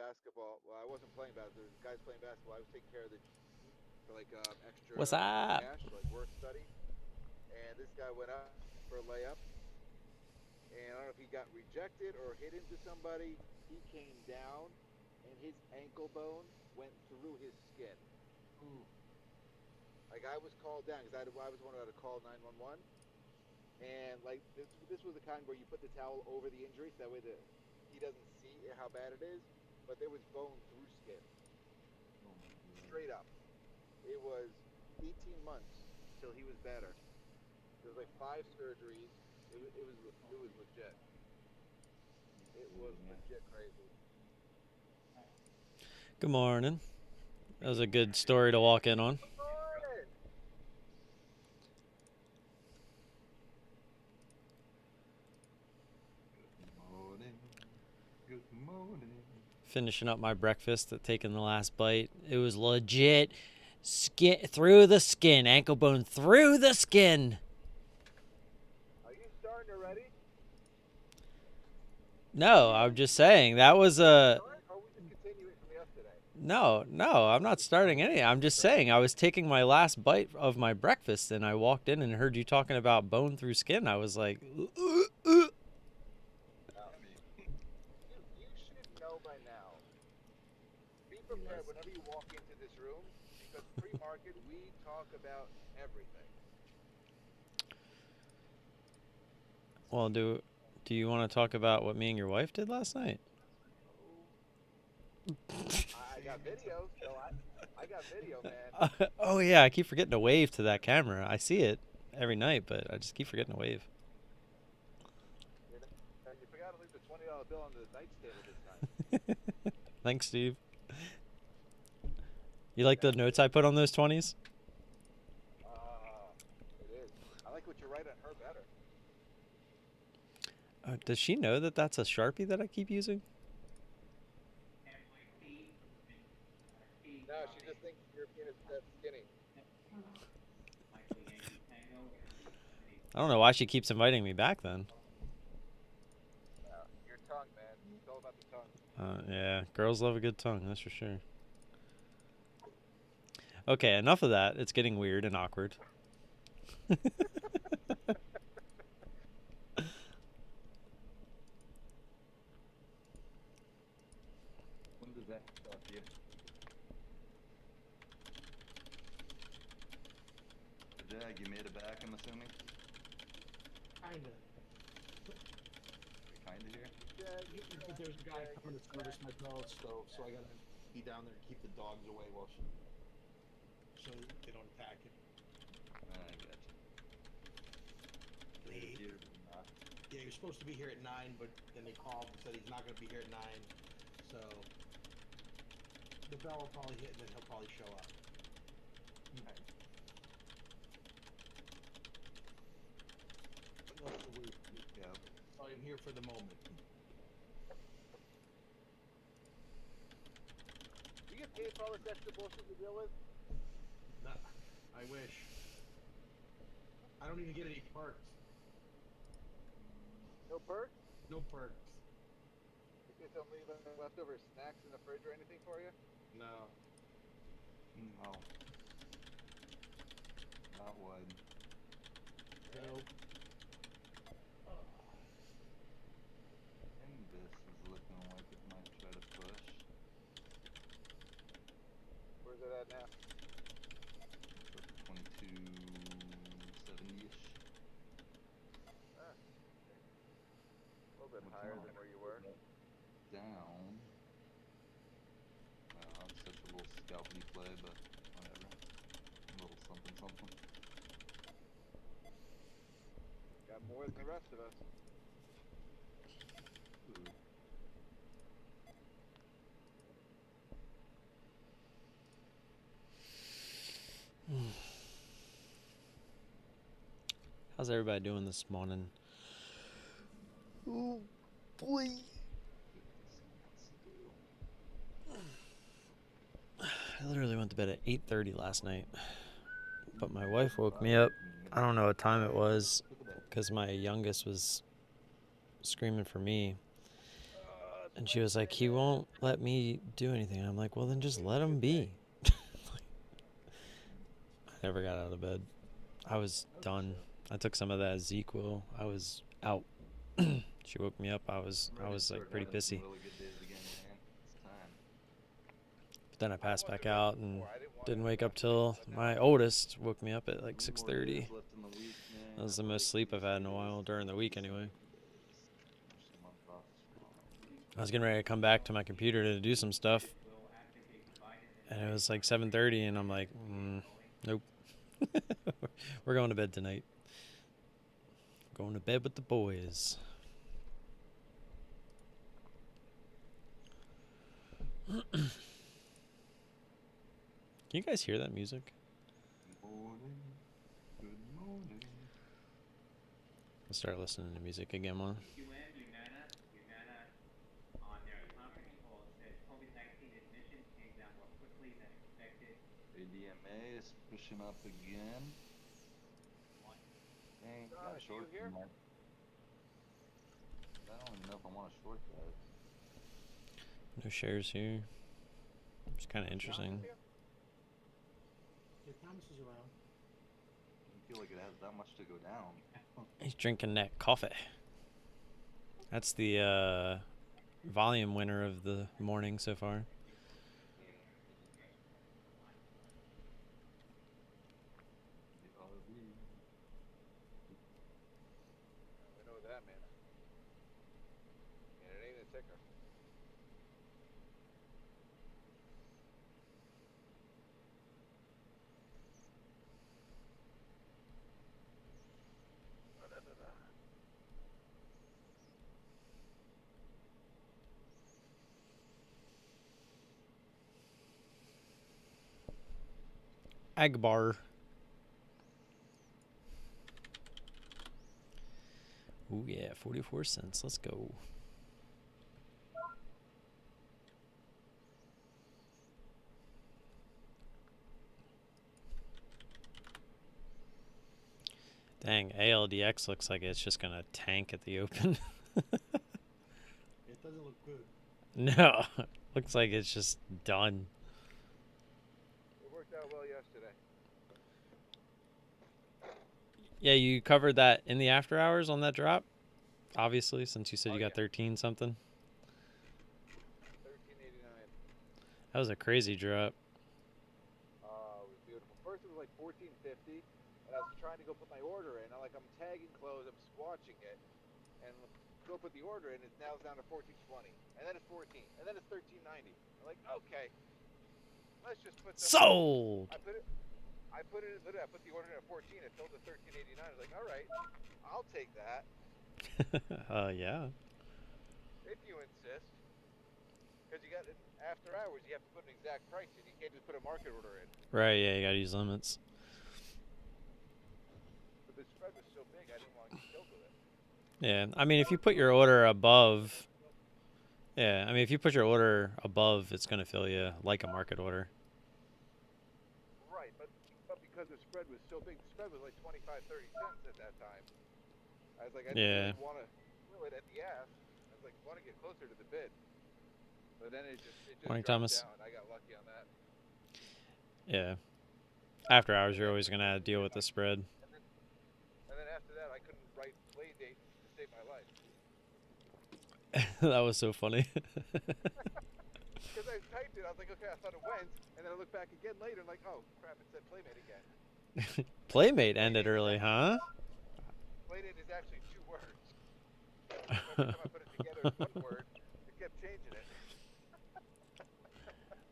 basketball. Well, I wasn't playing basketball. The guys playing basketball. I was taking care of the for like extra What's up? cash, like work study. And this guy went up for a layup, and I don't know if he got rejected or hit into somebody. He came down, and his ankle bone went through his skin. Ooh. Like I was called down because I was the one who had to call 911. And like this was the kind where you put the towel over the injury so that way he doesn't see how bad it is. But there was bone through skin, straight up. It was 18 months till he was better. There was like 5 surgeries. It was legit. It was legit crazy. Good morning. That was a good story to walk in on. Good morning. Finishing up my breakfast, taking the last bite. It was legit. Skin through the skin, ankle bone through the skin. Are you starting already? No, I'm just saying that was a. Or we just continue it from yesterday? No, I'm not starting any. I'm just saying I was taking my last bite of my breakfast and I walked in and heard you talking about bone through skin. I was like, You should know by now. Be prepared whenever you walk into this room because pre-market we talk about everything. well, do you want to talk about what me and your wife did last night? I got video, so I got video, man. Oh yeah, I keep forgetting to wave to that camera. I see it every night, but I just keep forgetting to wave. You forgot to leave the $20 bill on the nightstand this time. Thanks, Steve. You like the notes I put on those 20s? It is. I like what you write on her better. Does she know that that's a Sharpie that I keep using? No, she just thinks European is that skinny. I don't know why she keeps inviting me back then. Your tongue, man. It's all about the tongue. Yeah, girls love a good tongue, that's for sure. Okay, enough of that. It's getting weird and awkward. When does that stop you? Jag, you made it back, I'm assuming? Kinda. You're kinda here? There's a guy coming to service my pellet stove, so I gotta be down there and keep the dogs away so they don't attack it. I got you. Yeah, he was supposed to be here at 9, but then they called and said he's not gonna be here at 9, so the bell will probably hit and then he'll probably show up. Nice. Yeah. So I'm here for the moment. You get paid for all this extra bullshit you deal with? Nah, I wish. I don't even get any perks. No perks? No perks. You guys don't leave leftover snacks in the fridge or anything for you? No. No. Not one. No. And this is looking like it might try to push. Where's it at now? 2270-ish. A little bit higher than where you were. Down. It's such a little scalpy play, but whatever. A little something something. Got more than the rest of us. Ooh. How's everybody doing this morning? Oh boy. I literally went to bed at 8:30 last night, but my wife woke me up. I don't know what time it was because my youngest was screaming for me. And she was like, he won't let me do anything. And I'm like, well, then just let him be. I never got out of bed. I was done. I took some of that ZQL. I was out. She woke me up. I was like pretty pissy. Really good days again, man. It's time. But then I passed back out and didn't wake up till my oldest woke me up at like 6:30. That was the most sleep I've had in a while during the week anyway. I was getting ready to come back to my computer to do some stuff, and it was like 7:30, and I'm like, nope. We're going to bed tonight. Going to bed with the boys. Can you guys hear that music? Morning. Good morning. I'll start listening to music again, man. ADMA is pushing up again. Dang, got a short here? mark. I don't even know if I want to short that. No shares here. It's kind of interesting. Yeah, Thomas is around. I don't feel like it has that much to go down. He's drinking that coffee. That's the volume winner of the morning so far. We know that, man. And it ain't a ticker. Agbar. Ooh, yeah, 44 cents. Let's go. Dang, ALDX looks like it's just going to tank at the open. It doesn't look good. No, looks like it's just done. It worked out well yesterday. Yeah, you covered that in the after hours on that drop, obviously, since you said you got yeah. 13 something. 13.89. That was a crazy drop. It was beautiful. First it was like 14.50, and I was trying to go put my order in. I'm tagging close, I'm swatching it, and go put the order in. It's now down to 14.20, and then it's 14, and then it's 13.90. I'm like, okay, let's just put some. Sold. I put the order in at 14. It filled at 13.89. I was like, all right, I'll take that. Yeah. If you insist. Because you got after hours, you have to put an exact price in. You can't just put a market order in. Right, yeah, you gotta use limits. But the spread was so big, I didn't want to get killed with it. Yeah, I mean, if you put your order above... Yeah, I mean, if you put your order above, it's gonna fill you like a market order. Right, but because the spread was so big, the spread was like 25, 30 cents at that time. I was like, I didn't really want to fill it at the ask. I was like, want to get closer to the bid. But then it just Morning, dropped Thomas. down. I got lucky on that. Yeah. After hours, you're always gonna deal with the spread. And then after that, I couldn't write play date to save my life. That was so funny. Because I typed it, I was like, okay, I thought it went, and then I looked back again later, and like, oh crap, it said Playmate again. Playmate ended early, huh? Playdate is actually 2 words. Every time I put it together as 1 word, it kept changing it.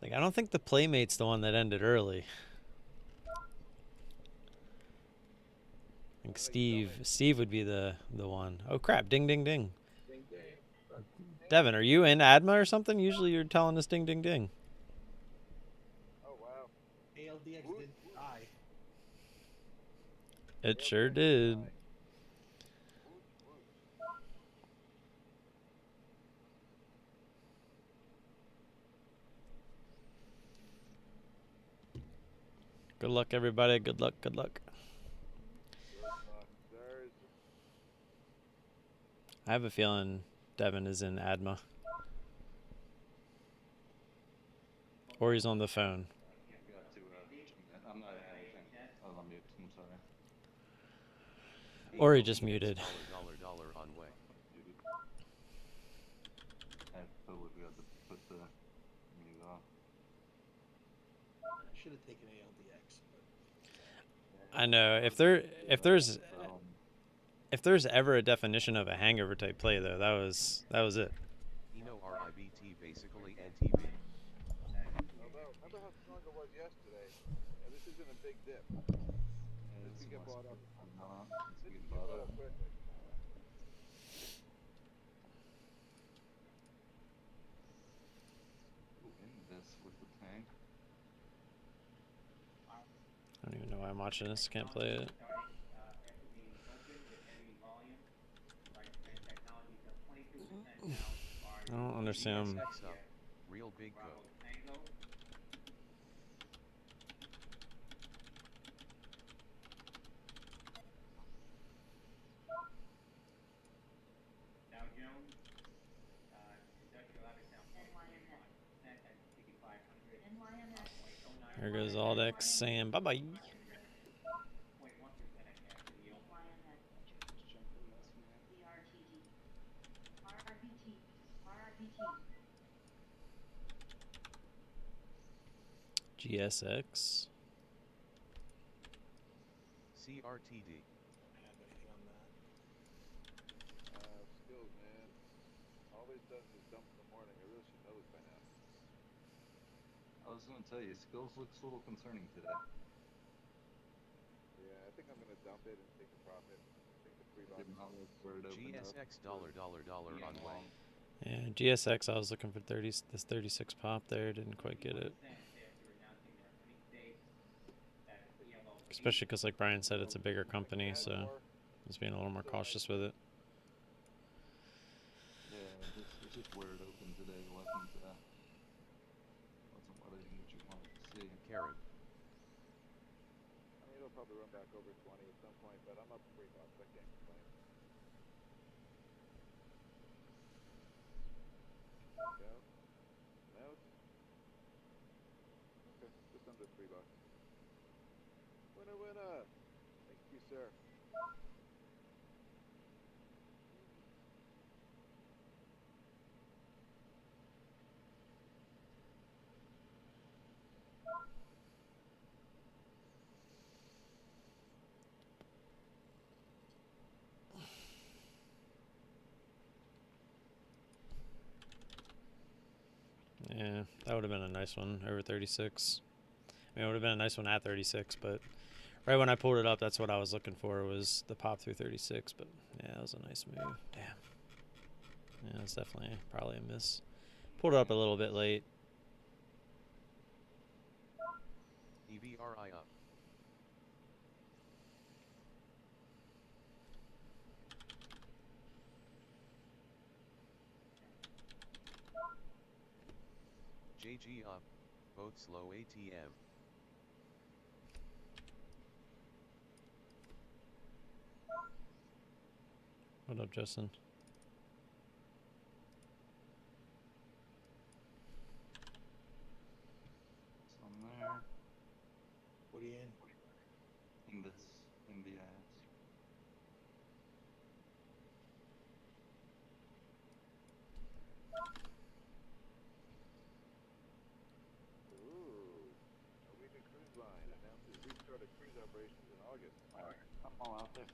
Like, I don't think the Playmate's the one that ended early. I think Steve would be the one. Oh crap! Ding ding ding. Devin, are you in ADMA or something? Usually you're telling us ding ding ding. Oh wow. ALDX did die. It sure did. Good luck, everybody. Good luck. Good luck. I have a feeling Devin is in ADMA. Or he's on the phone. I got to I'm not at anything. I was on mute. I'm sorry. Or he just muted. Dollar on way. Muted. I totally forgot to put the mute off. I should have taken ALDX, but I know if there's ever a definition of a hangover type play though, that was it. RIBT basically NTB. Remember how strong it was yesterday? Yeah, this isn't a big dip. Yeah, This it's can get bought up. It's This getting can get bought bought up. up quickly. Ooh, in this with the tank. I don't even know why I'm watching this. Can't play it. I don't understand. GSX up. Real big go. There goes Aldex saying bye bye. GSX. CRTD. I don't have anything on that. Skills, man. Always does is dump in the morning. I really should know this by now. I was gonna tell you, skills looks a little concerning today. Yeah, I think I'm gonna dump it and take the profit. Take the $3. Did not look where it opened up. GSX dollar on way. Yeah, GSX. I was looking for 30. This 36 pop there. Didn't quite get it. Especially because, like Brian said, it's a bigger company, so I was being a little more cautious with it. Yeah, it's just where it opened today. Wasn't what you wanted to see. Carrot. I mean, it'll probably run back over 20 at some point, but I'm up $3. I can't complain. Go. Out. Okay, just under $3. Winner, winner. Thank you, sir. Yeah, that would have been a nice one over 36. I mean, it would have been a nice one at 36, but right when I pulled it up, that's what I was looking for, was the pop through 36. But yeah, that was a nice move. Damn. Yeah, it's definitely probably a miss. Pulled it up a little bit late. EVRI up. JG up. Both slow ATM. What up, Justin? Some there. What are you in? In this MBIS. Ooh. Norwegian Cruise Line announces restart of cruise operations in August. Alright, I'm all out there.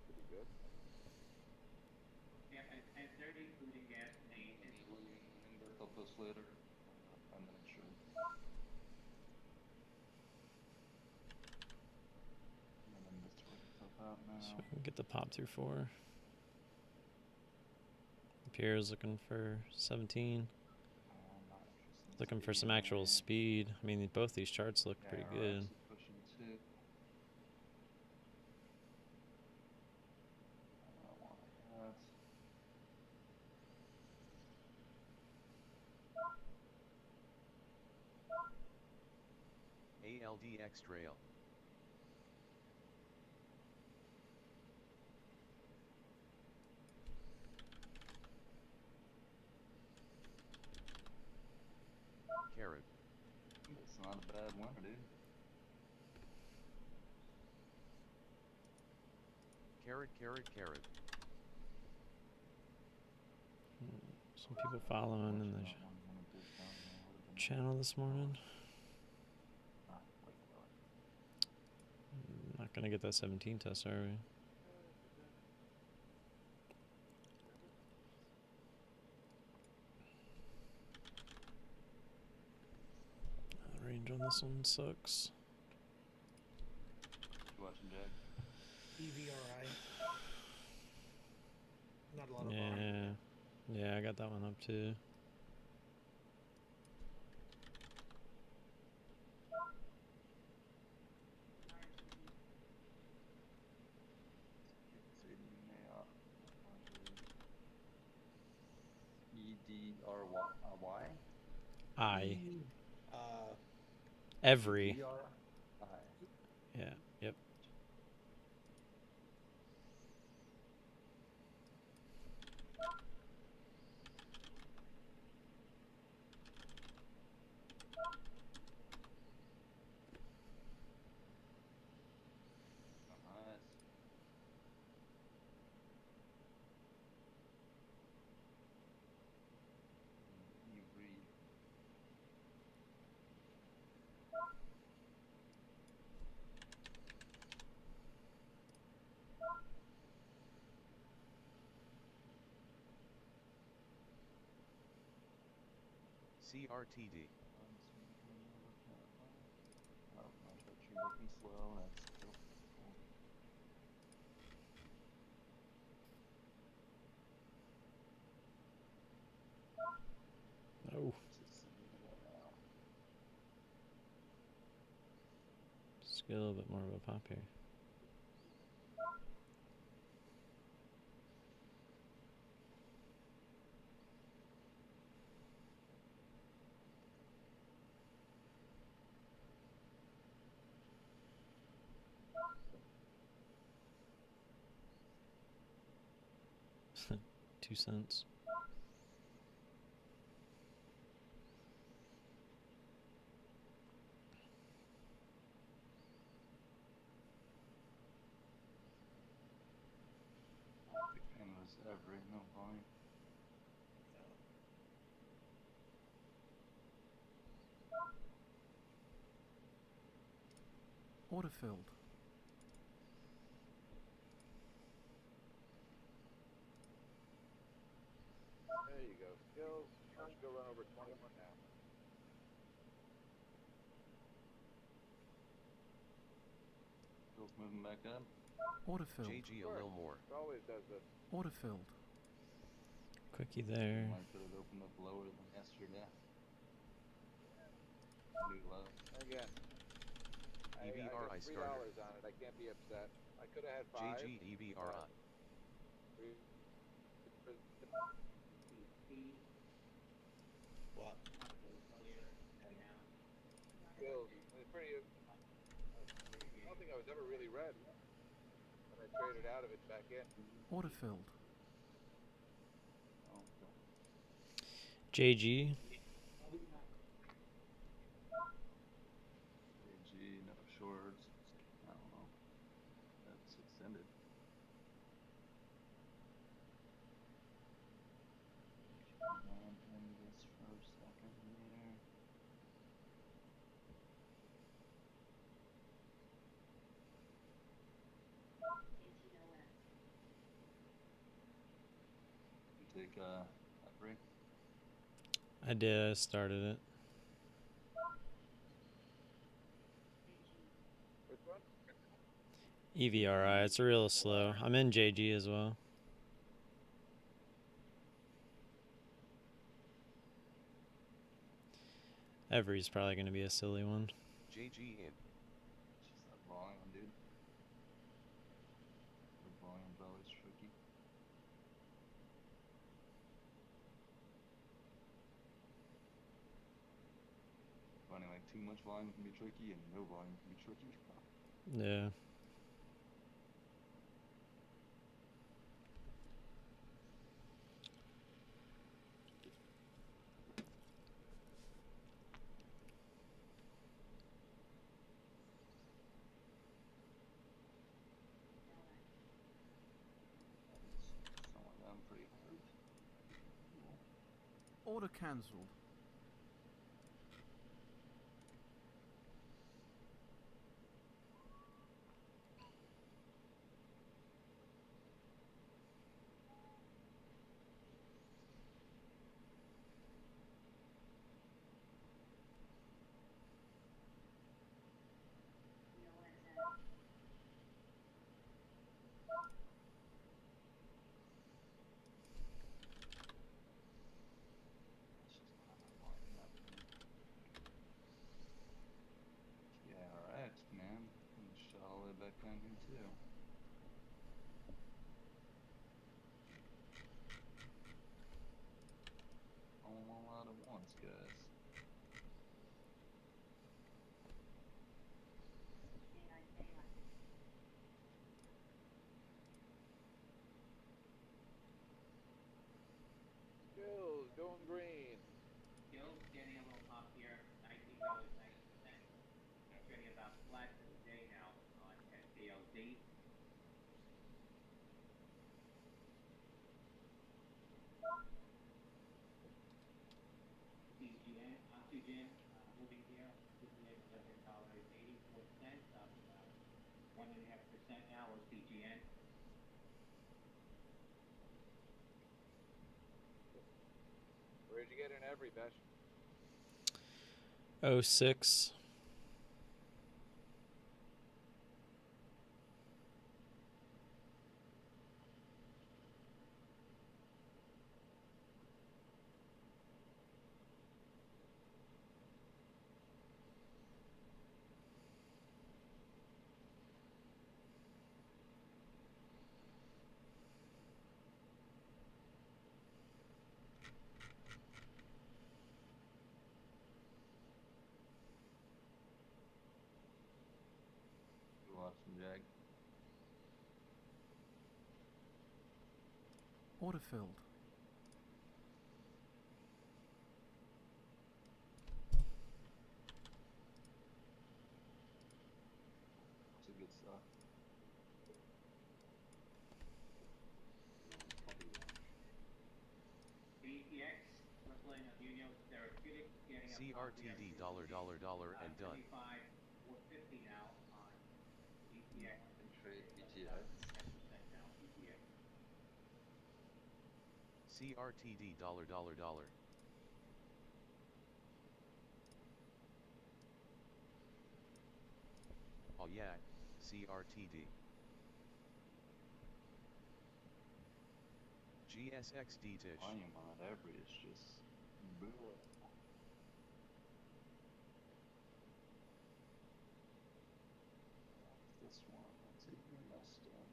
Pretty good. I'll post later. I'm not sure. And then this work itself out now. So we can get the pop through 4. Pierre's looking for 17. I'm not interested in Looking for speed, some actual man. speed. I mean, both these charts look pretty Yeah, good. RX is pushing 2. I don't want that. ALDX trail. winner, dude. Carrot. Some people following in the That one won a discount, and it would've been channel this morning. way lower. Not gonna get that 17 test, are we? Range on this one sucks. You watching, Jack? EVRI. Not a lot of Yeah, volume. yeah, I got that one up too. EDRY? I Uh, every EVRI. yeah, yep. Nice. EVRI. CRTD. Oh, my touching looking slow. That's cool. Oh, Just sending it out now. just get a little bit more of a pop here. $0.02. And was every no volume. Order filled. There you go. Skills. I should go run over 21 now. Bill's moving back up. Order filled. JG a little more. It always does this. Order filled. Quickie there. Might could have opened up lower than yesterday. New low. Again. I got EVRI $3 starter. on it. I can't be upset. I could have had 5. JG EVRI. what? Skills. It's pretty. I don't think I was ever really red. When I traded out of it back in. Order filled. Oh, okay. JG. AG, no shorts. I don't know. That's extended. In this first second meter. You take EVRI? I did. I started it. Which one? EVRI. It's real slow. I'm in JG as well. Every's probably going to be a silly one. JG in. It's just that volume, dude. The volume's always tricky. Funny, like too much volume can be tricky and no volume can be tricky. Yeah. Order cancelled. Yeah, alright, man. I'm shot all the way back down here too. All out at once, guys. Skills going green. Skills getting a little up here, $19.90. Trading about flat for the day now on SDLZ. CGN, oxygen, moving here, looking at $11.84, up about 1.5% now, or CGN. Where'd you get in every Besh? 06. You watching, Jag? Order filled. It's a good stuff. BTX, Brooklyn Union Therapeutics, getting up CRTD dollar and done. 75,450 now on BTX. Trade BTX. 10% now, BTX. CRTD dollar. Oh yeah, CRTD. GSXD dish. Volume on every is just bleh. This one, that's even messed up.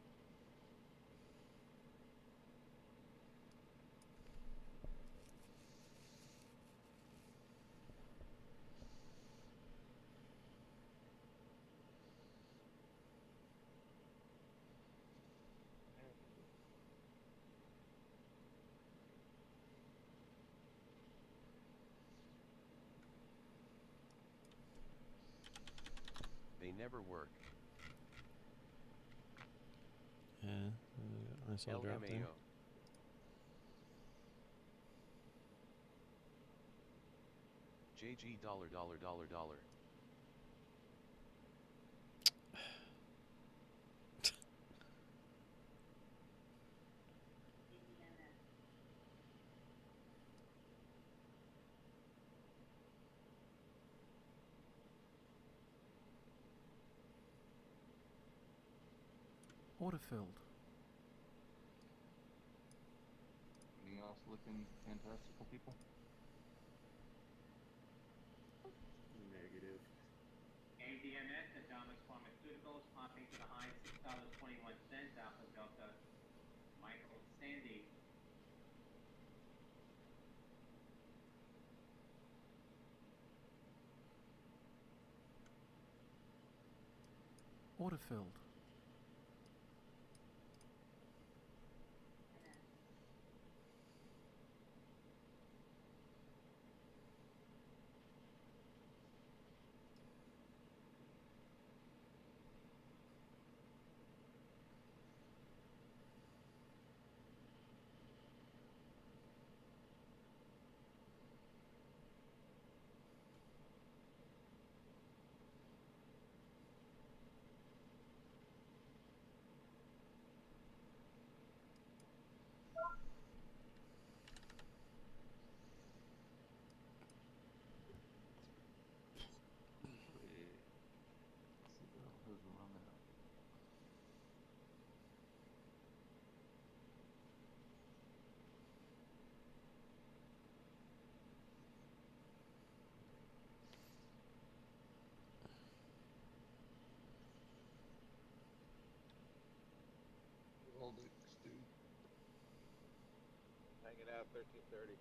They never work. Yeah, I saw a drop there. LMAO. JG dollar. Order filled. Anything else looking fantastical, people? Negative. ADMS, Atomic Pharmaceuticals, popping to the high $6.21, Alpha Delta, Michael Sandy. Order filled. Yeah, 1330.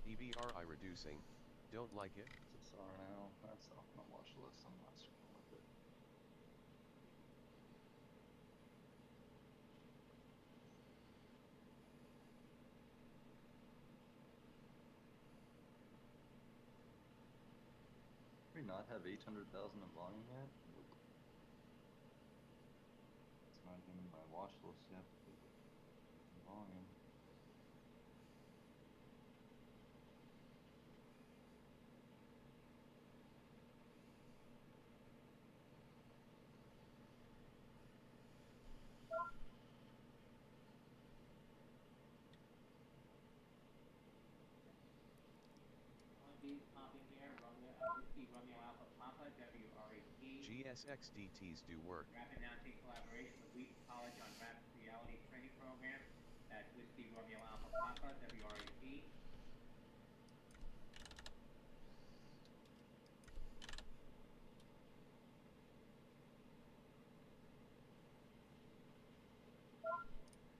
EVRI reducing. Don't like it. It's SR now. That's off my watch list. I'm not screwing with it. Do we not have 800,000 in volume yet? Nope. It's not even in my watch list yet. Volume. These popping here, Whiskey Romeo Alpha Papa, WRAP. GSXDTs do work. Rap announcing collaboration with Wheaton College on Rap Reality Training Program. That's Whiskey Romeo Alpha Papa, WRAP.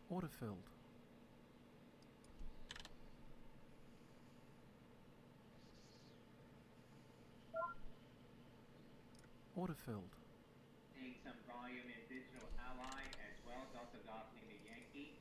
Order filled. Order filled. Seeing some volume in Digital Ally as well, Delta Golf Lima Yankee.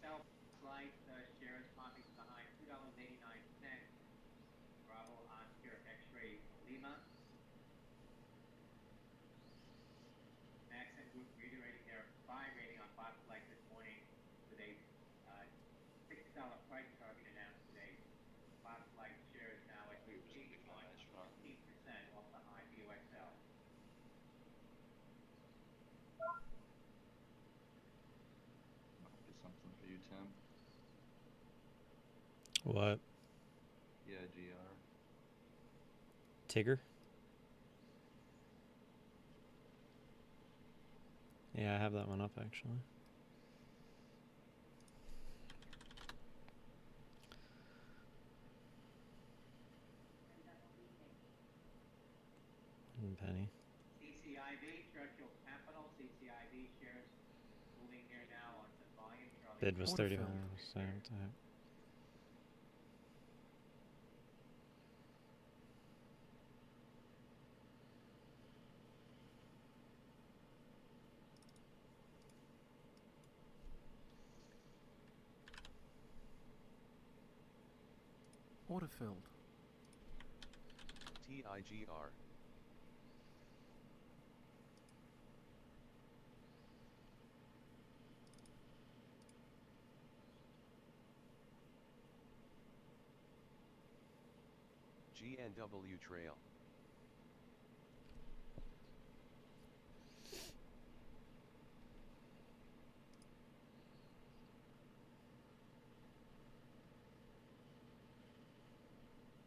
Self-flight shares popping behind $2.89. Bravo Oscar X-Ray Lima. Maxim Group reiterating their buy rating on bot flight this morning with a $6 price target announced today. Bot flight shares now at We were just gonna be fine, it's fine. 15% off the high BOXL. Might be something for you, Tim. What? Yeah, GR. TIGR? Yeah, I have that one up actually. Penny. CCIV, Churchill Capital, CCIV shares moving here now on some volume. Charlie Bid was Order 35%. Order filled. TIGR. GNW Trail.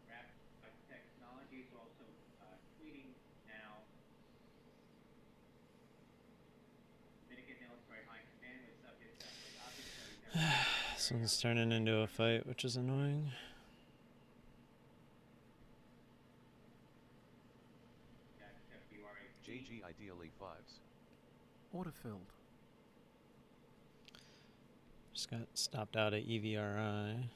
Rap Technologies also tweeting now. Dominican Military High Command with subjects that obviously This one's turning into a fight, which is annoying. JG ideally 5s. Order filled. Just got stopped out at EVRI.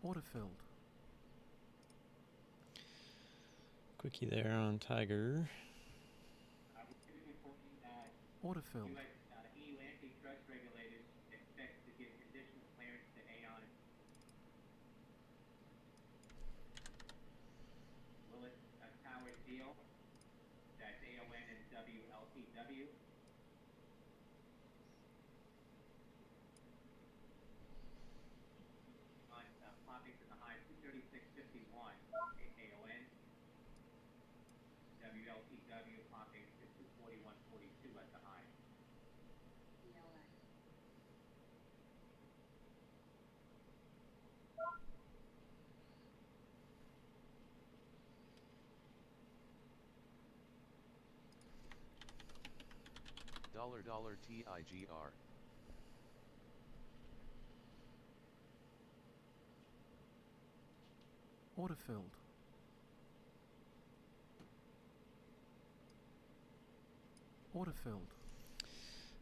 Autofilled. Quickie there on Tiger. We're reporting that Autofilled. U.S. EU antitrust regulators expect to give conditional clearance to Aon and Willis Towers deal. That's AON and WLTW. On popping to the high 236.51 AON. WLTW popping to 241.42 at the high. $$ TIGR. Autofilled. Autofilled.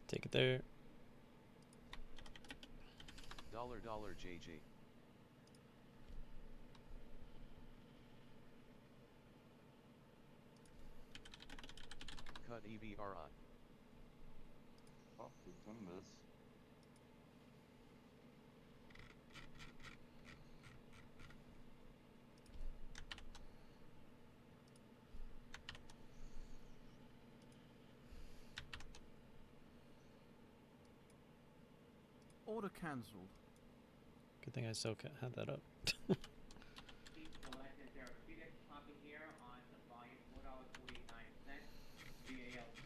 Take it there. $$ JG. Cut EVRI. Oh, it's gonna miss. Order cancelled. Good thing I still had that up. Selected Therapeutics popping here on the volume $4.49. GALT.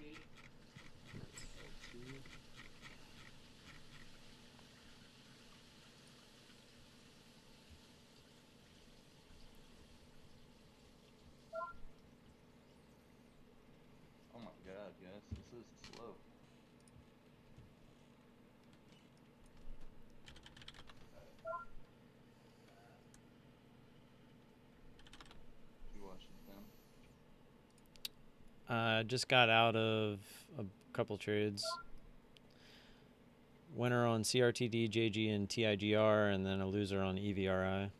Oh my god, guys, this is slow. You watching them? Just got out of a couple trades. Winner on CRTD, JG, and TIGR, and then a loser on EVRI.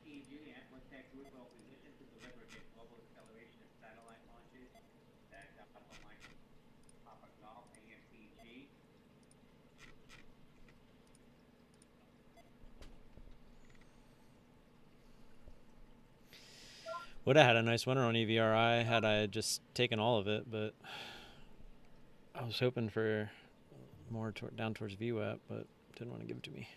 TIGR, Amplitech Group well positioned to deliver against global acceleration of satellite launches. That's Alpha Mike, Papa Golf, AMPG. Would have had a nice winner on EVRI had I just taken all of it, but I was hoping for more down towards VWAP, but didn't want to give it to me.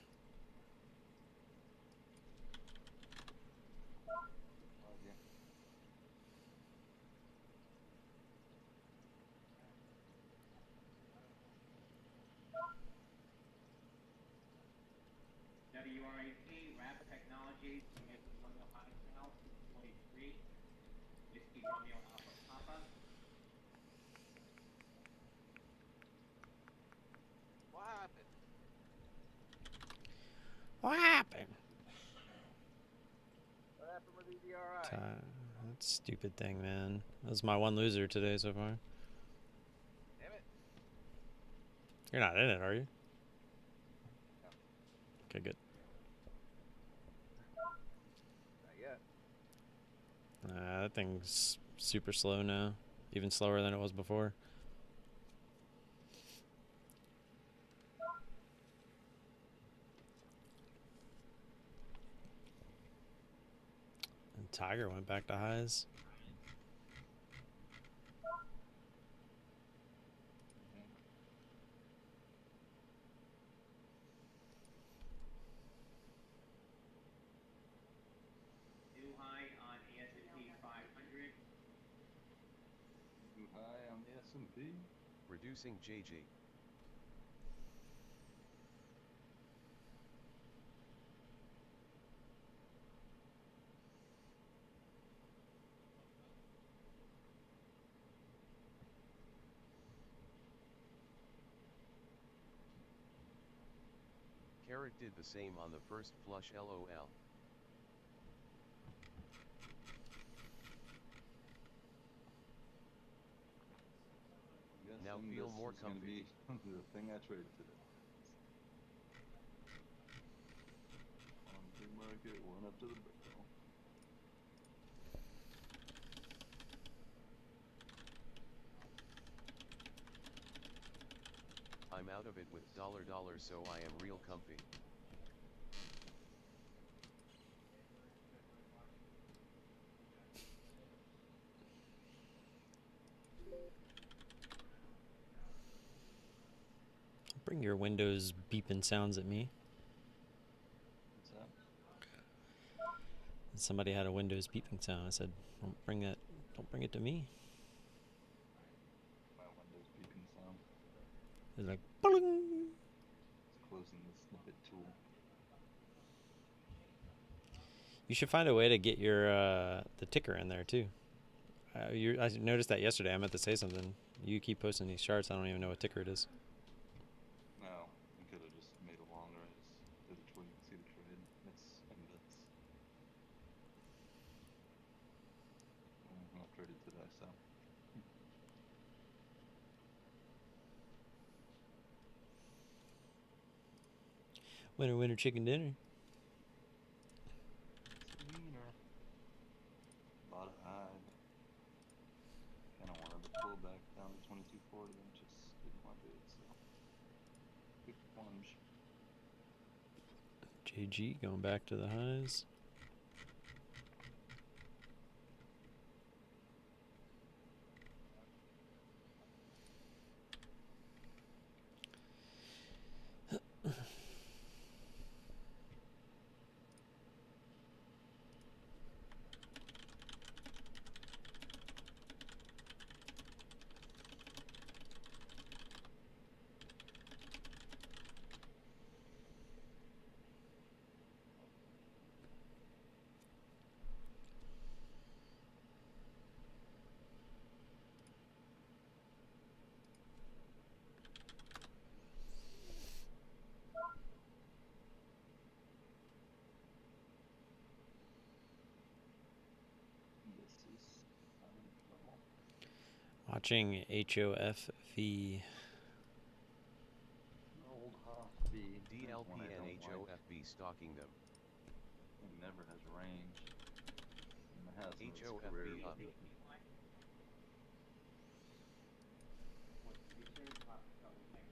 Oh yeah. WRAP, Rapid Technologies, making one of the highs now, 243. Whiskey Romeo Alpha Papa. What happened? What happened? What happened with EVRI? That stupid thing, man. That was my one loser today so far. Damn it. You're not in it, are you? No. Okay, good. Not yet. That thing's super slow now. Even slower than it was before. And Tiger went back to highs. New high on S&P 500. Too high on the S&P. Reducing JG. Eric did the same on the first flush LOL. Now Guessing feel this more is gonna comfy. be the thing I traded today. On big market, one up to the barrel. I'm out of it with $, so I am real comfy. Bring your Windows beeping sounds at me. What's that? Somebody had a Windows beeping sound. I said, don't bring it to me. My Windows beeping sound. It's like, "Bling." It's closing the snippet tool. You should find a way to get your the ticker in there too. I noticed that yesterday. I meant to say something. You keep posting these charts. I don't even know what ticker it is. No, I could have just made it longer. I just did it where you can see the trade. It's in bits. I'm not traded today, so. Winner, winner, chicken dinner. It's a wiener. Bought a high. Kind of wanted to pull back down to 22.40 and just didn't want to do it, so. Quick plunge. JG going back to the highs. This is level. Watching HOFV. Old Hoffy. DLP and HOFB stalking them. It never has range. And it has no HOFB career. up.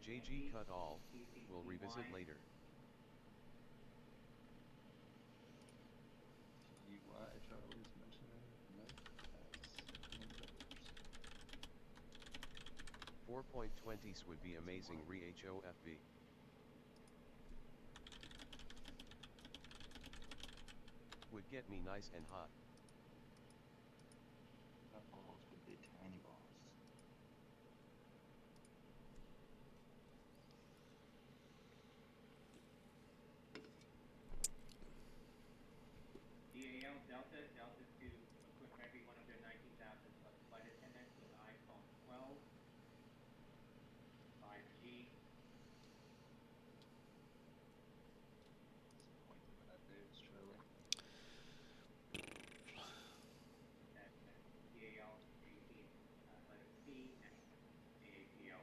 JG cut all. We'll revisit later. TY Charlie's mentioning Nick has $1. 4.20s would be amazing re-HOFB. Would get me nice and hot. That balls would be tiny balls. DAL Delta to equip every one of their 19,000 plus flight attendants with iPhone 12, 5G. Disappointed in that Davis Charlie. That's DAL, letter C, and AAPL.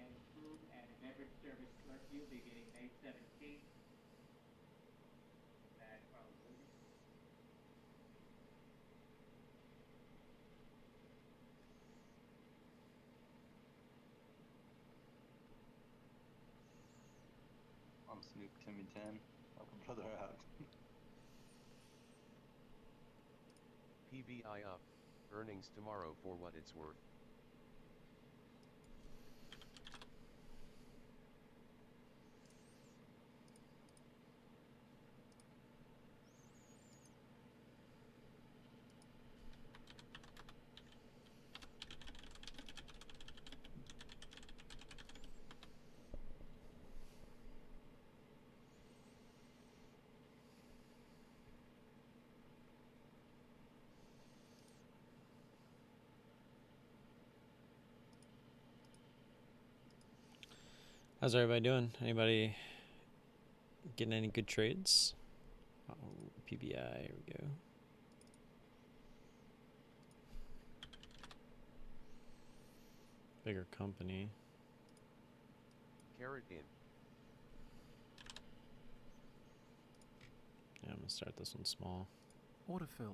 And food and beverage service curfew beginning May 17th. Bad probability. I'm Snoop Timmy 10. Help a brother out. PBI up. Earnings tomorrow for what it's worth. How's everybody doing? Anybody getting any good trades? Oh, PBI, here we go. Bigger company. Carrot in. Yeah, I'm gonna start this one small. Order filled.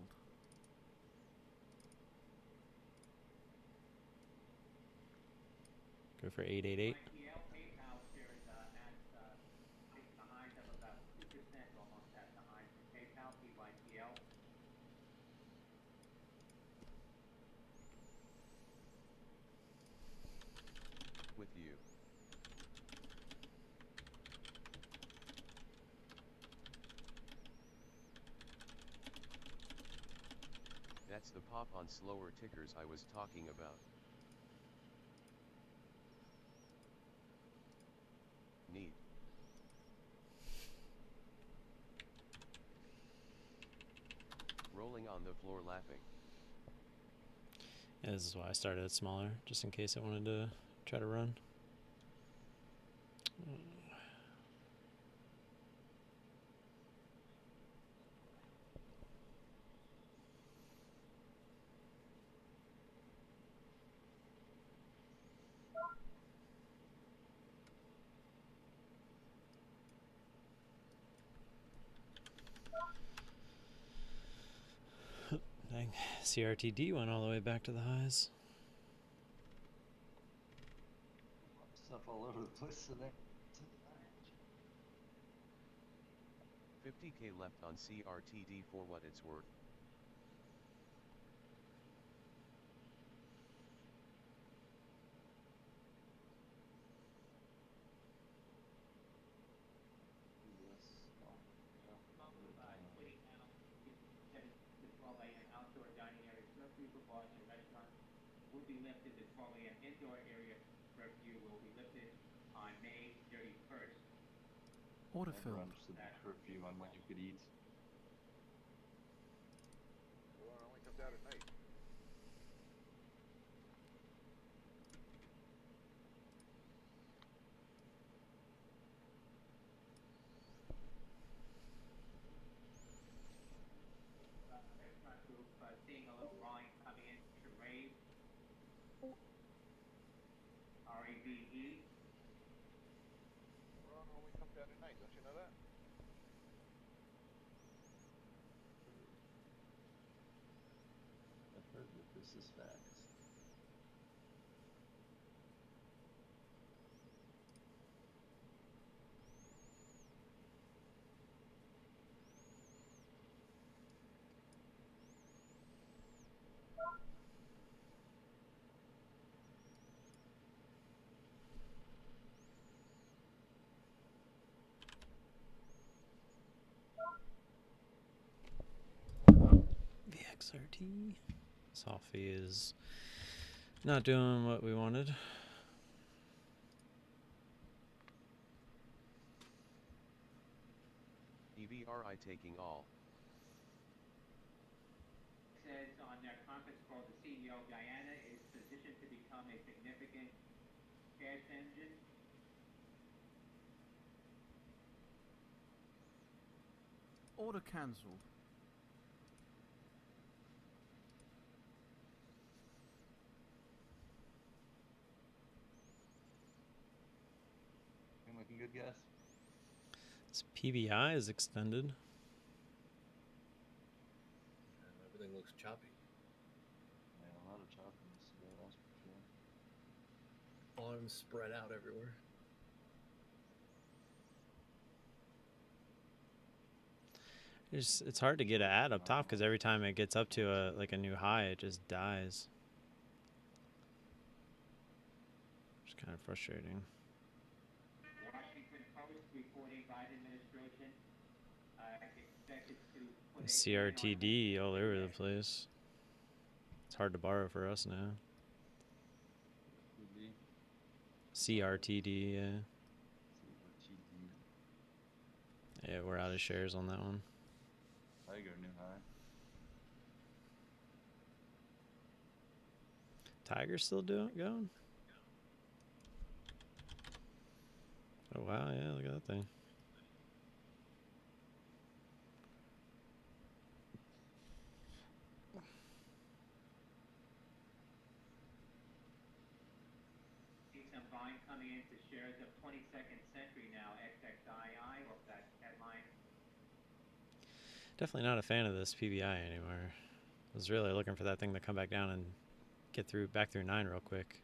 Go for 888. YTL PayPal shares at the highs of about 2%, almost at the highs for PayPal, PYTL. With you. That's the pop on slower tickers I was talking about. Neat. Rolling on the floor laughing. Yeah, this is why I started it smaller, just in case I wanted to try to run. Dang, CRTD went all the way back to the highs. Stuff all over the place today. 50k left on CRTD for what it's worth. Yes. Oh, yeah. Waiting now, 7 to 12 a.m. outdoor dining area curfew for bars and restaurants will be lifted. The 12 a.m. indoor area curfew will be lifted on May 31st. Order Never filled. understood the curfew on when you could eat. Well, it only comes out at night. Restaurant group seeing a little volume coming in to Rave. RAVE. Well, it only comes out at night. Don't you know that? I've heard that this is facts. VXRT. Sophie is not doing what we wanted. EVRI taking all. Says on their conference call, the CEO Guyana is positioned to become a significant cash engine. Order cancelled. You looking good, guys? This PBI is extended. Everything looks choppy. Yeah, a lot of choppiness today, that's for sure. Volume spread out everywhere. It's hard to get an ad up top because every time it gets up to a new high, it just dies. It's kind of frustrating. Washington Post reporting Biden administration expected to put a CRTD all over the place. It's hard to borrow for us now. TD. CRTD, yeah. CRTD. Yeah, we're out of shares on that one. TIGR new high. TIGR still going? Oh wow, yeah, look at that thing. See some volume coming into shares of 22nd Century now, XXII, off that headline. Definitely not a fan of this PBI anymore. I was really looking for that thing to come back down and get back through 9 real quick.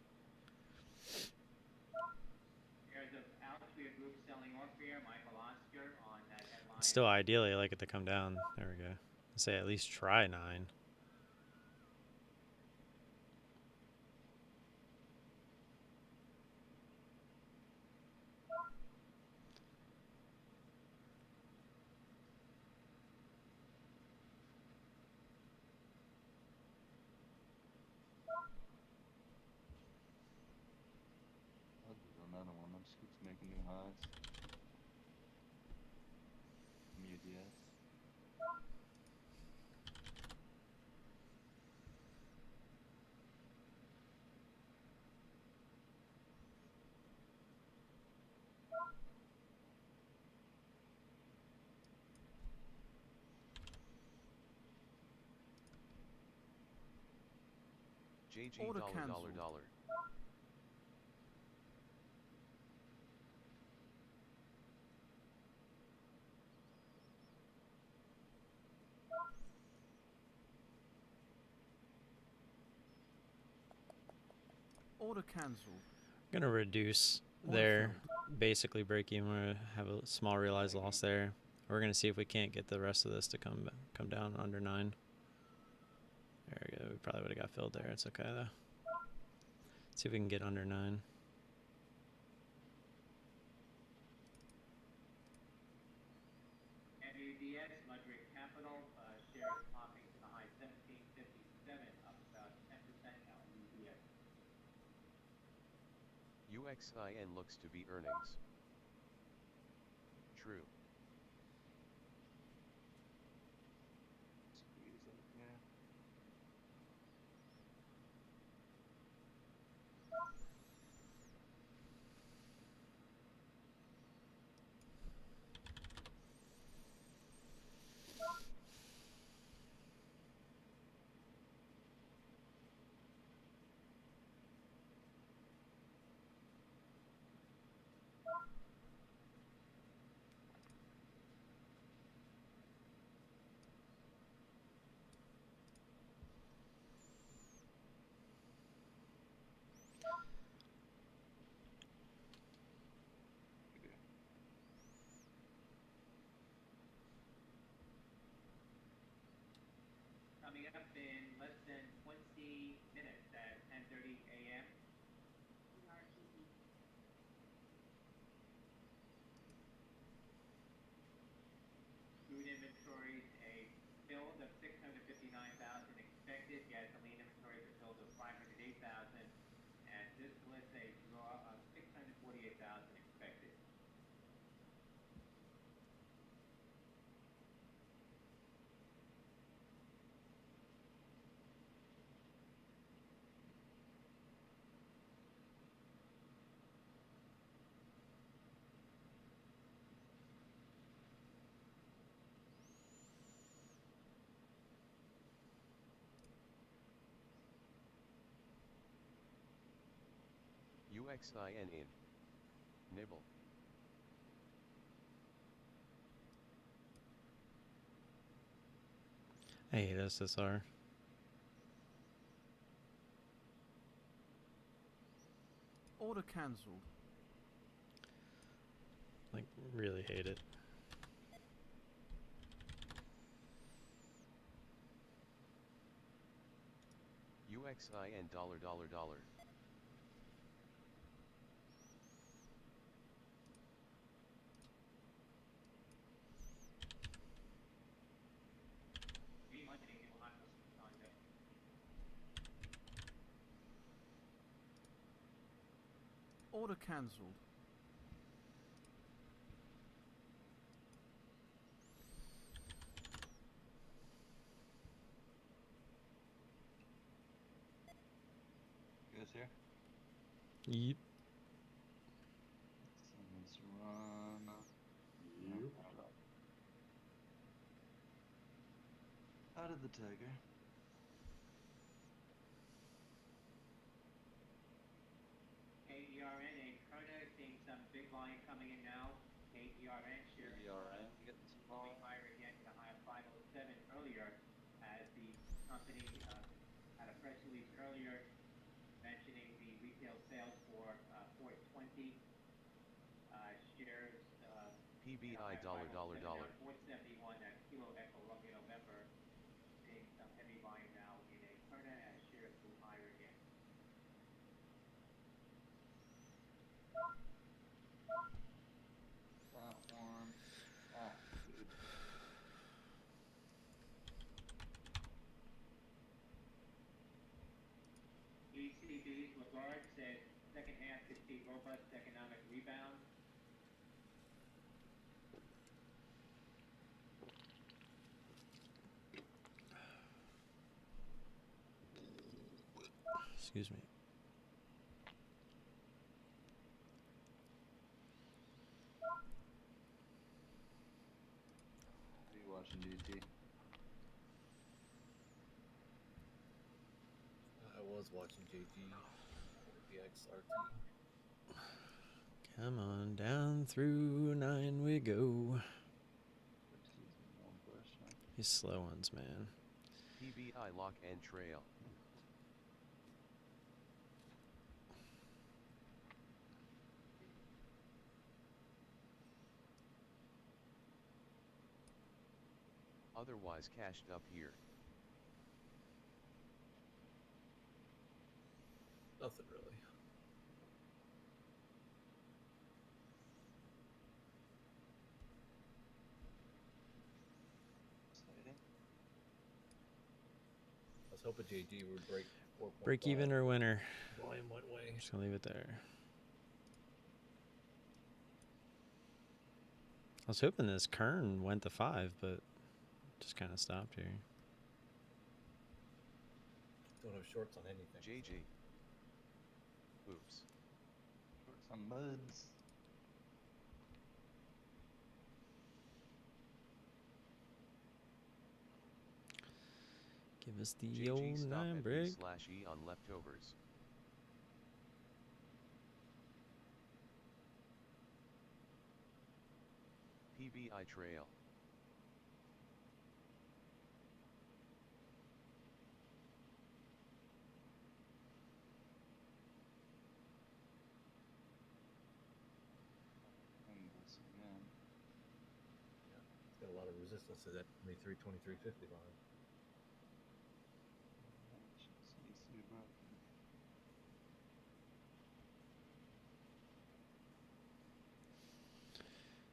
Shares of Altria Group selling Orphear, Michael Oscar on that headline. Still, ideally, I like it to come down. There we go. I'd say at least try 9. I'll do another one. That just keeps making new highs. UDS. JG Order dollar cancelled. dollar. Order cancelled. I'm going to reduce Order there. filled. Basically break even. We're going to have a small realized loss there. We're going to see if we can't get the rest of this to come down under 9. There we go. We probably would have got filled there. It's okay, though. See if we can get under 9. MUDS, Mudrick Capital, shares popping to the high 1757, up about 10% now in MUDS. UXIN looks to be earnings. True. Squeeze that, yeah. Coming up in less than 20 minutes at 10:30 a.m. CRTD. Crude inventories, a build of 659,000 expected. Gasoline inventories, a build of 508,000. And distillates, a draw of 648,000 expected. UXIN in. Nibble. I hate SSR. Order cancelled. Like, really hate it. UXIN dollar dollar dollar. Order cancelled. You guys here? Yep. Someone's run. Out of the TIGR. KERN, a Kerner, seeing some big volume coming in now. KERN shares EVRI getting some moving volume. higher again to the high of 507 earlier, as the company had a press release earlier mentioning the retail sales for 420 shares. PBI dollar dollar dollar. 471 at Kilo Echo November, seeing some heavy volume now in a Kerner as shares move higher again. That one. Ah, dude. ECB's Lagarde said second half could see robust economic rebound. Excuse me. Are you watching GT? I was watching JG, PXRT. Come on, down through 9 we go. These slow ones, man. PBI lock and trail. Otherwise cashed up here. Nothing really. Exciting. I was hoping JG would break 4.5. Break even or winner. Volume went way. Just gonna leave it there. I was hoping this Kern went to 5, but just kind of stopped here. Don't have shorts on anything. JG. Oops. Shorts on buds. Give us the JG old stop 9 at break. B/E on leftovers. PBI trail. And this again. It's got a lot of resistance to that 23, 23.50 line. Just needs to be broken.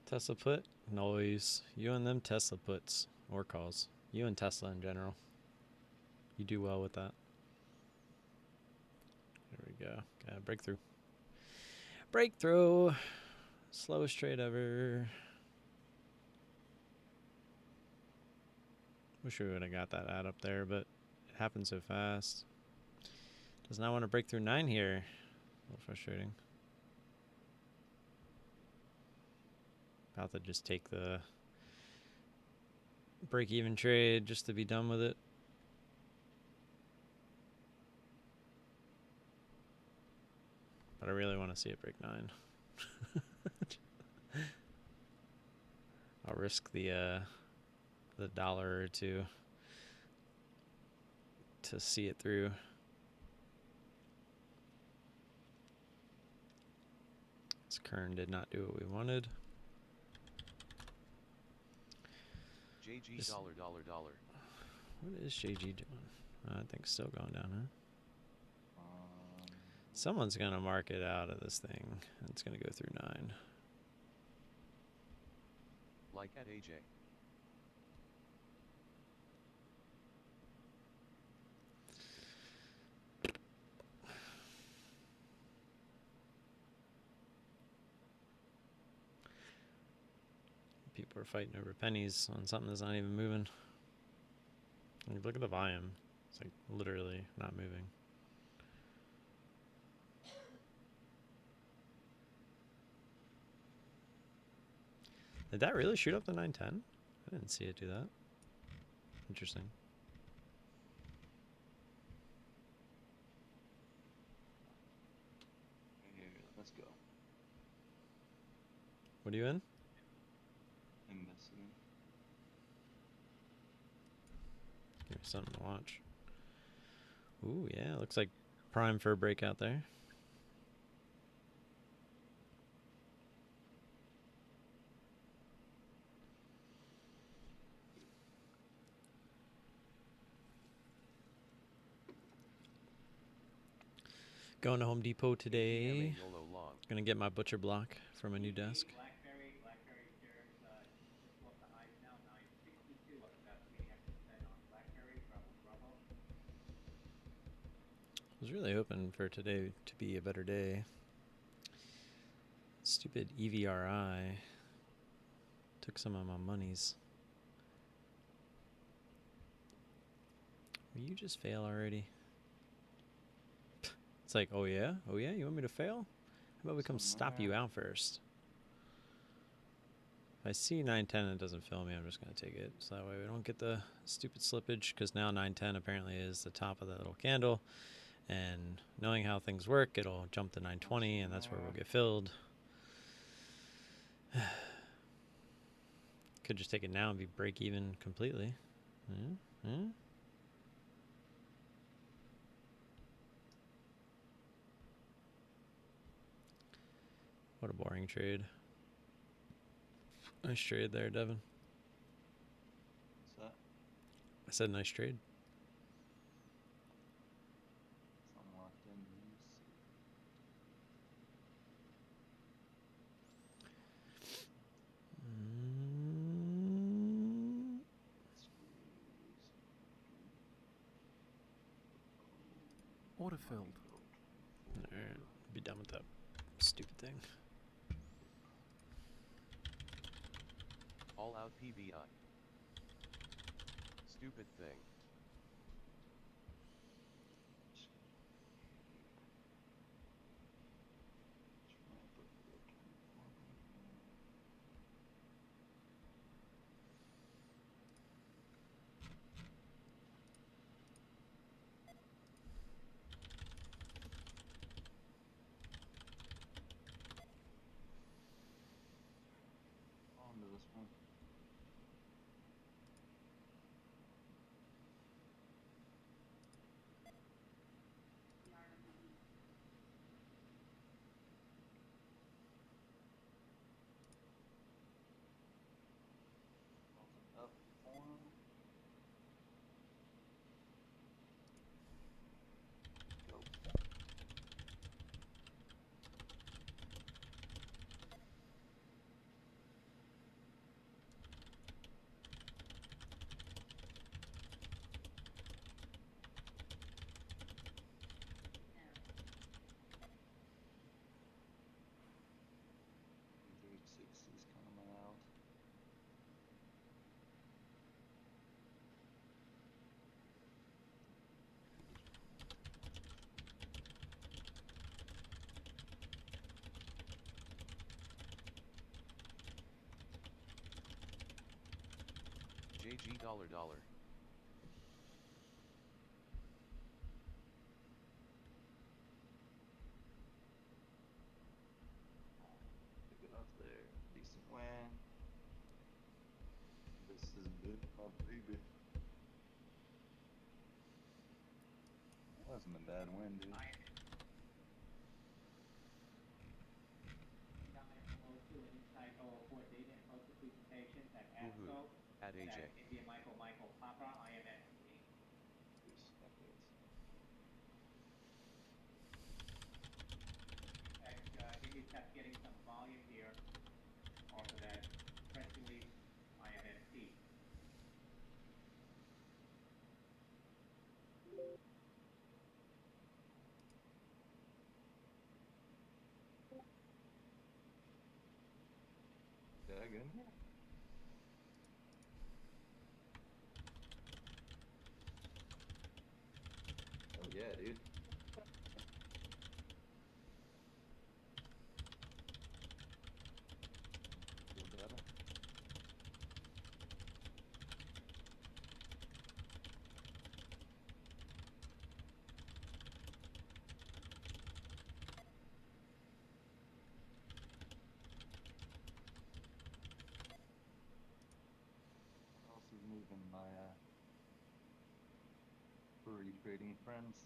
Tesla put? Noise. You and them Tesla puts or calls. You and Tesla in general. You do well with that. There we go. Got a breakthrough. Breakthrough! Slowest trade ever. Wish we would have got that ad up there, but it happened so fast. Does not want to break through 9 here. A little frustrating. About to just take the break-even trade just to be done with it. But I really want to see it break 9. I'll risk the dollar or two to see it through. This Kern did not do what we wanted. JG This- dollar dollar dollar. What is JG doing? I think it's still going down, huh? Someone's going to mark it out of this thing. And it's going to go through 9. Like at AJ. People are fighting over pennies on something that's not even moving. Like, look at the volume. It's like literally not moving. Did that really shoot up to 910? I didn't see it do that. Interesting. What are you in? Invested in. Give me something to watch. Ooh, yeah, looks like prime for a breakout there. Going to Home Depot today. YOLO long. Gonna get my butcher block for my new desk. Blackberry shares just off the highs now, 962, up about 3.5% on Blackberry. Bravo. I was really hoping for today to be a better day. Stupid EVRI took some of my monies. Will you just fail already? It's like, oh yeah? Oh yeah? You want me to fail? How about we come stop you out first? If I see 910 and it doesn't fail me, I'm just going to take it. So that way we don't get the stupid slippage, because now 910 apparently is the top of that little candle. And knowing how things work, it'll jump to 920 and that's where we'll get filled. Could just take it now and be break even completely. What a boring trade. Nice trade there, Devin. What's that? I said nice trade. Something locked in. Order filled. Alright, be done with that stupid thing. All out PBI. Stupid thing. On to this one. Up form. Go. $360's coming out. JG $. Pick it up there. Decent win. This has been my baby. That wasn't a bad win, dude. Woohoo. At AJ. India Michael Papa, IMS. Goose epics. India kept getting some volume here off of that press release IMST. Did I get in here? Oh yeah, dude. Feel better. trading friends.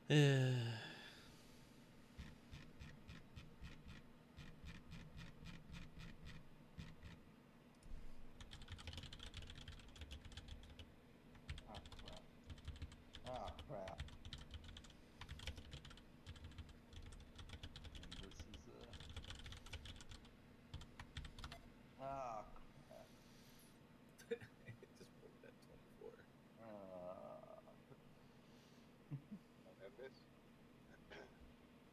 Ah, crap. Ah, crap. And this is ah, crap. Just pulled that 24. Memphis.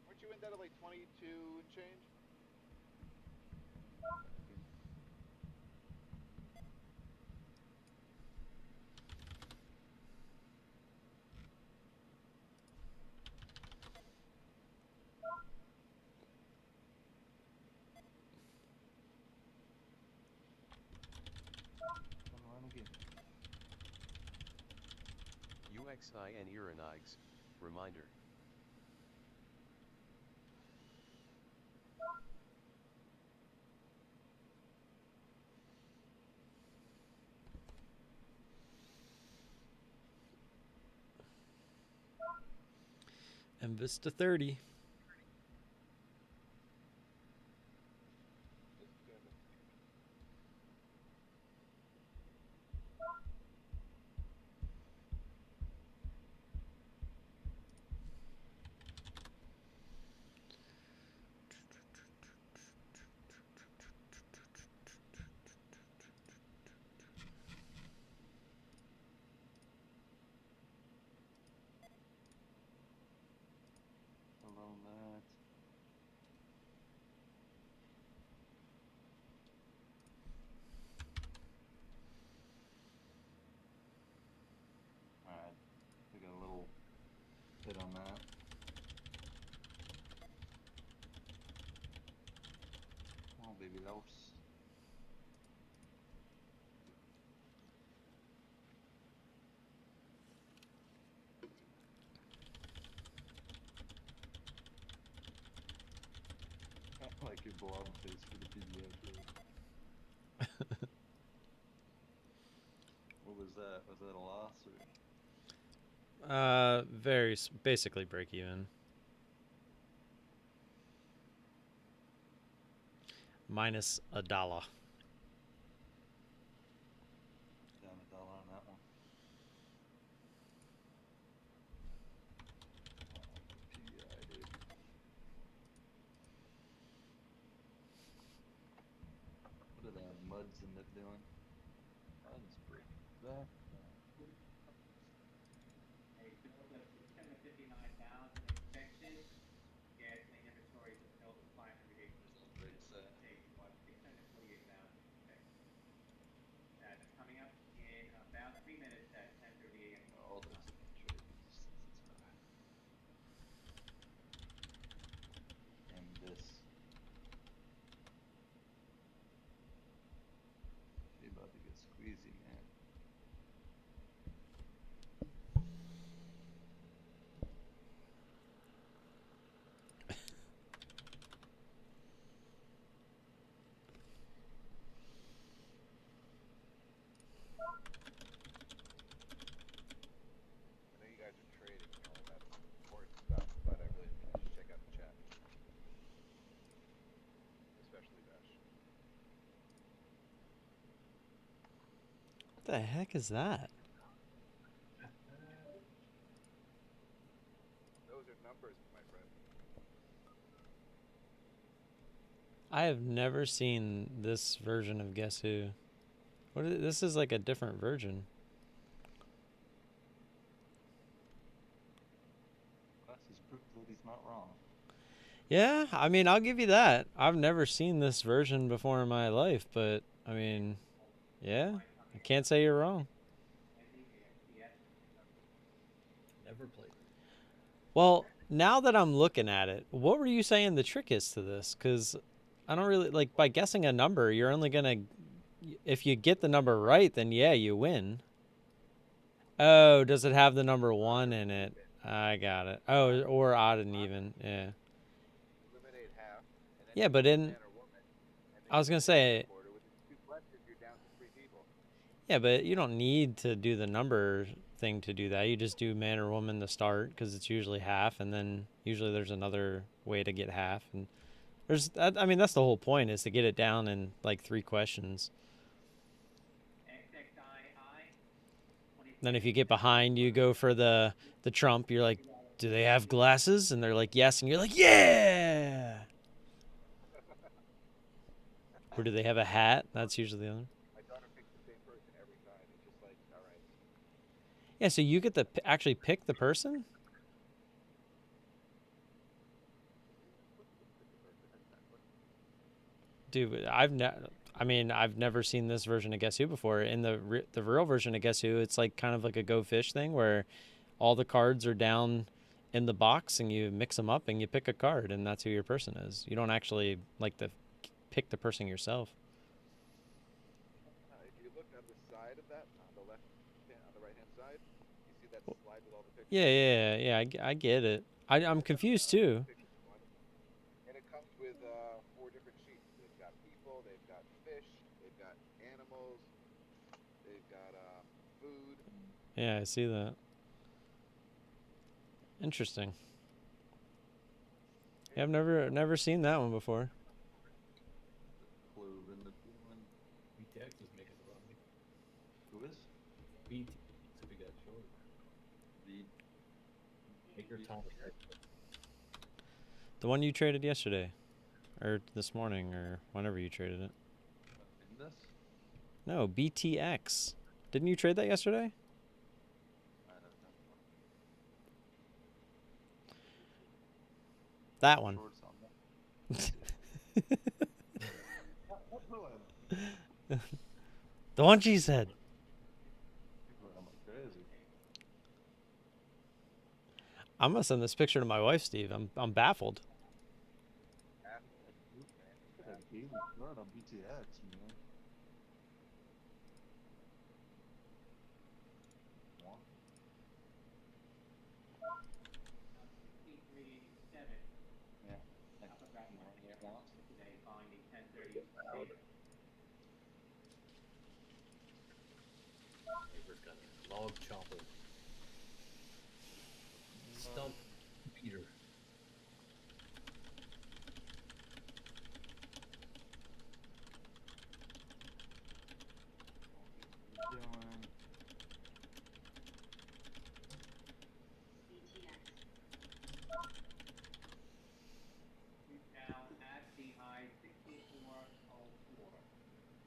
Weren't you in that at like 22 and change? Run again. UXI and Ironigs, reminder. And Vista 30. Below that. Alright, we got a little hit on that. Oh, baby louse. I like your blob face for the PBI trade. What was that? Was that a loss or? Basically break even. Minus $1. Down $1 on that one. PBI, dude. What did that Muds end up doing? Muds break that. A build of 659,000 expected. Gasoline inventories of build of 508 Rates that. take what 648,000 expected. That's coming up in about 3 minutes at 10:30 a.m. All those different trades. And this. She about to get squeezy, man. I know you guys are trading and all that important stuff, but I really think you should check out the chat. Especially Dash. What the heck is that? Those are numbers, my friend. I have never seen this version of Guess Who. This is like a different version. Plus, he's proof that he's not wrong. Yeah, I mean, I'll give you that. I've never seen this version before in my life, but I mean, yeah, I can't say you're wrong. Never played. Well, now that I'm looking at it, what were you saying the trick is to this? Because I don't really, like, by guessing a number, you're only going to, if you get the number right, then yeah, you win. Oh, does it have the number 1 in it? I got it. Oh, or odd and even, yeah. Eliminate half. And then Yeah, but in, man or woman, and then I was going to say, Yeah, but you don't need to do the number thing to do that. You just do man or woman to start because it's usually half, and then usually there's another way to get half. And I mean, that's the whole point, is to get it down in like 3 questions. Then if you get behind, you go for the trump. You're like, do they have glasses? And they're like, yes. And you're like, yeah. Or do they have a hat? That's usually the other. My daughter picks the same person every time. It's just like, all right. Yeah, so you get to actually pick the person? Dude, I've never seen this version of Guess Who before. In the real version of Guess Who, it's like kind of like a Go Fish thing where all the cards are down in the box and you mix them up and you pick a card and that's who your person is. You don't actually like pick the person yourself. If you look on the side of that, on the right hand side, you see that slide with all the pictures. Yeah. I get it. I'm confused too. And it comes with 4 different sheets. They've got people, they've got fish, they've got animals, they've got food. Yeah, I see that. Interesting. Yeah, I've never seen that one before. Clue in the one. BTX is making a lot of money. Who is? BT. So we got short. Take your time. The one you traded yesterday, or this morning, or whenever you traded it. In this? No, BTX. Didn't you trade that yesterday? I don't know. That one. Shorts on that. What one? The one she said. I'm like crazy. I'm gonna send this picture to my wife, Steve. I'm baffled. Not on BTX, man. What? Yeah. Neighbor's got a log chopper. Stump Peter. Doing.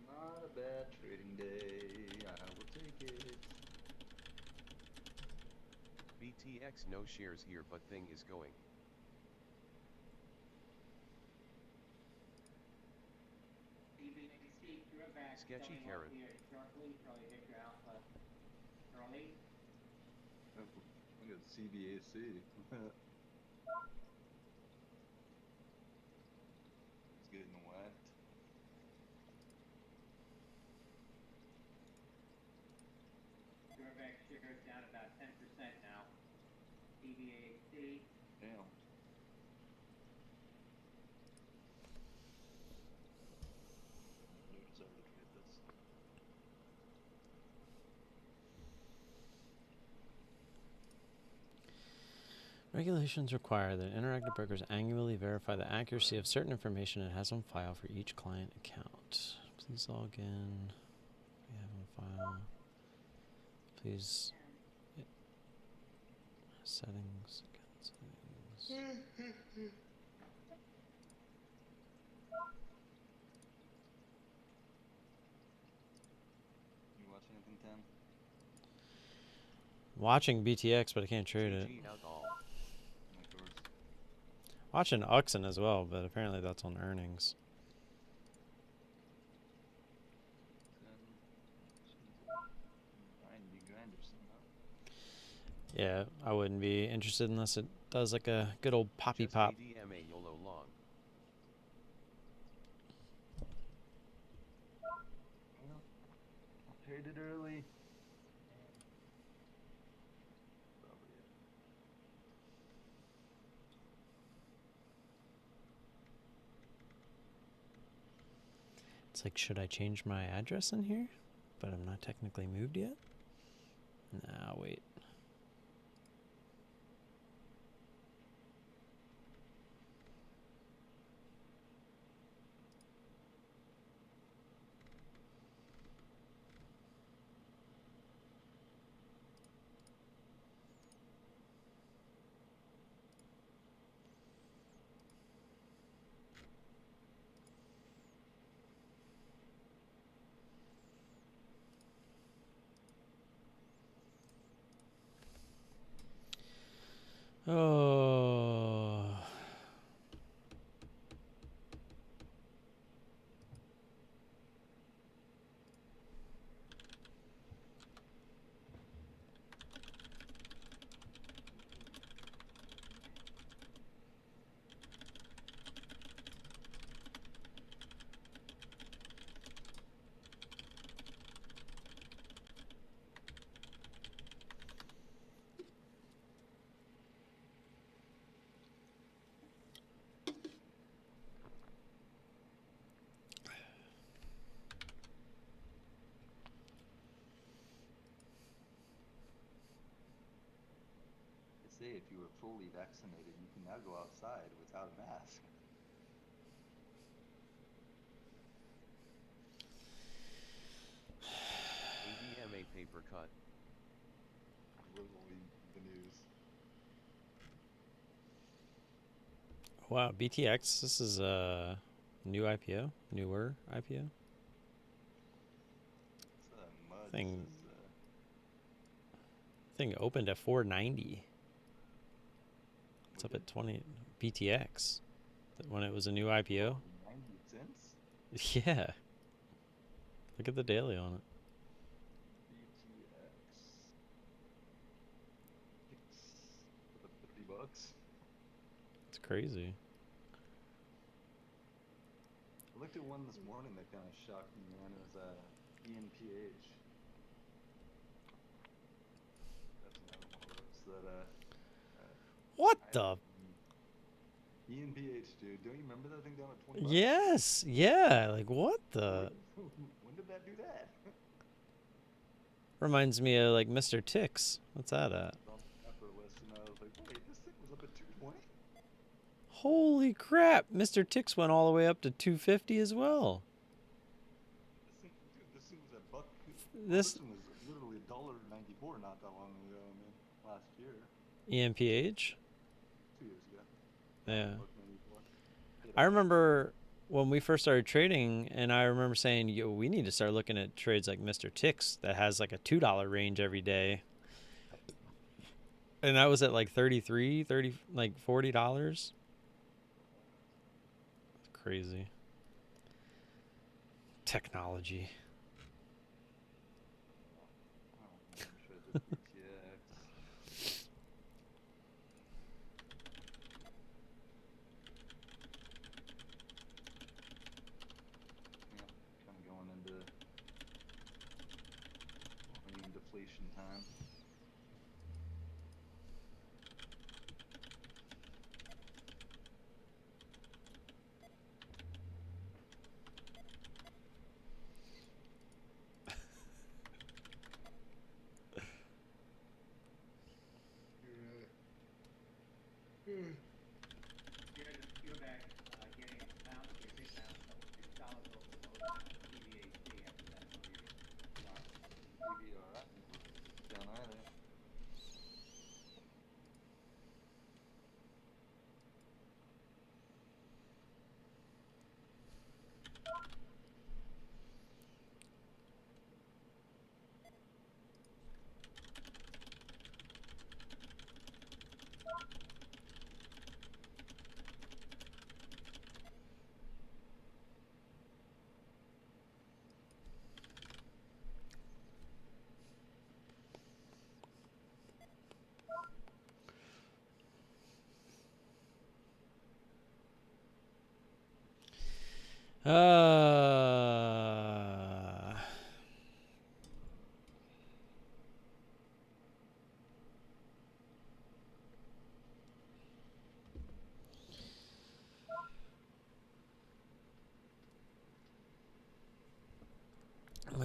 Not a bad trading day. I will take it. BTX no shares here but thing is going. Sketchy Karen. Look at CBAC. It's getting whacked. Shares down about 10% now. PBAC. Damn. Sorry to trade this. Regulations require that interactive brokers annually verify the accuracy of certain information it has on file for each client account. Please log in. We have on file. Please. Yeah. Settings. Account settings. You watch anything, Tim? Watching BTX, but I can't trade it. GG out all. Of course. Watching Uxin as well, but apparently that's on earnings. Yeah, I wouldn't be interested unless it does like a good old poppy Just pop. ADMA YOLO long. Well, I paid it early. Probably it. It's like, should I change my address in here? But I'm not technically moved yet? Nah, wait. Oh. They say if you were fully vaccinated, you can now go outside without a mask. ADMA paper cut. Literally the news. Wow, BTX, this is a new IPO, newer IPO. It's mud. Thing, This is, thing opened at 490. It's up Wicked. at 20. BTX, when it was a new IPO. 90 cents? Yeah. Look at the daily on it. BTX. $50. It's crazy. I looked at one this morning that kind of shocked me, man. It was ENPH. That's another one of those that What the? ENPH, dude. Don't you remember that thing down at $20? Yes. Yeah. Like, what the? When did that do that? Reminds me of, like, Mr. Tix. What's that at? On the upper list, and I was like, wait, this thing was up at 220? Holy crap. Mr. Tix went all the way up to 250 as well. This thing was a buck. This This one was literally $1.94 not that long ago, I mean, last year. EMPH? 2 years ago. Yeah. $1.94. I remember when we first started trading, and I remember saying, yo, we need to start looking at trades like Mr. Tix that has like a $2 range every day. And that was at like like $40. It's crazy. Technology. Oh, I'm sure the BTX. Yeah, kind of going into deflation time. You're back getting pounds, your big pounds, $6 over the low PBHC after that. EVRI down either.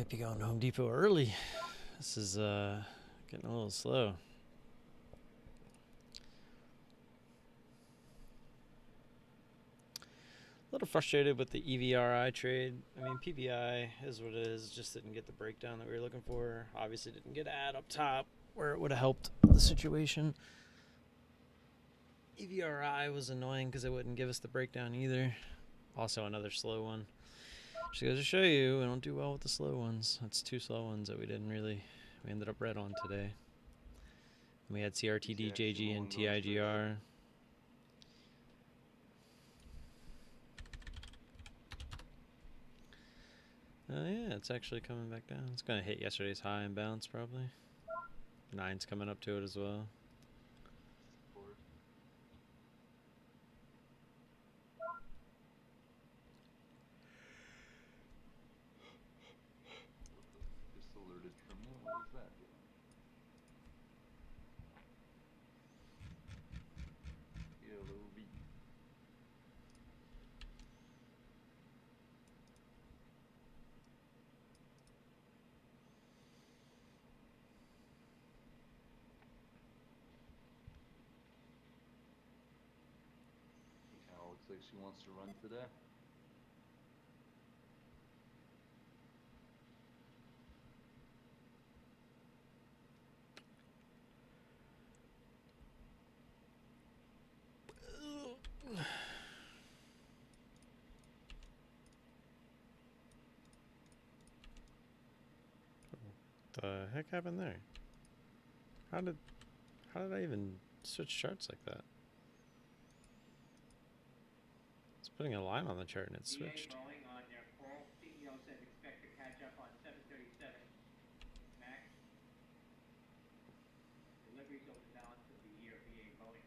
might be going to Home Depot early. This is getting a little slow. A little frustrated with the EVRI trade. I mean, PBI is what it is. Just didn't get the breakdown that we were looking for. Obviously didn't get an ad up top where it would have helped the situation. EVRI was annoying because it wouldn't give us the breakdown either. Also another slow one. Just goes to show you, we don't do well with the slow ones. That's 2 slow ones that we ended up red on today. And we had CRTD, JG, and TIGR. Oh yeah, it's actually coming back down. It's gonna hit yesterday's high and bounce probably. 9's coming up to it as well. Just alerted from me. What is that doing? CLOV. Looks like she wants to run today. What the heck happened there? How did I even switch charts like that? It's putting a line on the chart and it switched. Going on their call. CEO says expect to catch up on 737 MAX. Deliveries over the balance of the year. BA Boeing.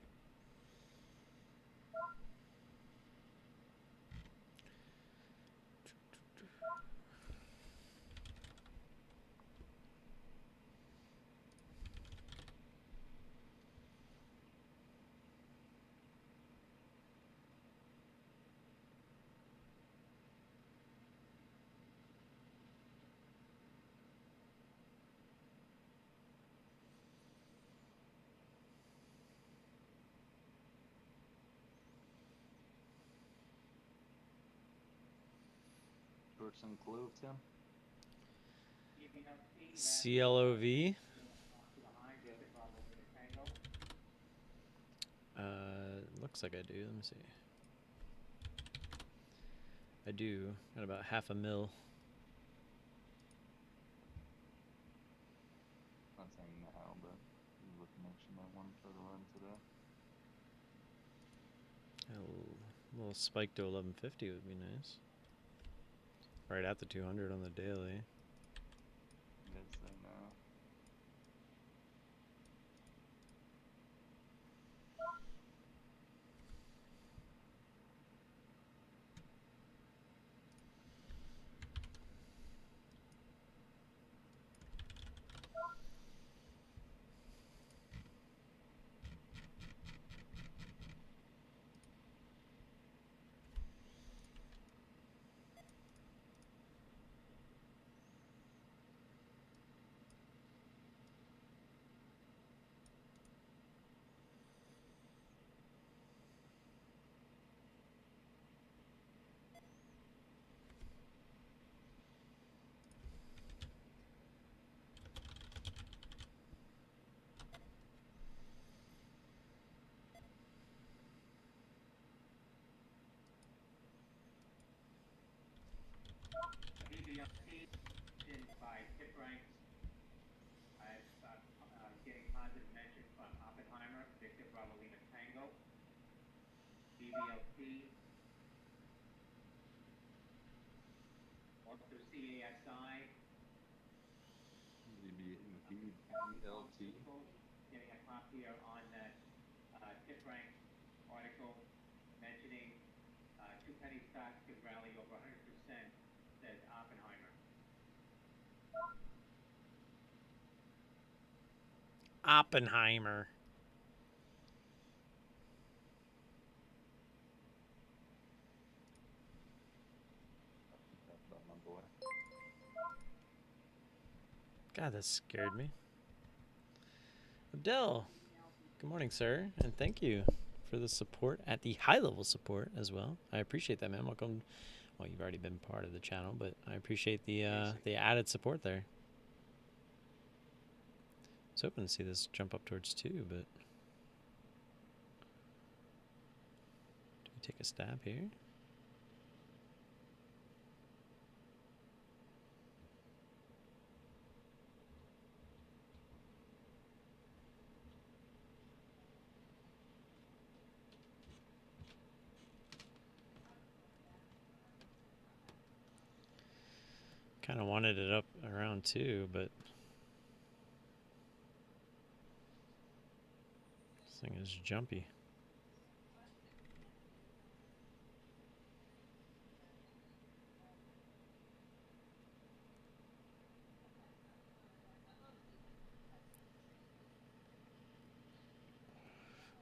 Shorts and clove, Tim. CLOV. Looks like I do. Let me see. I do. Got about half a mil. Not saying now, but you're looking at you might want to try to run today. A little spike to 1150 would be nice. Right at the 200 on the daily. Yes, I know. By tip ranks. Getting positive mention from Oppenheimer, Victor Bravo Lima Tango, BBLT, also CASI, BLT. getting a top here on that tip rank article mentioning 2 penny stocks could rally over 100%, says Oppenheimer. Oppenheimer. That's about my boy. God, that scared me. Abdel, good morning, sir, and thank you for the support at the high-level support as well. I appreciate that, man. Welcome. Well, you've already been part of the channel, but I appreciate the added support there. I was hoping to see this jump up towards 2, but do we take a stab here? Kind of wanted it up around 2, but this thing is jumpy.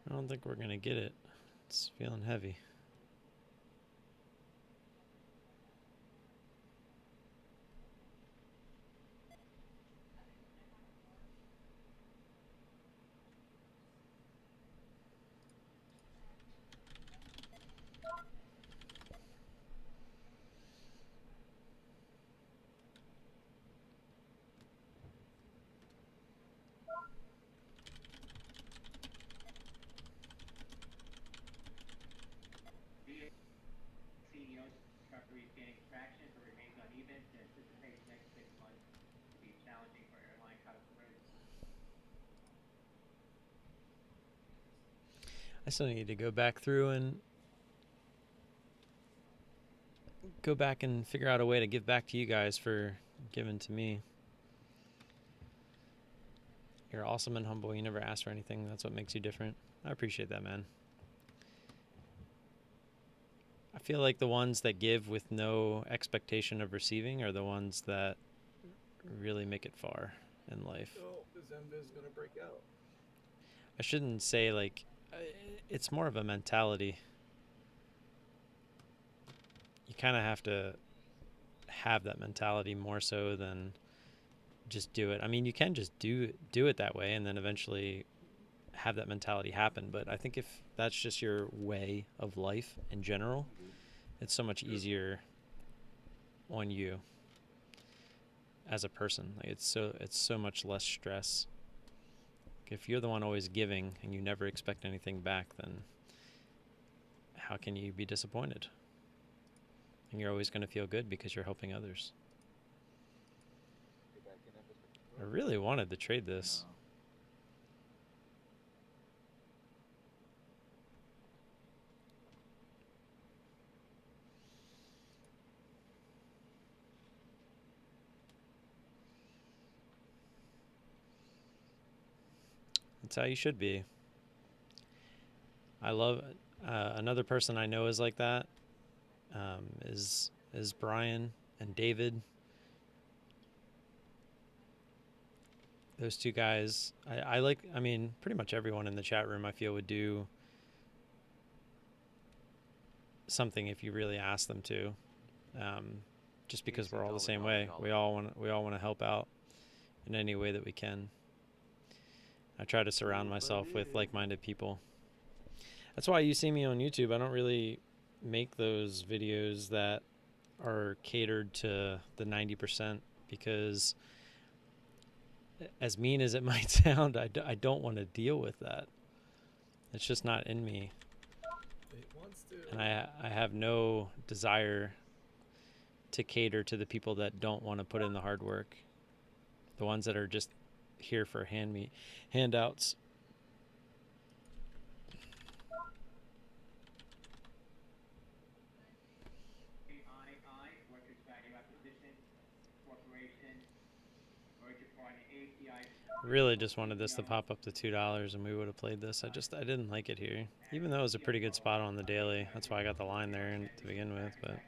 I don't think we're going to get it. It's feeling heavy. CEO's recovery is gaining traction but remains uneven to anticipate the next 6 months to be challenging for airline customers. I still need to go back through and figure out a way to give back to you guys for giving to me. You're awesome and humble. You never ask for anything. That's what makes you different. I appreciate that, man. I feel like the ones that give with no expectation of receiving are the ones that really make it far in life. Oh, this MVIS is going to break out. I shouldn't say like, it's more of a mentality. You kind of have to have that mentality more so than just do it. I mean, you can just do it that way and then eventually have that mentality happen. But I think if that's just your way of life in general, it's so much easier on you as a person. Like it's so much less stress. If you're the one always giving and you never expect anything back, then how can you be disappointed? And you're always going to feel good because you're helping others. I really wanted to trade this. That's how you should be. I love another person I know is like that. Is Brian and David. Those two guys, I like. I mean, pretty much everyone in the chat room I feel would do something if you really ask them to. Just because we're all the same way. We all want to help out in any way that we can. I try to surround myself with like-minded people. That's why you see me on YouTube. I don't really make those videos that are catered to the 90% because as mean as it might sound, I don't want to deal with that. It's just not in me. It wants to. And I have no desire to cater to the people that don't want to put in the hard work. The ones that are just here for handouts. Workers Value Acquisition Corporation, merger partner API. Really just wanted this to pop up to $2 and we would have played this. I didn't like it here. Even though it was a pretty good spot on the daily. That's why I got the line there to begin with, but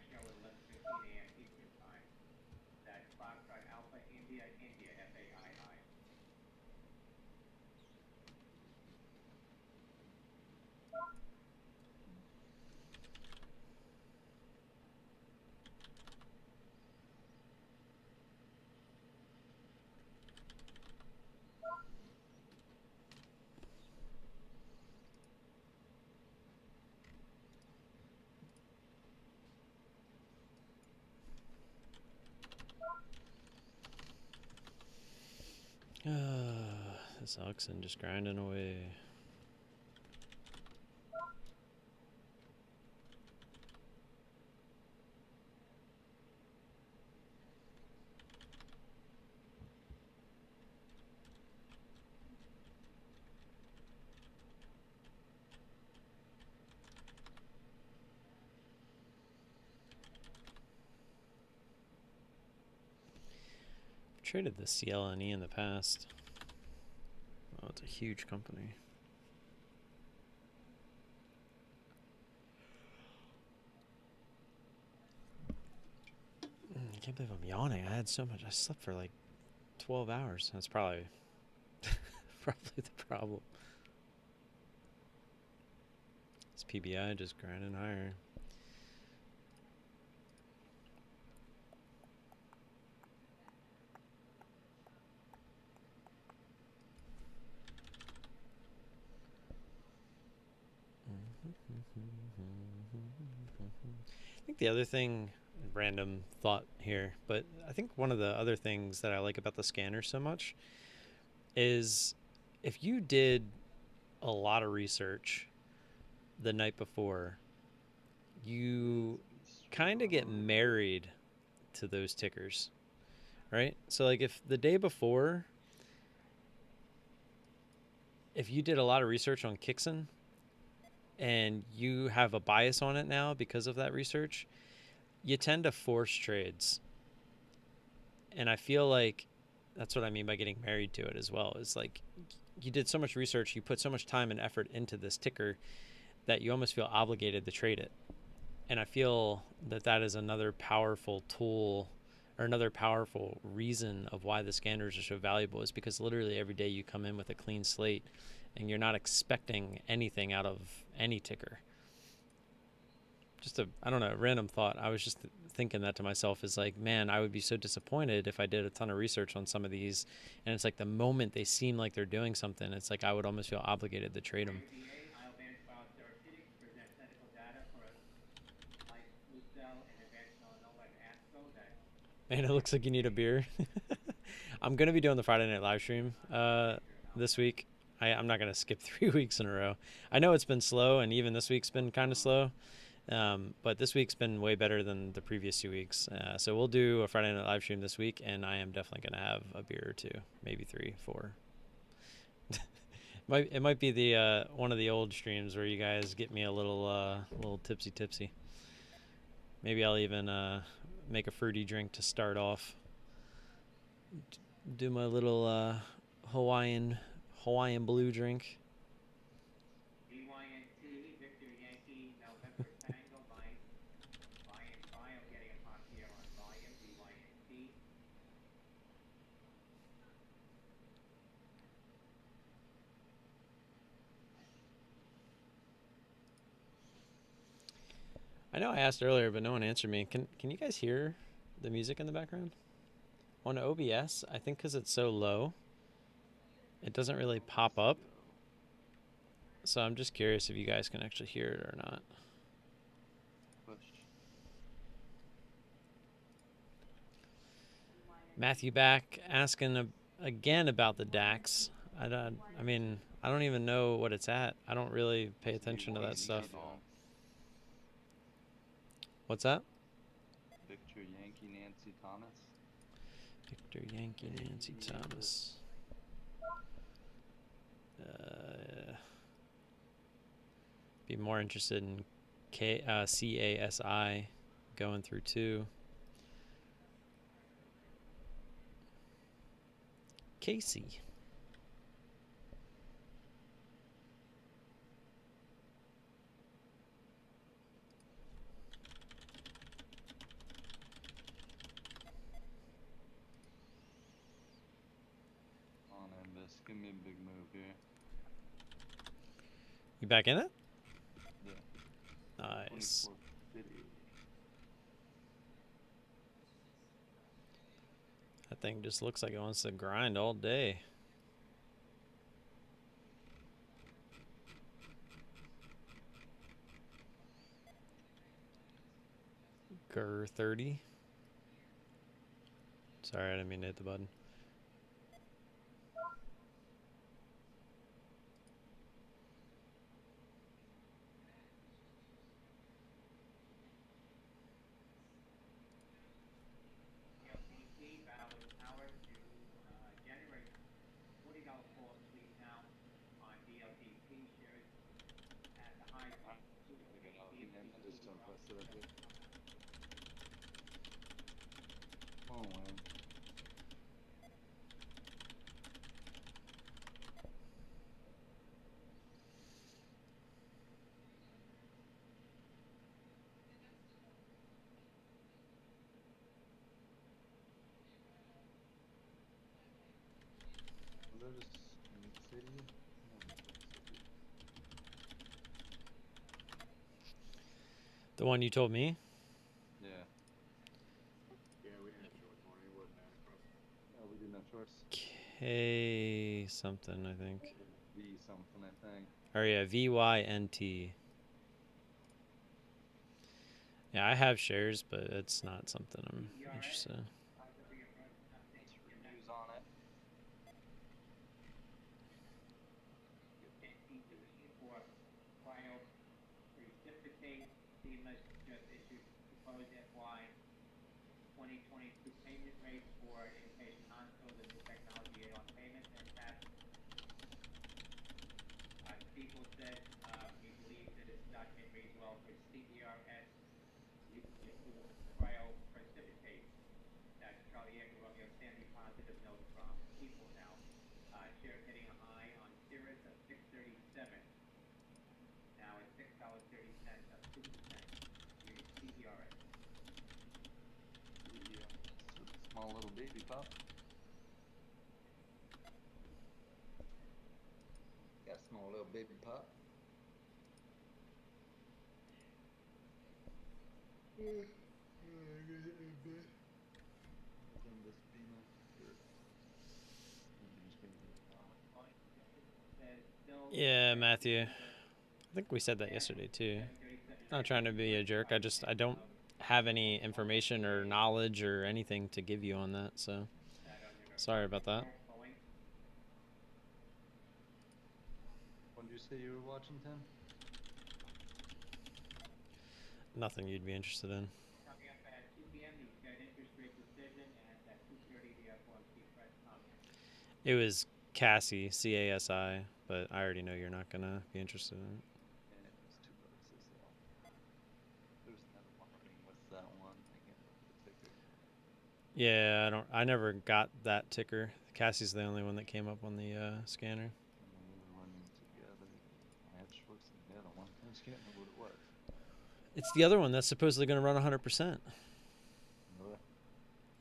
This oxen just grinding away. Traded the CLNE in the past. Oh, it's a huge company. I can't believe I'm yawning. I had so much. I slept for like 12 hours. That's probably probably the problem. This PBI just grinding higher. I think the other thing, random thought here, but I think one of the other things that I like about the scanner so much is if you did a lot of research the night before, you kind of get married to those tickers, right? So like if the day before, if you did a lot of research on Kixen and you have a bias on it now because of that research, you tend to force trades. And I feel like that's what I mean by getting married to it as well. Is like you did so much research, you put so much time and effort into this ticker that you almost feel obligated to trade it. And I feel that that is another powerful tool or another powerful reason of why the scanners are so valuable, is because literally every day you come in with a clean slate and you're not expecting anything out of any ticker. Just a, I don't know, random thought. I was just thinking that to myself, is like, man, I would be so disappointed if I did a ton of research on some of these. And it's like the moment they seem like they're doing something, it's like I would almost feel obligated to trade them. TraderSync presents technical data for light blue cell and advanced melanoma and ASCO that. Man, it looks like you need a beer. I'm going to be doing the Friday night live stream this week. I'm not going to skip 3 weeks in a row. I know it's been slow, and even this week's been kind of slow. But this week's been way better than the previous 2 weeks. So we'll do a Friday night live stream this week, and I am definitely going to have a beer or two, maybe 3, 4. It might be the one of the old streams where you guys get me a little tipsy. Maybe I'll even make a fruity drink to start off. Do my little Hawaiian blue drink. BYNT, Victor Yankee, November Tango, Lion Bio getting a pop here on volume, BYNT. I know I asked earlier, but no one answered me. Can you guys hear the music in the background? On OBS, I think because it's so low, it doesn't really pop up. So I'm just curious if you guys can actually hear it or not. Matthew back asking again about the DAX. I mean, I don't even know what it's at. I don't really pay attention to that stuff. What's that? Victor Yankee Nancy Thomas. Victor Yankee Nancy Thomas. Be more interested in CASI going through 2. Casey. On Invest, give me a big move here. You back in it? Yeah. Nice. 24.50. That thing just looks like it wants to grind all day. GR 30. Sorry, I didn't mean to hit the button. high. I figured out again. I just don't trust it a bit. Oh man. Was that just Mid-City? No, Mid-City. The one you told me? Yeah. Yeah, we didn't have shorts on. It wasn't bad across. No, we didn't have shorts. K something, I think. V something, I think. Or yeah, VYNT. Yeah, I have shares, but it's not something I'm interested in. Let's reviews on it. For cryo precipitate, FEMA just issued proposed FY 2022 payment rates for inpatient hospitals and new technology on payment and tax. People said we believe that this document reads well for CERS, cryo precipitate. That's Charlie Echo Romeo Sandy positive note from people now. Shares hitting a high on Cirrus of 637. Now it's $6.30 up 2%. Use CERS. Yeah. Small little baby pup. Got a small little baby pup. Yeah, Matthew. I think we said that yesterday too. Not trying to be a jerk. I don't have any information or knowledge or anything to give you on that, so sorry about that. When did you say you were watching, Tim? Nothing you'd be interested in. Coming up at 2 p.m., the Fed interest rate decision, and at 2:30, the FOMC press conference. It was Cassie, CASI, but I already know you're not gonna be interested in it. Yeah, it was $2 as well. There's another one running with that one. I can't remember the ticker. Yeah, I never got that ticker. Cassie's the only one that came up on the scanner. We were running together. I had shorts in the other one. I just can't remember what it was. It's the other one that's supposedly going to run 100%. Really?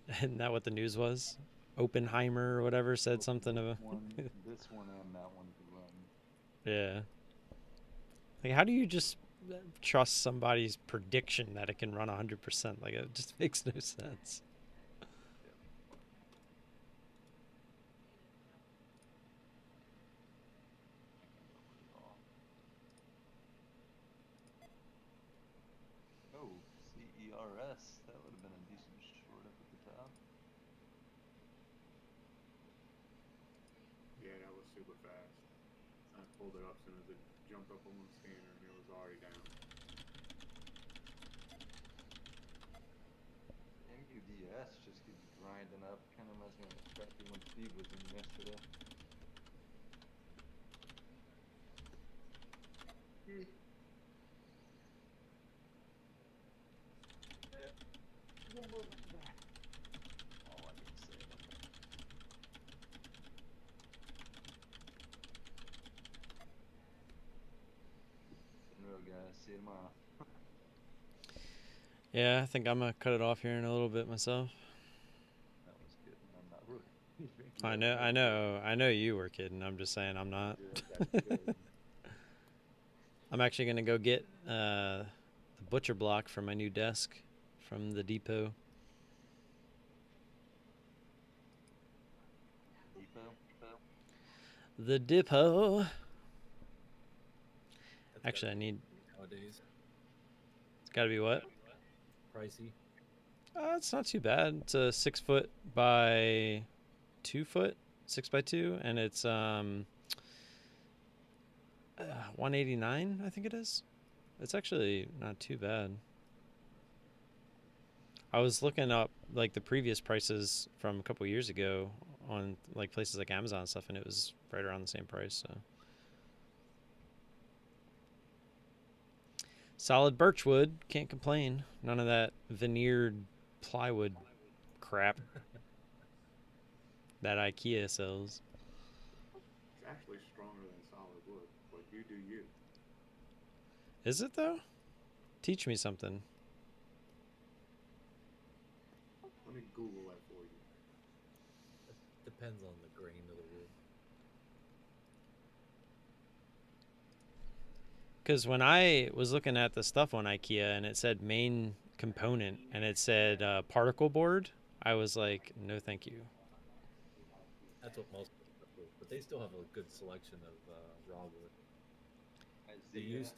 Isn't that what the news was? Oppenheimer or whatever said something of this one and that one could run. Yeah. Like, how do you just trust somebody's prediction that it can run 100%? Like, it just makes no sense. Oh, CERS. That would have been a decent short up at the top. Yeah, that was super fast. I pulled it up as soon as it jumped up on the scanner and it was already down. MUDS just keeps grinding up. Kind of reminds me of the crappy when Steve was in yesterday. All I can say about that. Been real, guys. See you tomorrow. Yeah, I think I'm going to cut it off here in a little bit myself. That was good. I'm not really. I know you were kidding. I'm just saying I'm not. I'm actually going to go get the butcher block for my new desk from the depot. The depot. Actually, I need. Nowadays. It's got to be what? Pricey. It's not too bad. It's a 6 foot by 2 foot, 6 by 2, and it's 189, I think it is. It's actually not too bad. I was looking up like the previous prices from a couple years ago on like places like Amazon and stuff, and it was right around the same price. So Solid birchwood, can't complain. None of that veneered plywood crap that IKEA sells. It's actually stronger than solid wood, but you do you. Is it though? Teach me something. Let me Google that for you. It depends on the grain of the wood. Because when I was looking at the stuff on IKEA and it said main component and it said particle board, I was like, no, thank you. That's what most of the stuff is, but they still have a good selection of raw wood. They used.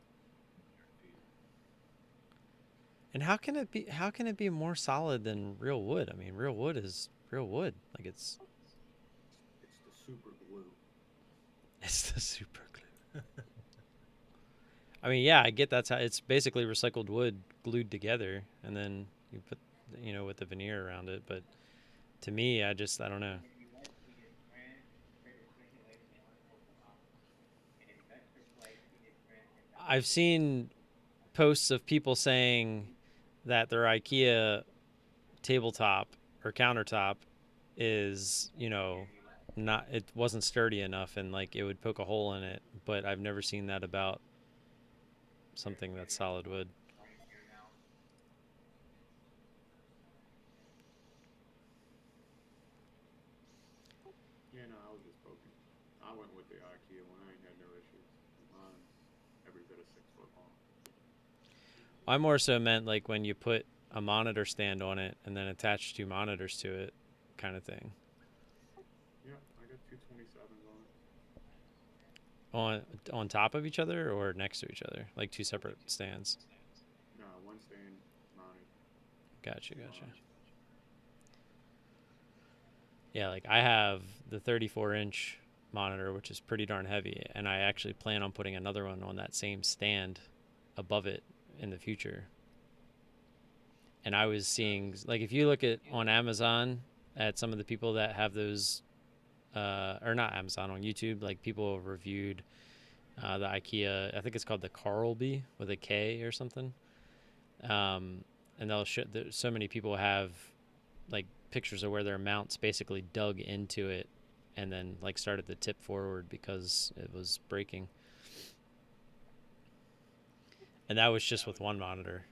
And how can it be? How can it be more solid than real wood? I mean, real wood is real wood. Like It's the super glue. it's the super glue. I mean, yeah, I get that's how it's basically recycled wood glued together, and then you put, with the veneer around it. But to me, I don't know. I've seen posts of people saying that their IKEA tabletop or countertop is, not, it wasn't sturdy enough and like it would poke a hole in it, but I've never seen that about something that's solid wood. Yeah, no, I was just poking. I went with the IKEA one. I ain't had no issues. Mine, every bit of 6 foot long. I more so meant like when you put a monitor stand on it and then attach 2 monitors to it, kind of thing. Yeah, I got 2 27s on it. On top of each other or next to each other, like 2 separate stands. No, one stand mounted. Gotcha. Yeah, like I have the 34-inch monitor, which is pretty darn heavy, and I actually plan on putting another one on that same stand above it in the future. And I was seeing, like, if you look at on Amazon at some of the people that have those, or not Amazon, on YouTube, like people have reviewed the IKEA, I think it's called the Carlby with a K or something. And they'll show, so many people have like pictures of where their mounts basically dug into it and then like started to tip forward because it was breaking. And that was just with one monitor.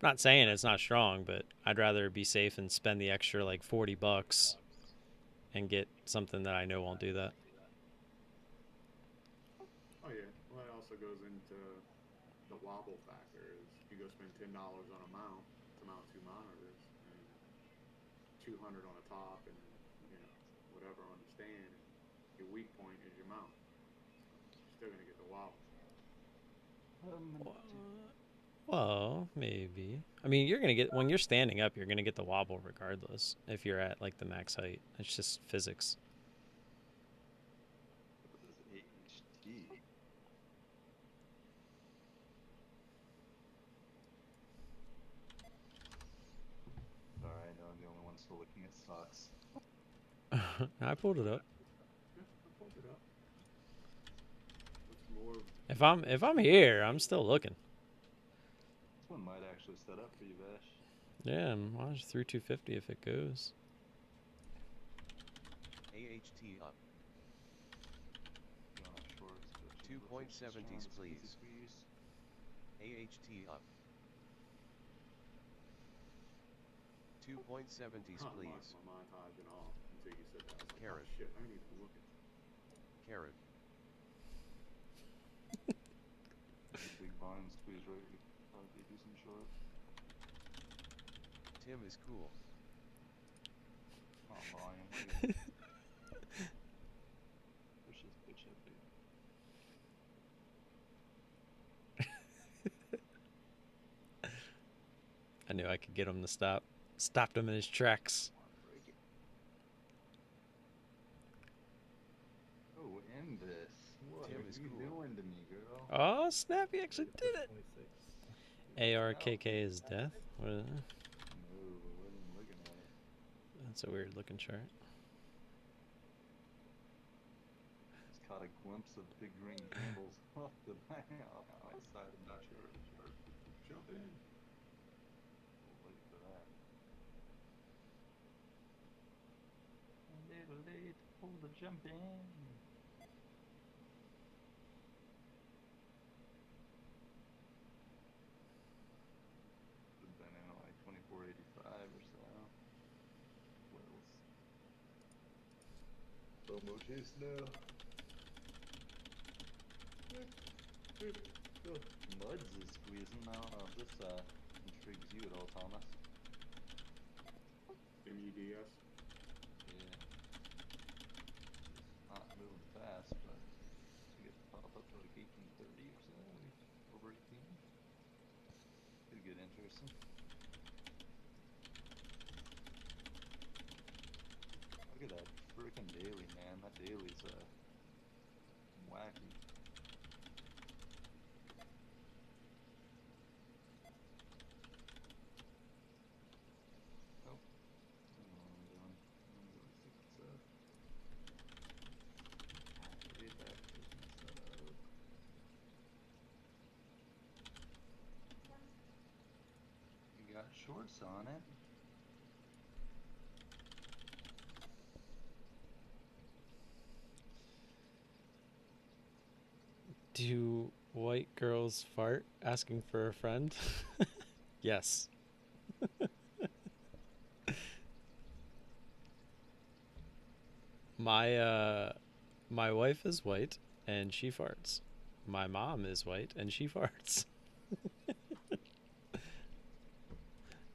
I'm not saying it's not strong, but I'd rather be safe and spend the extra like $40 and get something that I know won't do that. Oh yeah, well it also goes into the wobble factor. Is you go spend $10 on a mount to mount 2 monitors and $200 on the top and whatever on the stand. Your weak point is your mount. So you're still gonna get the wobble. Well, maybe. I mean, you're going to get, when you're standing up, you're going to get the wobble regardless if you're at like the max height. It's just physics. Sorry, I know I'm the only one still looking at stocks. I pulled it up. Yeah, I pulled it up. What's more? If I'm here, I'm still looking. This one might actually set up for you, Vash. Yeah, I'm watching through 250 if it goes. AHT up. You don't have shorts, but 2.70s please. AHT up. 2.70s Huh, please. my mind hodging off until you said that. I was like, Carrot. oh shit, I need to look at Carrot. big volume squeeze right. Probably do some short. Tim is cool. Not volume. Push this bitch up, dude. I knew I could get him to stop. Stopped him in his tracks. Oh, end this. What Tim are is you cool. doing to me, girl? Oh, snap, he actually did it. 26. ARKK is death? What is that? No, I wasn't looking at it. That's a weird looking chart. It's caught a glimpse of big green candles off the back outside. I'm not sure. Jump in. We'll wait for that. A little late for the jump in. Would have been in like 24.85 or so. Wells. FOMO chase now. Muds is squeezing. I don't know if this intrigues you at all, Thomas. MUDS. Yeah. Not moving fast, but we get to pop up to like 1830 or so. Over 18. Could get interesting. Look at that freaking daily, man. That daily's wacky. Oh. I don't know what I'm doing. I'm really sick of stuff. Way back business setup. You got shorts on it. Do white girls fart asking for a friend? Yes. My wife is white and she farts. My mom is white and she farts.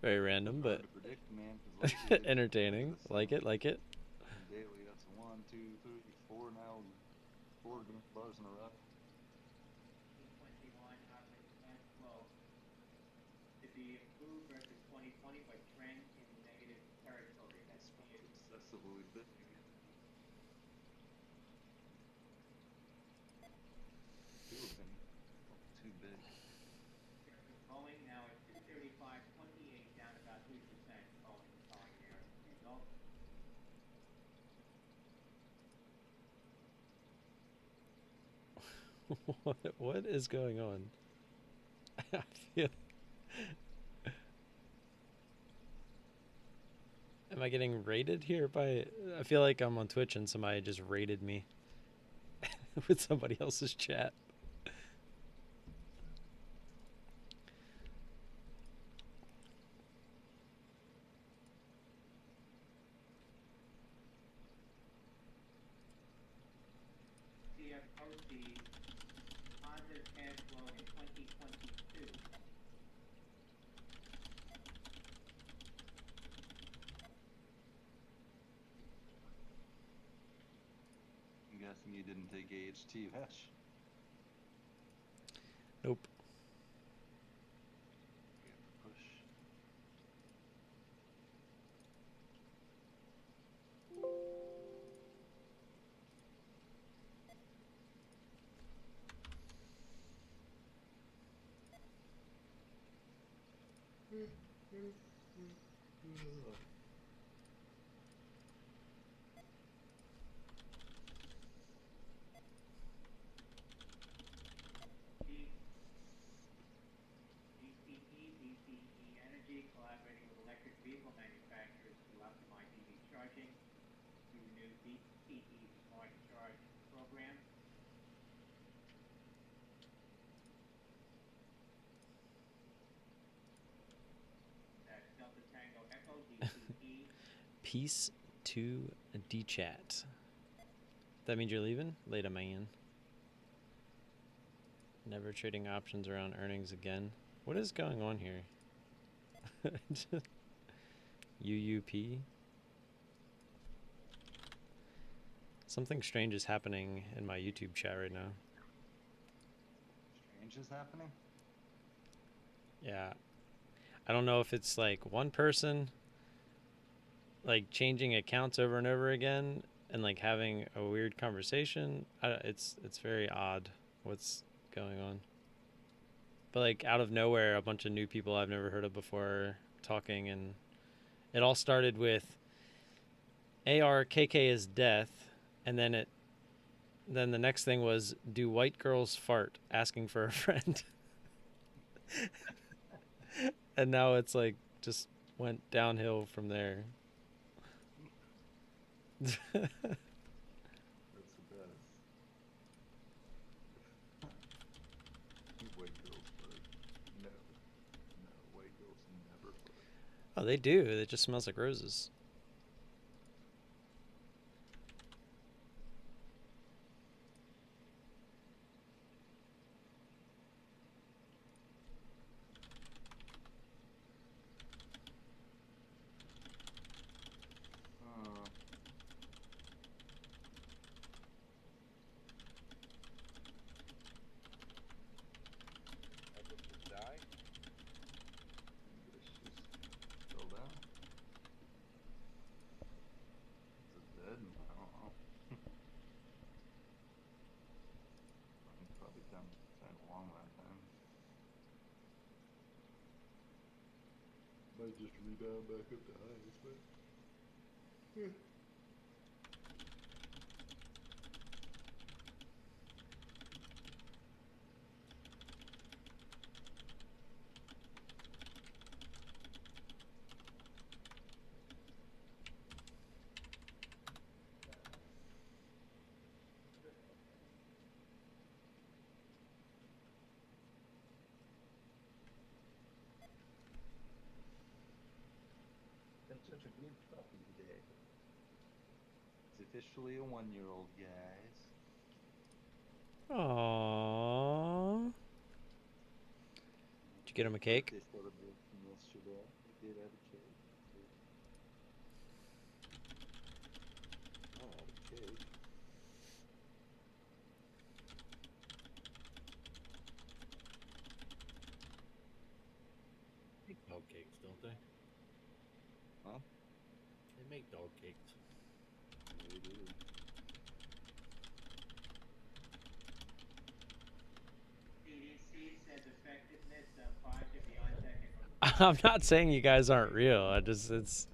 Very random, but Hard to predict, man, 'cause lately entertaining. Like it. daily, that's 1, 2, 3, 4 now. 4 bars in a row. 2021 average cash flow to be improved versus 2020, but trend in negative territory. That's the Excessively big. Two have been too big. Boeing now at 235.28, down about 3%. Boeing following their results. What is going on? I feel... Am I getting rated here by... I feel like I'm on Twitch and somebody just rated me with somebody else's chat. CFO sees positive cash flow in 2022. I'm guessing you didn't take AHT, Vesh. Nope. You have to push. DCE Energy collaborating with electric vehicle manufacturers to optimize EV charging through new DCE Smart Charge program. That's Delta Tango Echo DCE. Peace to D-chat. That means you're leaving? Later, man. Never trading options around earnings again. What is going on here? UUP? Something strange is happening in my YouTube chat right now. Strange is happening? Yeah. I don't know if it's like one person like changing accounts over and over again and like having a weird conversation. It's very odd what's going on. But like out of nowhere, a bunch of new people I've never heard of before talking, and it all started with ARKK is death, and then it then the next thing was, do white girls fart? Asking for a friend. And now it's like just went downhill from there. That's the best. White girls fart. No. No, white girls never fart. Oh, they do. It just smells like roses. English just fell down. Is it dead? I don't know. It's probably time along that time. Might just rebound back up to highs, but yeah. Been such a good puppy today. It's officially a 1-year-old, guys. Aww. Did you get him a cake? Birthday celebration yesterday. We did have a cake. I had a cake. Make dog cakes, don't they? Huh? They make dog cakes. They do. CDC says effectiveness of 5 to beyond second. I'm not saying you guys aren't real. I just it's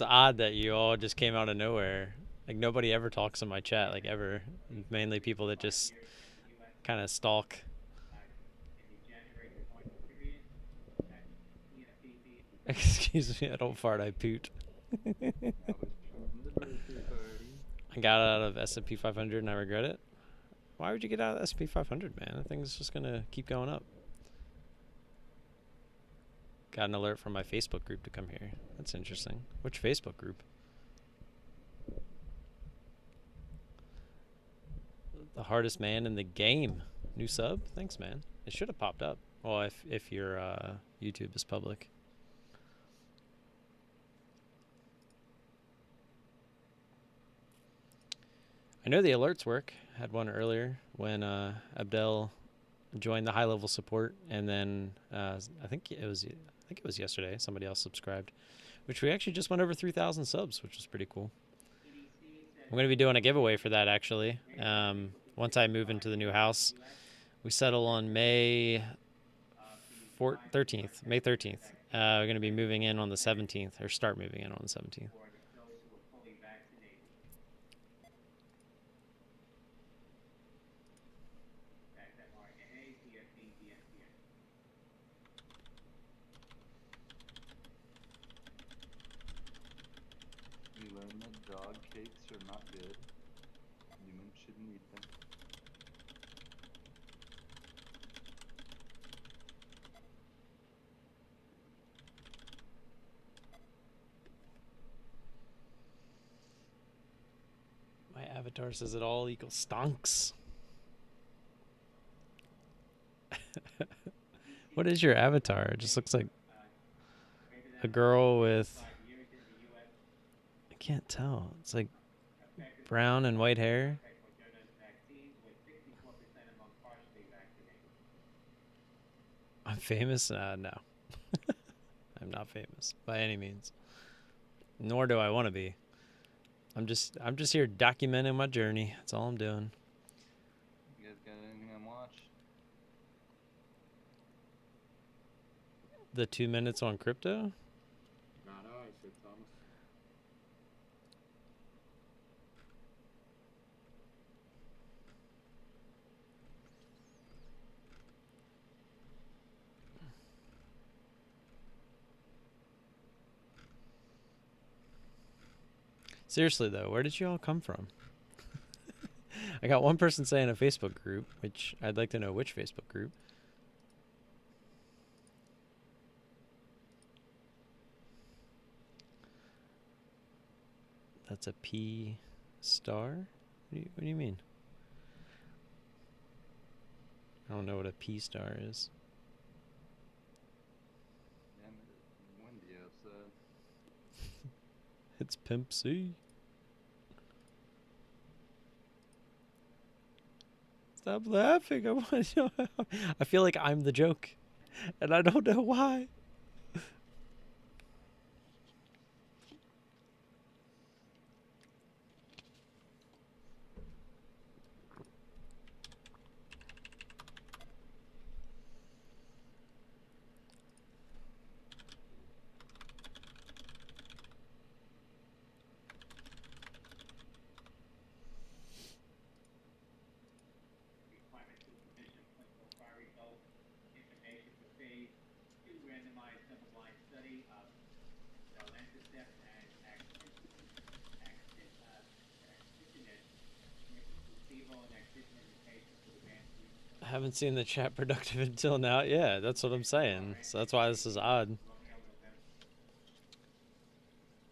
odd that you all just came out of nowhere. Like nobody ever talks in my chat, like ever. Mainly people that just kind of stalk. Excuse me, I don't fart, I poot. I was from the birthday party. I got out of S&P 500 and I regret it. Why would you get out of S&P 500, man? That thing's just gonna keep going up. Got an alert from my Facebook group to come here. That's interesting. Which Facebook group? The hardest man in the game. New sub? Thanks, man. It should have popped up. Well, if your YouTube is public. I know the alerts work. Had one earlier when Abdel joined the high-level support, and then I think it was yesterday. Somebody else subscribed, which we actually just went over 3,000 subs, which was pretty cool. I'm going to be doing a giveaway for that actually. Once I move into the new house, we settle on May 13th. May 13th. We're going to be moving in on the 17th, or start moving in on the 17th. We learned that dog cakes are not good. Humans shouldn't eat them. My avatar says it all equals stonks. What is your avatar? It just looks like a girl with... I can't tell. It's like brown and white hair. I'm famous? No. I'm not famous by any means. Nor do I want to be. I'm just here documenting my journey. That's all I'm doing. You guys got anything on watch? The 2 minutes on crypto? Not I, said Thomas. Seriously though, where did you all come from? I got one person saying a Facebook group, which I'd like to know which Facebook group. That's a P star? What do you mean? I don't know what a P star is. Damn it, it's windy outside. It's Pimp C. Stop laughing. I feel like I'm the joke. And I don't know why. Requirement to submission clinical trial results, information for phase 2 randomized double-blind study of Valenticep and Axitinib versus placebo and Axitinib in patients with advanced I haven't seen the chat productive until now. Yeah, that's what I'm saying. So that's why this is odd.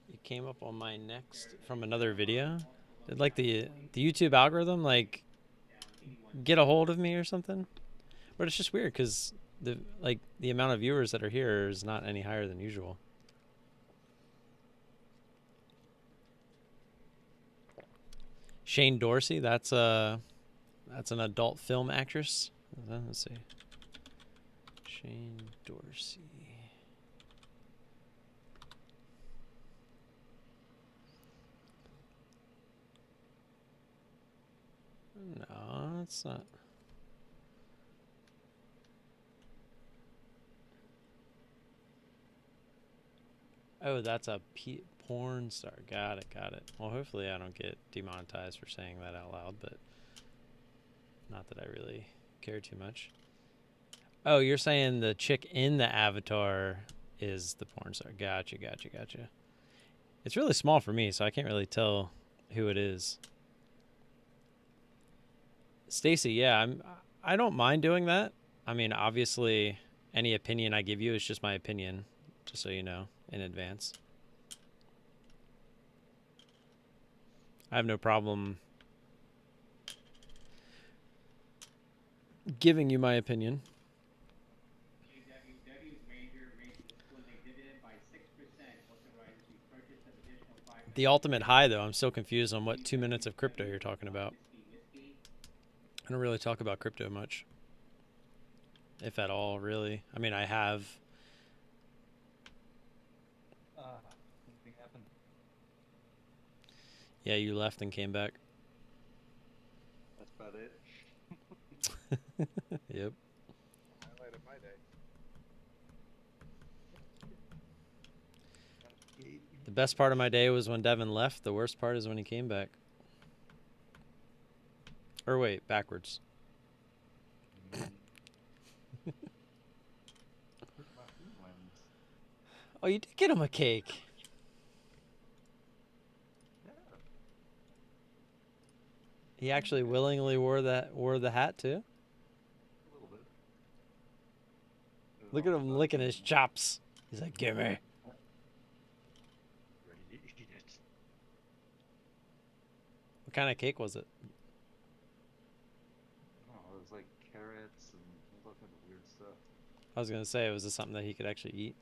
You came up on my next from another video. Did like the YouTube algorithm like get a hold of me or something? But it's just weird because the amount of viewers that are here is not any higher than usual. Shane Dorsey, that's an adult film actress. Let's see. Shane Dorsey. No, it's not. Oh, that's a porn star. Got it, got it. Well, hopefully I don't get demonetized for saying that out loud, but not that I really care too much. Oh, you're saying the chick in the avatar is the porn star. Gotcha, gotcha, gotcha. It's really small for me, so I can't really tell who it is. Stacy, yeah, I don't mind doing that. I mean, obviously, any opinion I give you is just my opinion, just so you know in advance. I have no problem giving you my opinion. The ultimate high, though, I'm still confused on what 2 minutes of crypto you're talking about. I don't really talk about crypto much, if at all, really. I mean, I have. Something happened. Yeah, you left and came back. That's about it. Yep. Highlight of my day. The best part of my day was when Devin left. The worst part is when he came back. Or wait, backwards. Oh, you did get him a cake. Yeah. He actually willingly wore the hat too. A little bit. Look at him licking his chops. He's like, "Give me." Ready to eat it. What kind of cake was it? Oh, it was like carrots and all kinds of weird stuff. I was gonna say, was it something that he could actually eat?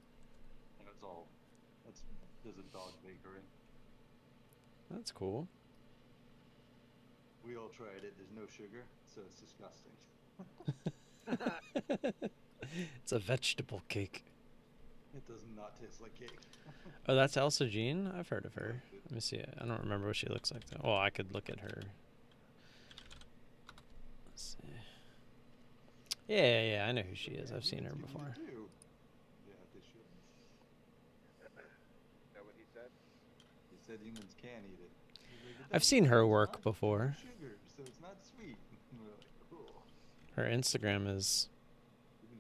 And it was all. There's a dog bakery. That's cool. We all tried it. There's no sugar, so it's disgusting. It's a vegetable cake. It does not taste like cake. Oh, that's Elsa Jean? I've heard of her. Let me see it. I don't remember what she looks like though. Oh, I could look at her. Let's see. Yeah, I know who she is. I've seen her before. Yeah, they should. Is that what he said? He said humans can eat it. I've seen her work before. Sugar, so it's not sweet. And we're like, cool. Her Instagram is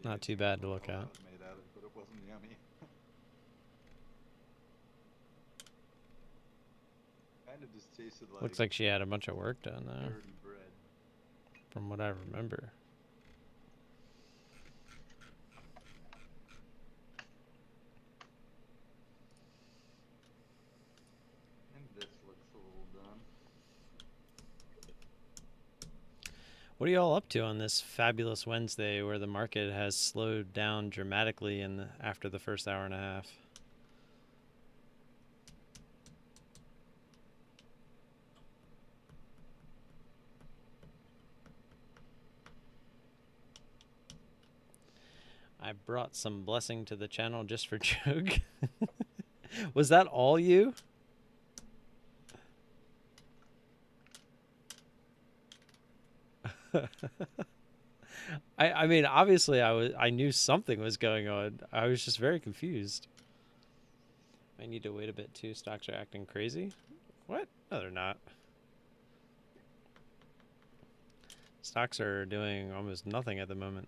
not too bad to look at. Made out of, but it wasn't yummy. Kind of just tasted like Looks like she had a bunch of work done though, dirty bread. from what I remember. And this looks a little done. What are you all up to on this fabulous Wednesday where the market has slowed down dramatically after the first hour and a half? I brought some blessing to the channel just for joke. Was that all you? I mean, obviously I knew something was going on. I was just very confused. I need to wait a bit too. Stocks are acting crazy. What? No, they're not. Stocks are doing almost nothing at the moment.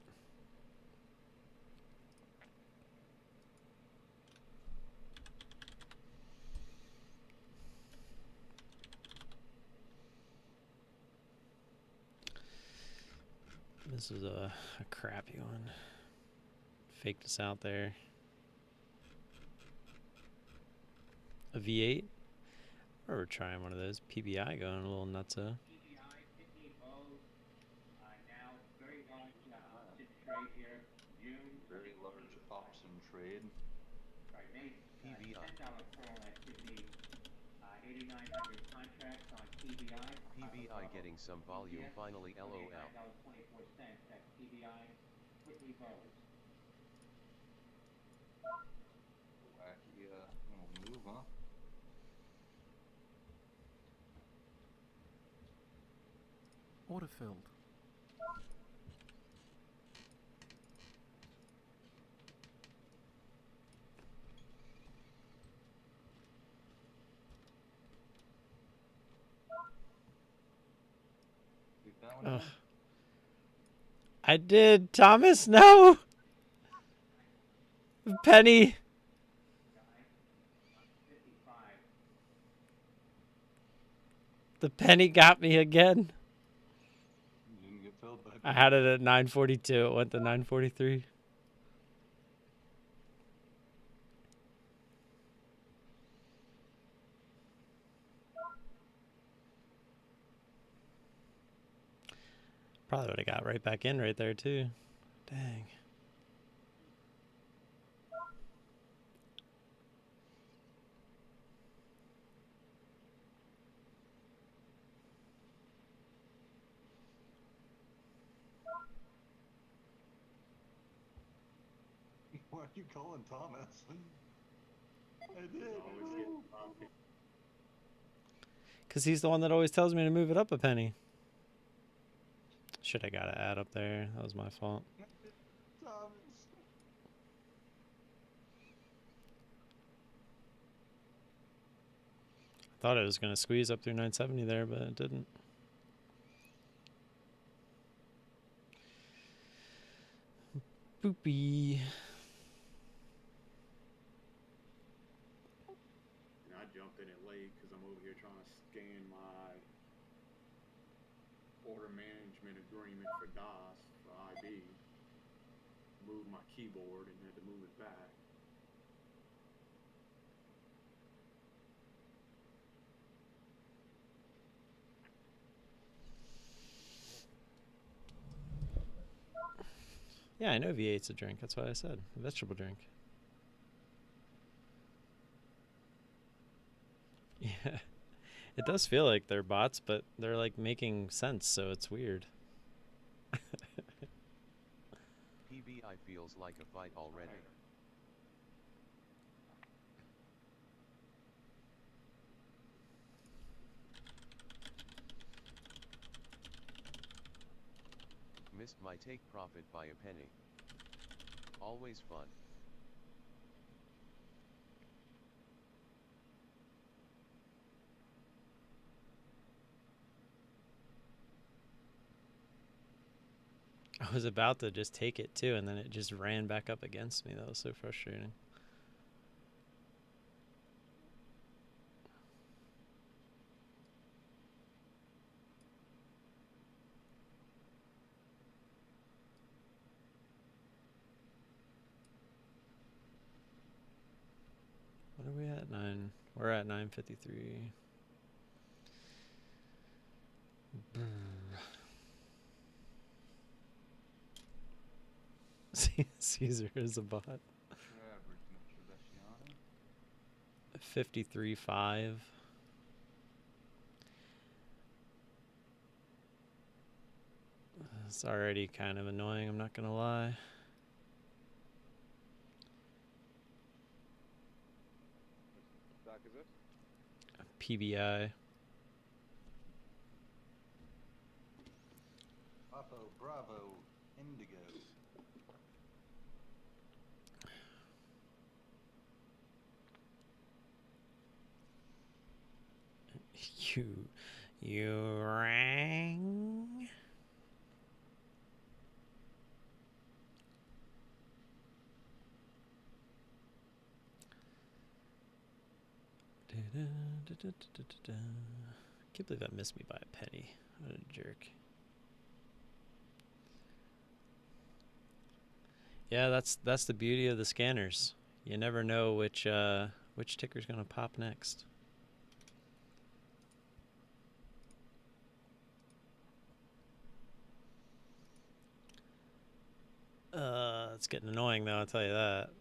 This is a crappy one. Faked us out there. A V8? Or we're trying one of those. PBI going a little nutso. PBI, 15 O's, now very large option trade here, June. Very large option trade. Sorry, May, PBI. $10 call activity, 8,900 contracts on PBI. PBI getting some volume Yes, finally, LOL. $9.24, that's PBI, Whitney Bowes. Wacky little move, huh? Order filled. You found it? I did, Thomas. No, Penny. 55. The penny got me again. You didn't get filled by I had it at 942. It went to 943. Probably would have got right back in right there too. Dang. Why are you calling Thomas? I did. Always get coffee. Because he's the one that always tells me to move it up a penny. Should have got an ad up there. That was my fault. Thomas. Thought it was going to squeeze up through 970 there, but it didn't. Boopy. And I jumped in it late because I'm over here trying to scan my order management agreement for DOS for IB. Moved my keyboard and had to move it back. Yeah, I know V8's a drink. That's what I said. A vegetable drink. Yeah. It does feel like they're bots, but they're like making sense, so it's weird. PBI feels like a fight already. Missed my take profit by a penny. Always fun. I was about to just take it too, and then it just ran back up against me. That was so frustrating. 9. We're at 9:53. Caesar is a bot. Average Mitsubishi 53.5. It's already kind of annoying, I'm not gonna lie. What stock is this? PBI. Bravo, Indigo. You rang. Can't believe that missed me by a penny. What a jerk. Yeah, that's the beauty of the scanners. You never know which ticker's gonna pop next. It's getting annoying though, I'll tell you that.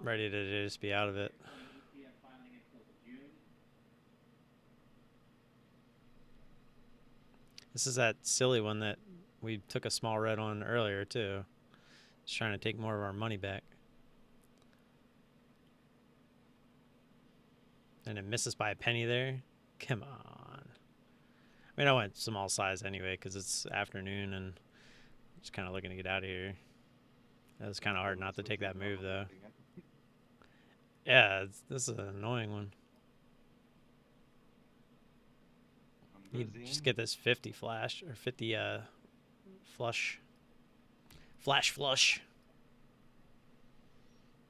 Ready to just be out of it. This is that silly one that we took a small red on earlier too. Just trying to take more of our money back. And it misses by a penny there? Come on. I mean, I went small size anyway because it's afternoon and just kind of looking to get out of here. It was kind of hard not to take that move though. Yeah, this is an annoying one. You just get this 50 flash or 50 flush. Flash flush.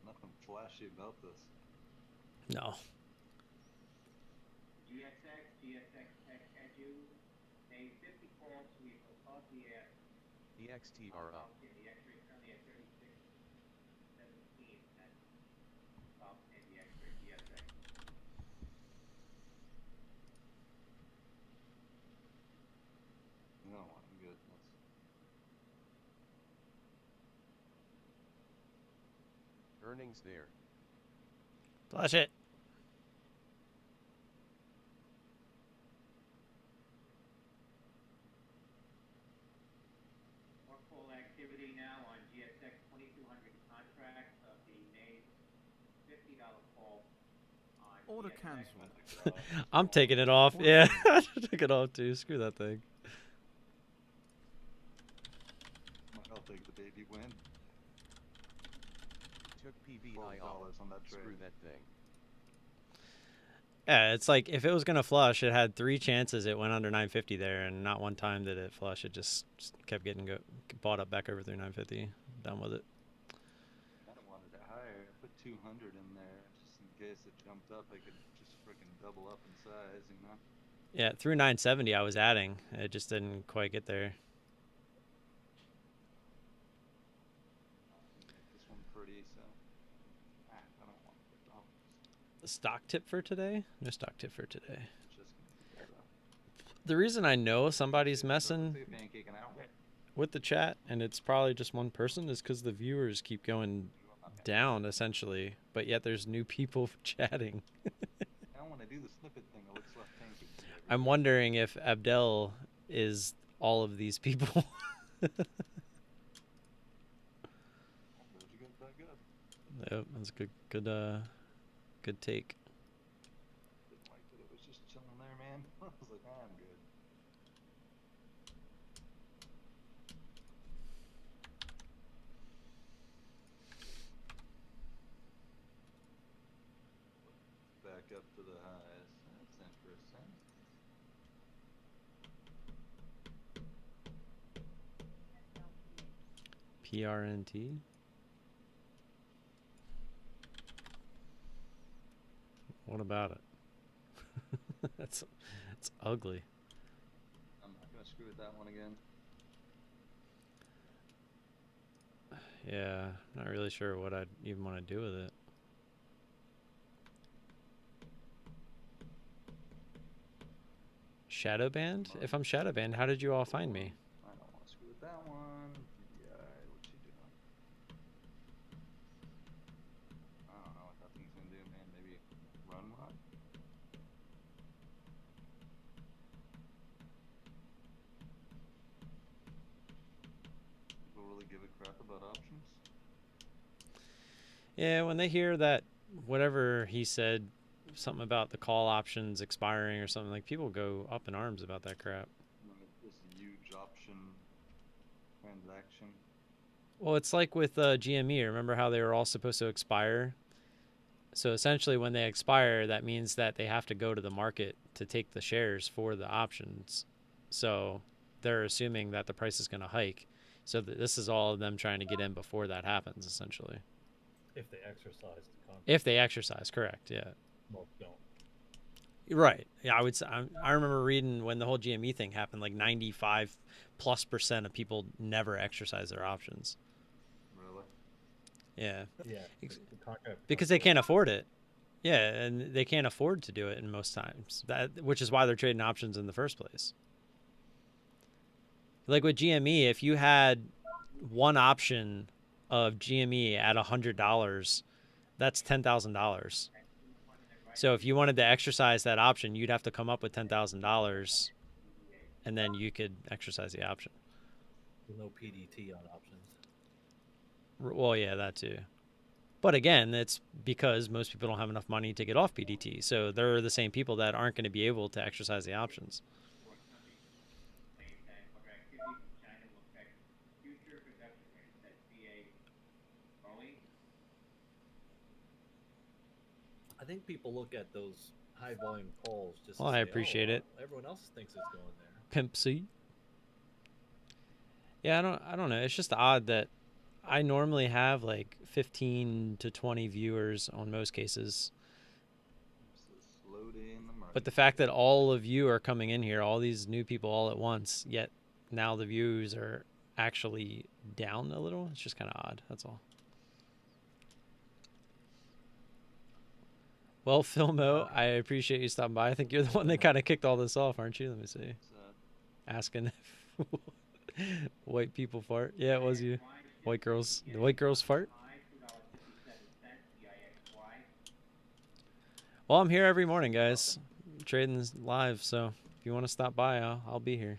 Nothing flashy about this. No. EXTR up. No, I'm good. Earnings there. Flash it. More full activity now on GSX 2200 contract of the May $50 call on Order GSX. cancelled. I'm taking it off. Yeah, I took it off too. Screw that thing. I'll take the baby win. Took PBI off. On that Screw trade. that thing. Yeah, it's like if it was gonna flush, it had 3 chances. It went under 950 there, and not one time did it flush. It just kept getting bought up back over through 950. Done with it. I don't wanted it higher. I put 200 in there just in case it jumped up. I could just freaking double up in size, you know. Yeah, through 970 I was adding. It just didn't quite get there. Make this one pretty, so I don't want $4. Stock tip for today? No stock tip for today. It's just gonna be better. The reason I know somebody's messing Pancake and I don't get with the chat, and it's probably just one person, is because the viewers keep going down essentially, but yet there's new people chatting. I don't want to do the snippet thing. It looks left pancake. I'm wondering if Abdel is all of these people. Where'd you get back up? Yep, that's a good take. Didn't like that it was just chilling there, man. I was like, I'm good. Back up to the highs. That's interesting. PRNT. What about it? That's ugly. I'm not gonna screw with that one again. Yeah, not really sure what I'd even want to do with it. shadow banned? If I'm shadow banned, how did you all find me? I don't want to screw with that one. PBI, what's he doing? I don't know what that thing's gonna do, man. Maybe run one? People really give a crap about options? Yeah, when they hear that, whatever he said, something about the call options expiring or something, like people go up in arms about that crap. This huge option transaction. Well, it's like with GME. Remember how they were all supposed to expire? So essentially, when they expire, that means that they have to go to the market to take the shares for the options. So they're assuming that the price is going to hike. So this is all of them trying to get in before that happens, essentially. If they exercise the contract. If they exercise, correct, yeah. Most don't. Right. Yeah, I would say, I remember reading when the whole GME thing happened, like 95+% of people never exercise their options. Really? Yeah. Yeah. The contract Because they can't afford it. Yeah, and they can't afford to do it in most times. Which is why they're trading options in the first place. Like with GME, if you had one option of GME at $100, that's $10,000. So if you wanted to exercise that option, you'd have to come up with $10,000, and then you could exercise the option. With no PDT on options. Well, yeah, that too. But again, it's because most people don't have enough money to get off PDT. So they're the same people that aren't going to be able to exercise the options. I think people look at those high volume calls just Well, to I say, appreciate it. Everyone else thinks it's going there. Pimp C. Yeah, I don't know. It's just odd that I normally have like 15 to 20 viewers on most cases. It's a slow day in the market. But the fact that all of you are coming in here, all these new people all at once, yet now the views are actually down a little, it's just kind of odd. That's all. Well, Philmo, I appreciate you stopping by. I think you're the one that kind of kicked all this off, aren't you? Let me see. Asking if white people fart. Yeah, it was you. White girls. The white girls fart? Well, I'm here every morning, guys. Trading live, so if you want to stop by, I'll be here.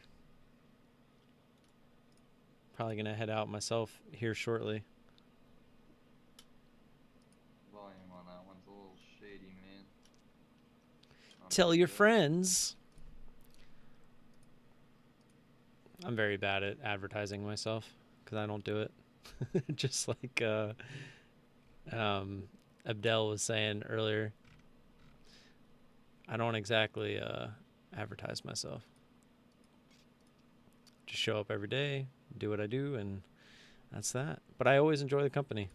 Probably going to head out myself here shortly. Volume on that one's a little shady, man. Tell your friends. I'm very bad at advertising myself because I don't do it. Just like Abdel was saying earlier, I don't exactly advertise myself. Just show up every day, do what I do, and that's that. But I always enjoy the company,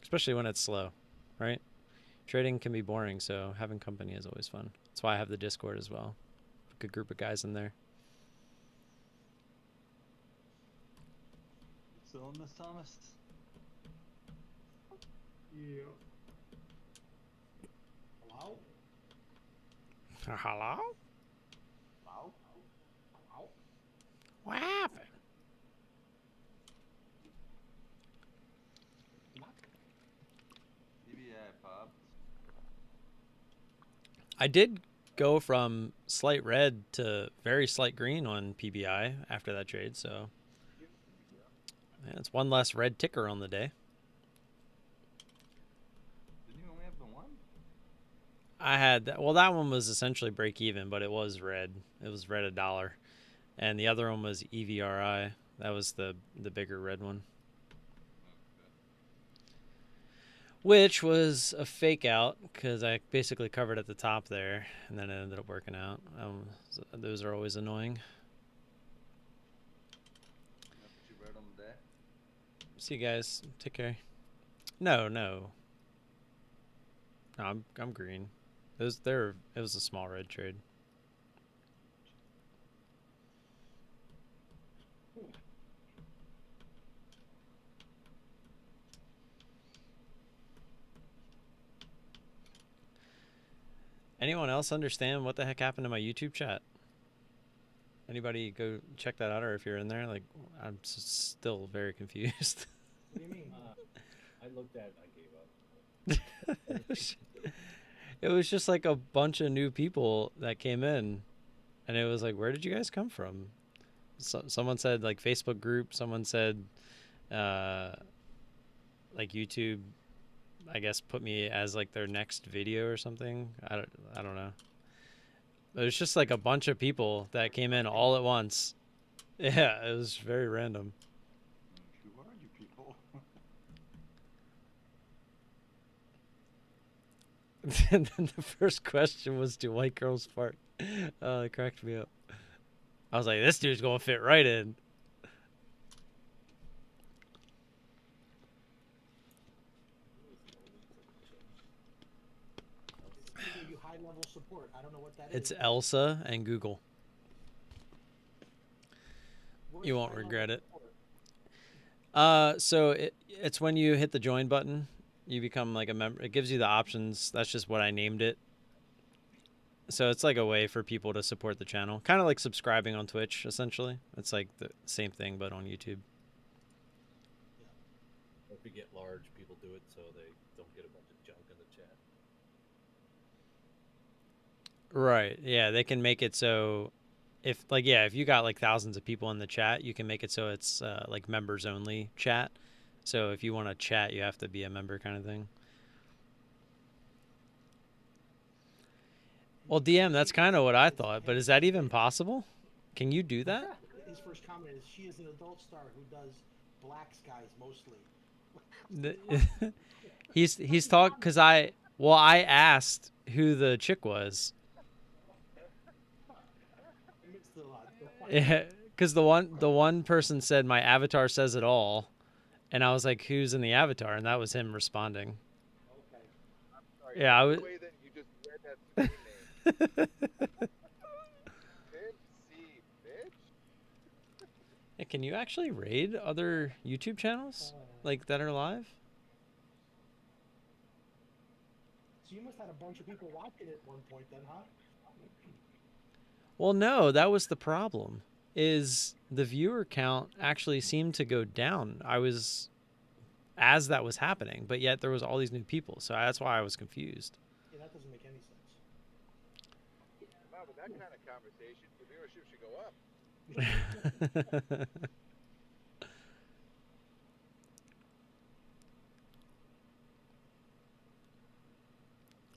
especially when it's slow, right? Trading can be boring, so having company is always fun. That's why I have the Discord as well. A good group of guys in there. Selling this, Thomas? Yeah. Hello? Hello? Hello? Hello? What happened? PBI popped. I did go from slight red to very slight green on PBI after that trade, so yeah, it's one less red ticker on the day. Didn't you only have the one? I had that. Well, that one was essentially break even, but it was red. It was red $1, and the other one was EVRI. That was the bigger red one, which was a fake out because I basically covered at the top there, and then it ended up working out. So those are always annoying. That's what you wrote on the day? See you guys. Take care. No, I'm green. It was a small red trade. Anyone else understand what the heck happened to my YouTube chat? Anybody go check that out, or if you're in there, like I'm still very confused. What do you mean? I looked at it, I gave up. It was just like a bunch of new people that came in, and it was like, where did you guys come from? Someone said like Facebook group. Someone said like YouTube, I guess, put me as like their next video or something. I don't know. It was just like a bunch of people that came in all at once. Yeah, it was very random. Who are you people? And then the first question was, do white girls fart? It cracked me up. I was like, this dude's gonna fit right in. They give you high-level support. I don't know what that It's is. Elsa and Google. Where's You won't high-level regret it. support? So it's when you hit the join button, you become like a member. It gives you the options. That's just what I named it. So it's like a way for people to support the channel. Kind of like subscribing on Twitch, essentially. It's like the same thing, but on YouTube. If we get large, people do it so they don't get a bunch of junk in the chat. Right. Yeah, they can make it so if you got like thousands of people in the chat, you can make it so it's like members only chat. So if you want to chat, you have to be a member kind of thing. Well, DM, that's kind of what I thought, but is that even possible? Can you do that? His first comment is, she is an adult star who does black skies mostly. He's talk because I asked who the chick was. Yeah, because the one person said my avatar says it all, and I was like, who's in the avatar? And that was him responding. Okay. I'm sorry. Yeah, I was. The way that you just read that screen name. Bitch. Hey, can you actually raid other YouTube channels like that are live? So you must have had a bunch of people watching it at one point then, huh? Well, no, that was the problem. Is the viewer count actually seemed to go down. As that was happening, but yet there was all these new people, so that's why I was confused. Yeah, that doesn't make any sense. Wow, with that kind of conversation, the viewership should go up.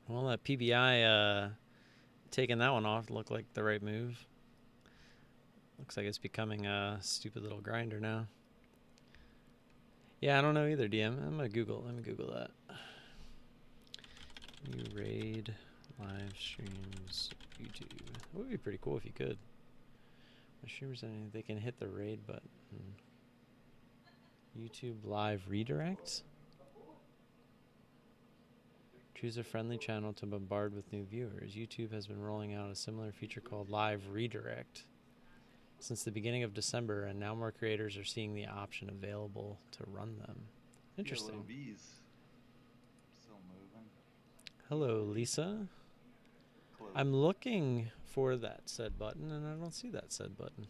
Well, that PBI taking that one off looked like the right move. Looks like it's becoming a stupid little grinder now. Yeah, I don't know either, DM. I'm gonna Google. Let me Google that. You raid live streams YouTube. It would be pretty cool if you could. My streamers, they can hit the raid button. YouTube live redirect. Choose a friendly channel to bombard with new viewers. YouTube has been rolling out a similar feature called live redirect since the beginning of December, and now more creators are seeing the option available to run them. Interesting. Still moving. Hello, Lisa. Close. I'm looking for that said button, and I don't see that said button.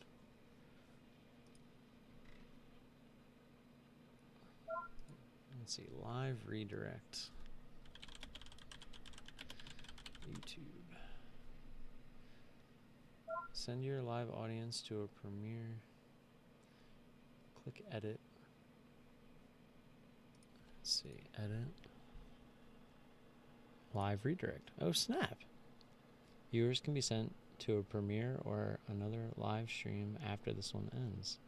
Let's see, live redirect. YouTube. Send your live audience to a premiere. Click edit. Let's see, edit. Live redirect. Oh, snap. Viewers can be sent to a premiere or another live stream after this one ends.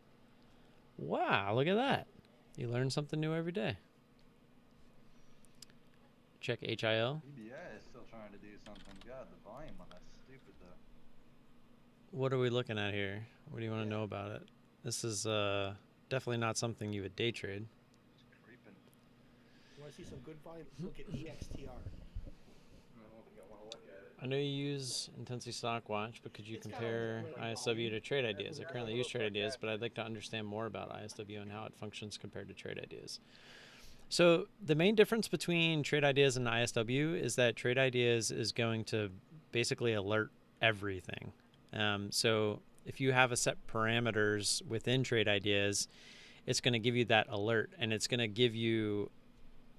Wow, look at that. You learn something new every day. Check HIL. PBI is still trying to do something. God, the volume on that's stupid though. What are we looking at here? What do you want to know about it? This is definitely not something you would day trade. It's creeping. You want to see some good volume? Look at EXTR. I know you use Intensity Stockwatch, but could you It's got compare all the ISW to Trade Ideas? I currently use Trade Ideas, but I'd like to understand more about ISW and how it functions compared to Trade Ideas. So the main difference between Trade Ideas and ISW is that Trade Ideas is going to basically alert everything. So if you have a set parameters within Trade Ideas, it's going to give you that alert, and it's going to give you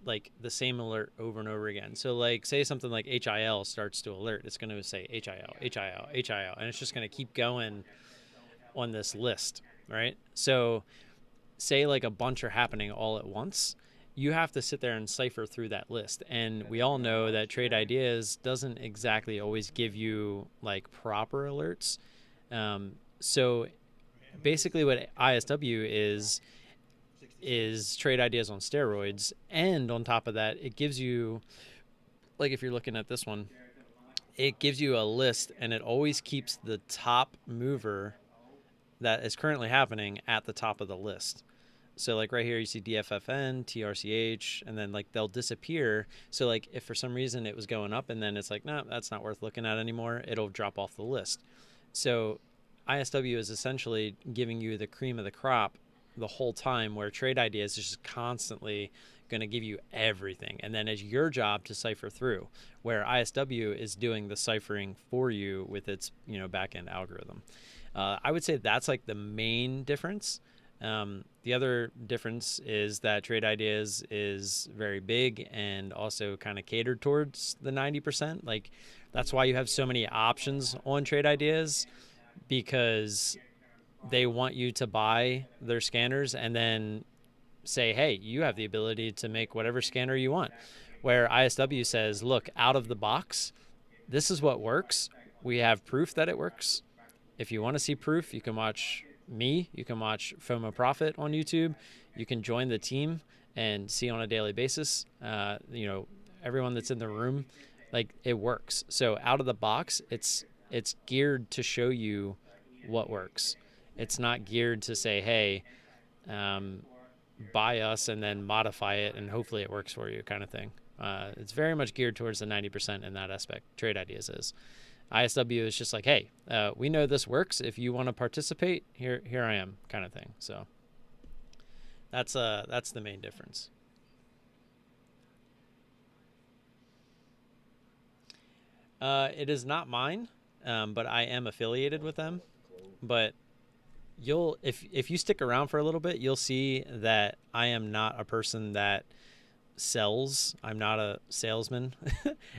like the same alert over and over again. So like say something like HIL starts to alert, it's going to say HIL, HIL, HIL, and it's just going to keep going on this list, right? So say like a bunch are happening all at once, you have to sit there and cipher through that list. And we all know that Trade Ideas doesn't exactly always give you like proper alerts. So basically what ISW is Trade Ideas on steroids. And on top of that, it gives you, like if you're looking at this one, it gives you a list, and it always keeps the top mover that is currently happening at the top of the list. So like right here, you see DFFN, TRCH, and then like they'll disappear. So like if for some reason it was going up and then it's like, no, that's not worth looking at anymore, it'll drop off the list. So ISW is essentially giving you the cream of the crop the whole time, where Trade Ideas is just constantly going to give you everything. And then it's your job to cipher through, where ISW is doing the ciphering for you with its, back-end algorithm. I would say that's like the main difference. The other difference is that Trade Ideas is very big and also kind of catered towards the 90%. Like that's why you have so many options on Trade Ideas, because they want you to buy their scanners and then say, hey, you have the ability to make whatever scanner you want. Where ISW says, look, out of the box, this is what works. We have proof that it works. If you want to see proof, you can watch me, you can watch FOMO Profit on YouTube, you can join the team and see on a daily basis, everyone that's in the room, like it works. So out of the box, it's geared to show you what works. It's not geared to say, hey, buy us and then modify it and hopefully it works for you kind of thing. It's very much geared towards the 90% in that aspect. Trade Ideas is. ISW is just like, hey, we know this works. If you want to participate, here I am, kind of thing. So that's the main difference. It is not mine, but I am affiliated with them. But if you stick around for a little bit, you'll see that I am not a person that sells. I'm not a salesman,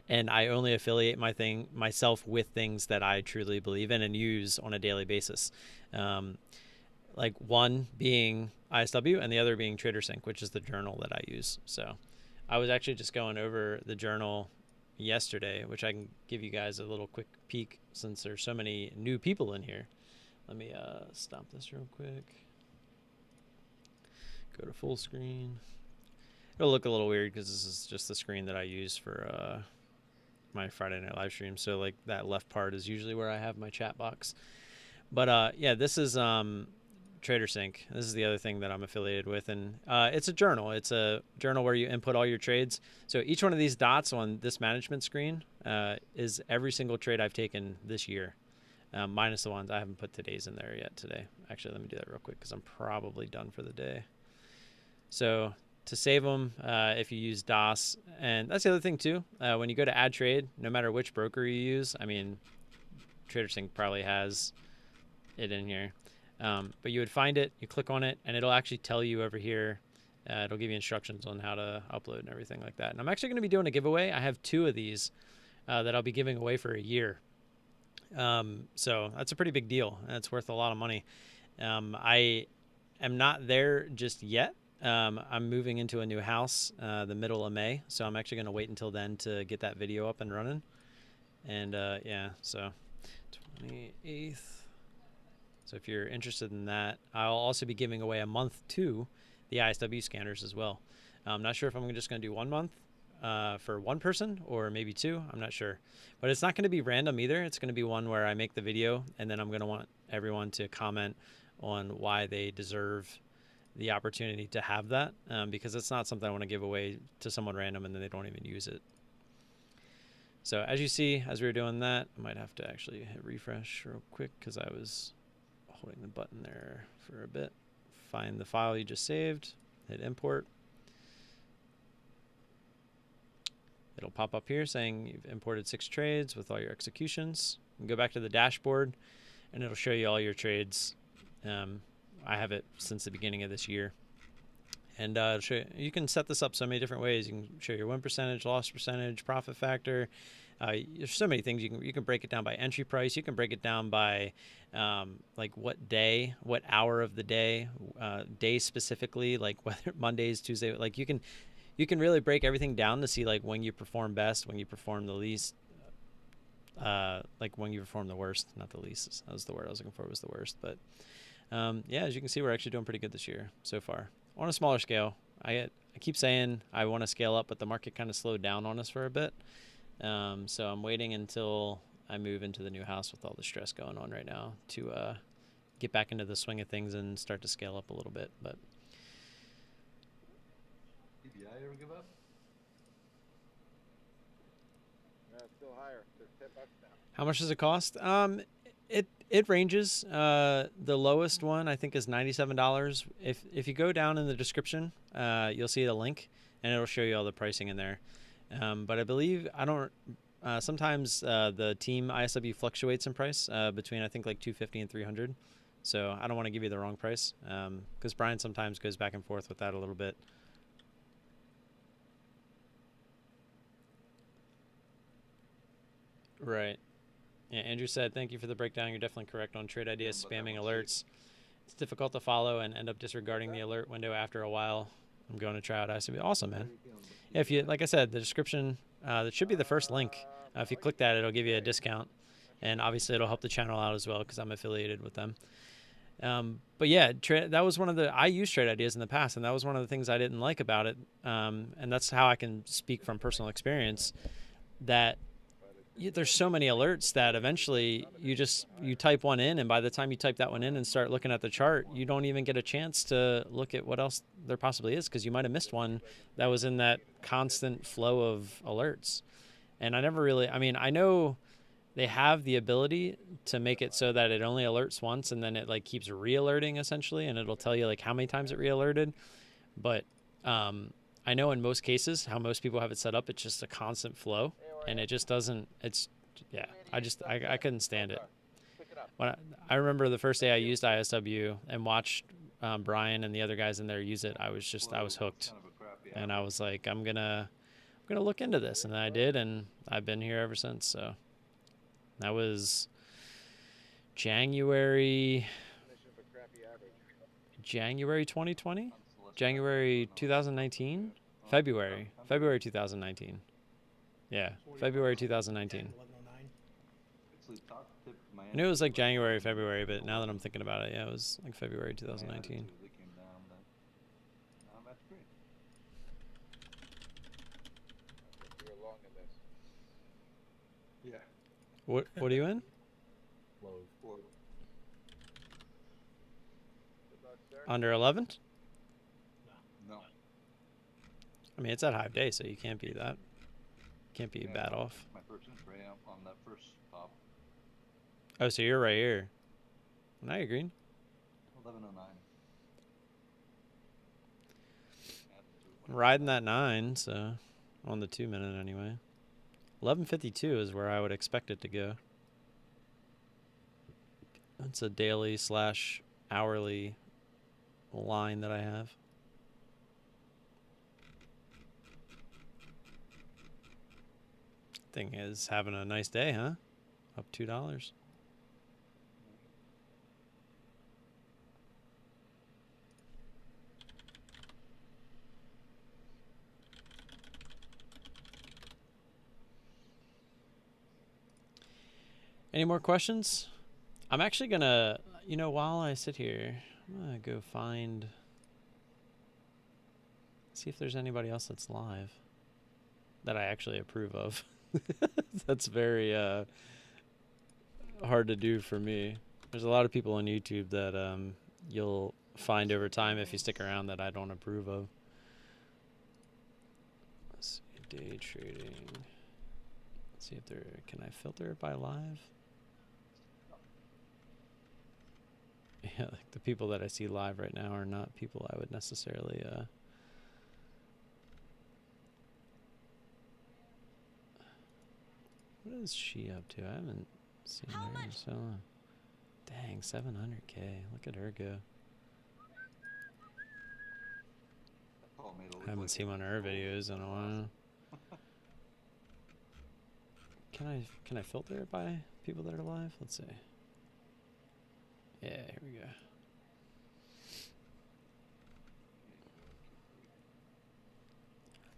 and I only affiliate myself with things that I truly believe in and use on a daily basis. Like one being ISW and the other being TraderSync, which is the journal that I use. So I was actually just going over the journal yesterday, which I can give you guys a little quick peek since there's so many new people in here. Let me stop this real quick. Go to full screen. It'll look a little weird because this is just the screen that I use for my Friday night live stream. So like that left part is usually where I have my chat box. But yeah, this is TraderSync. This is the other thing that I'm affiliated with, and it's a journal. It's a journal where you input all your trades. So each one of these dots on this management screen is every single trade I've taken this year, minus the ones I haven't put today's in there yet today. Actually, let me do that real quick because I'm probably done for the day. So to save them, if you use DOS, and that's the other thing too, when you go to add trade, no matter which broker you use, I mean, TraderSync probably has it in here, but you would find it, you click on it, and it'll actually tell you over here, it'll give you instructions on how to upload and everything like that. And I'm actually going to be doing a giveaway. I have 2 of these that I'll be giving away for a year. So that's a pretty big deal, and it's worth a lot of money. I am not there just yet. I'm moving into a new house the middle of May, so I'm actually going to wait until then to get that video up and running. And yeah, so 28th. So if you're interested in that, I'll also be giving away a month to the ISW scanners as well. I'm not sure if I'm just going to do 1 month for one person or maybe 2. I'm not sure. But it's not going to be random either. It's going to be one where I make the video, and then I'm going to want everyone to comment on why they deserve the opportunity to have that, because it's not something I want to give away to someone random and then they don't even use it. So as you see, as we were doing that, I might have to actually hit refresh real quick because I was holding the button there for a bit. Find the file you just saved, hit import. It'll pop up here saying you've imported 6 trades with all your executions. You can go back to the dashboard, and it'll show you all your trades. I have it since the beginning of this year. And you can set this up so many different ways. You can show your win percentage, loss percentage, profit factor. There's so many things. You can break it down by entry price. You can break it down by like what day, what hour of the day, day specifically, like whether Mondays, Tuesday. Like you can really break everything down to see like when you perform best, when you perform the least, like when you perform the worst, not the least. That was the word I was looking for. Was the worst, but yeah, as you can see, we're actually doing pretty good this year so far. On a smaller scale, I keep saying I want to scale up, but the market kind of slowed down on us for a bit. So I'm waiting until I move into the new house with all the stress going on right now to get back into the swing of things and start to scale up a little bit. But PBI ever give up? It's still higher. It's $10 now. how much does it cost? It ranges. The lowest one I think is $97. If you go down in the description, you'll see the link, and it'll show you all the pricing in there. But I believe sometimes the team ISW fluctuates in price between I think like $250 and $300. So I don't want to give you the wrong price because Brian sometimes goes back and forth with that a little bit. Right. Yeah, Andrew said, thank you for the breakdown. You're definitely correct on trade ideas, spamming alerts. It's difficult to follow and end up disregarding the alert window after a while. I'm going to try out ISW. Awesome, man. Yeah, if you, like I said, the description, that should be the first link. If you click that, it'll give you a discount. And obviously it'll help the channel out as well because I'm affiliated with them. But yeah, that was one of the, I used trade ideas in the past, and that was one of the things I didn't like about it. And that's how I can speak from personal experience that there's so many alerts that eventually you type one in, and by the time you type that one in and start looking at the chart, you don't even get a chance to look at what else there possibly is because you might have missed one that was in that constant flow of alerts. And I never really, I mean, I know they have the ability to make it so that it only alerts once and then it like keeps re-alerting essentially, and it'll tell you like how many times it re-alerted. But I know in most cases how most people have it set up, it's just a constant flow. And it just doesn't, it's, yeah, I couldn't stand it. When I remember the first day I used ISW and watched Brian and the other guys in there use it, I was hooked. And I was like, I'm gonna look into this. And then I did, and I've been here ever since. So that was January 2020? January 2019? February 2019. Yeah, February 2019. I knew it was like January, February, but now that I'm thinking about it, yeah, it was like February 2019. Yeah. What are you in? Under 11? No. I mean, it's at Hive Day, so you can't be that. Can't be bad off. My first entry on that first pop. Oh, so you're right here. Now you're green. 1109. Riding that 9, so on the 2 minute anyway. 11:52 is where I would expect it to go. That's a daily / hourly line that I have. Thing is having a nice day, huh? Up $2. Any more questions? I'm actually gonna, while I sit here, I'm gonna go see if there's anybody else that's live that I actually approve of. That's very hard to do for me. There's a lot of people on YouTube that you'll find over time if you stick around that I don't approve of. Let's see, day trading. Let's see if can I filter it by live? Yeah, like the people that I see live right now are not people I would necessarily What is she up to? I haven't seen her in so long. Dang, 700K. Look at her go. Paul made it look I haven't like seen it one of was her gold. videos in a while. Can I filter it by people that are live? Let's see. Yeah, here we go.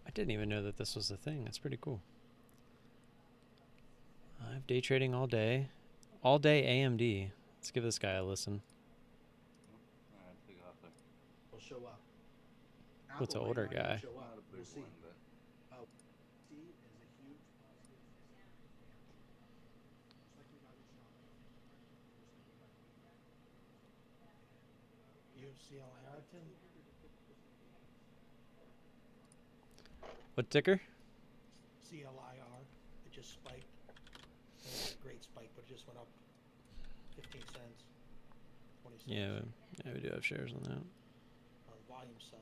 I didn't even know that this was a thing. That's pretty cool. I have day trading all day. All day AMD. Let's give this guy a listen. Alright, take it off there. Will show up. What's Apple an may older not even guy? Show up. Not a We'll big see. one, but C is a huge positive. Just like we got in Charlotte. You have CLIR, Tim? What ticker? CLIR. It just spiked. It was a great spike, but it just went up 15 cents. 20 cents. Yeah, we do have shares on that. The volume sucks.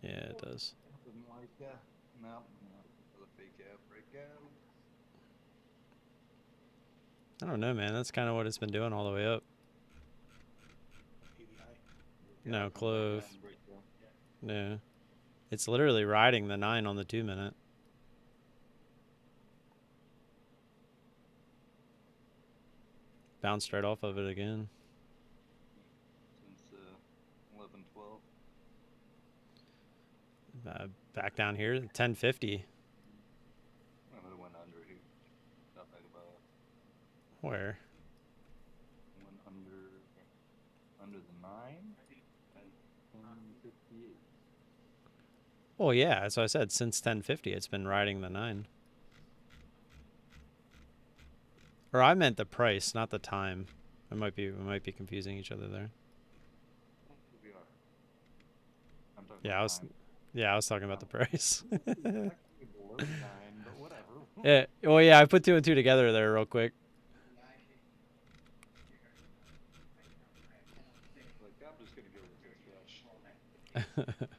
Yeah, it does. didn't like that. No, for the fake out breakout. I don't know, man. That's kind of what it's been doing all the way up. PBI. No, come back Clove. down and break down. No. It's literally riding the 9 on the 2-minute. Bounced right off of it again. Since 11-12. Back down here, 1050. I would have went under here. Nothing about it. Where? Went under the 9 at 10:58. Well, yeah, as I said, since 1050, it's been riding the 9. Or I meant the price, not the time. We might be confusing each other there. We are. I'm talking Yeah, about time. I was talking about the price. It's actually below 9, but whatever. Yeah. Well, yeah, I put 2 and 2 together there real quick. Like, I'm just gonna go with this rush.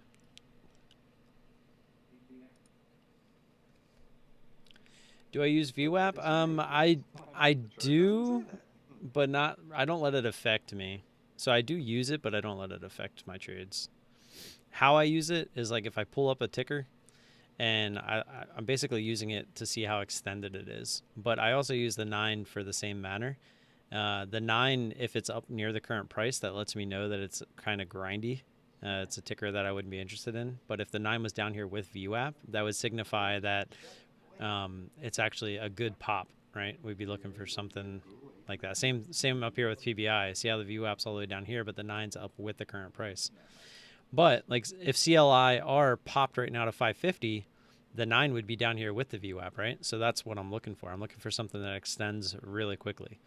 Do I use VWAP? I do, but not. I don't let it affect me. So I do use it, but I don't let it affect my trades. How I use it is like if I pull up a ticker, and I'm basically using it to see how extended it is. But I also use the 9 for the same manner. The 9, if it's up near the current price, that lets me know that it's kind of grindy. It's a ticker that I wouldn't be interested in. But if the 9 was down here with VWAP, that would signify that it's actually a good pop, right? We'd be looking for something like that. Same up here with PBI. See how the VWAP's all the way down here, but the 9's up with the current price. But like if CLIR popped right now to 550, the 9 would be down here with the VWAP, right? So that's what I'm looking for. I'm looking for something that extends really quickly.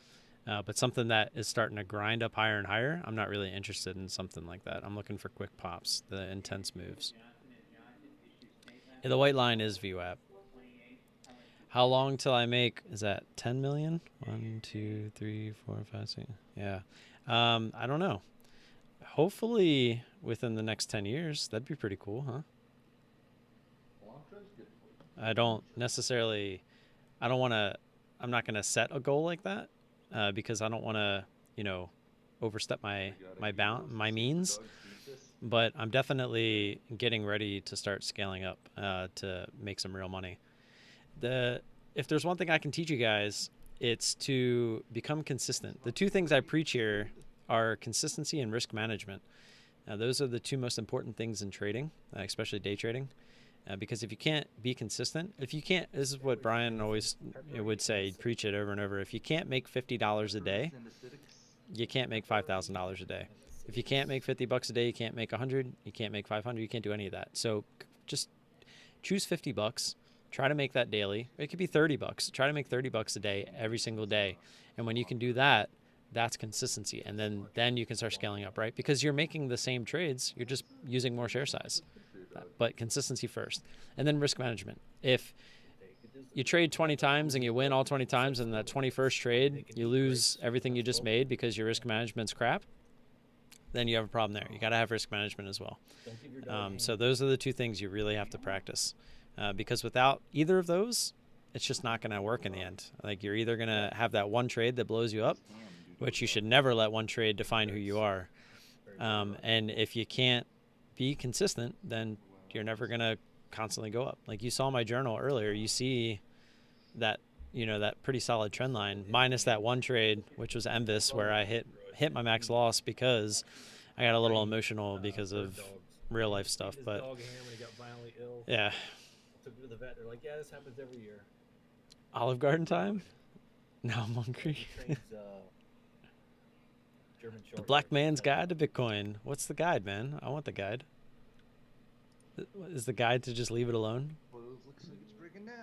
But something that is starting to grind up higher and higher, I'm not really interested in something like that. I'm looking for quick pops, the intense moves. Yeah, the white line is VWAP. How long till I make, is that 10 million? 1, 2, 3, 4, 5, 6. Yeah. I don't know. Hopefully within the next 10 years. That'd be pretty cool, huh? I don't necessarily, I'm not going to set a goal like that because I don't want to, overstep my means. But I'm definitely getting ready to start scaling up to make some real money. If there's one thing I can teach you guys, it's to become consistent. The 2 things I preach here are consistency and risk management. Those are the 2 most important things in trading, especially day trading. Because if you can't be consistent, this is what Brian always would say, he'd preach it over and over. If you can't make $50 a day, you can't make $5,000 a day. If you can't make $50 a day, you can't make 100, you can't make 500, you can't do any of that. So just choose $50. Try to make that daily. It could be $30. Try to make $30 a day every single day. And when you can do that, that's consistency. And then you can start scaling up, right? Because you're making the same trades. You're just using more share size. But consistency first. And then risk management. If you trade 20 times and you win all 20 times, and that 21st trade, you lose everything you just made because your risk management's crap, then you have a problem there. You got to have risk management as well. So those are the 2 things you really have to practice. Because without either of those, it's just not going to work in the end. Like, you're either going to have that one trade that blows you up, which you should never let one trade define who you are. And if you can't be consistent, then you're never going to constantly go up. Like you saw my journal earlier, you see that, you know, that pretty solid trend line minus that one trade, which was Envis, where I hit my max loss because I got a little emotional because of real life stuff. His But dog Ham when he got violently ill. yeah. Took him to the vet. They're like, yeah, this happens every year. Olive Garden time? Now I'm hungry. He trains, German The short Black hairs. Man's Guide to Bitcoin. What's the guide, man? I want the guide. Is the guide to just leave it alone? Well, it looks like it's breaking down.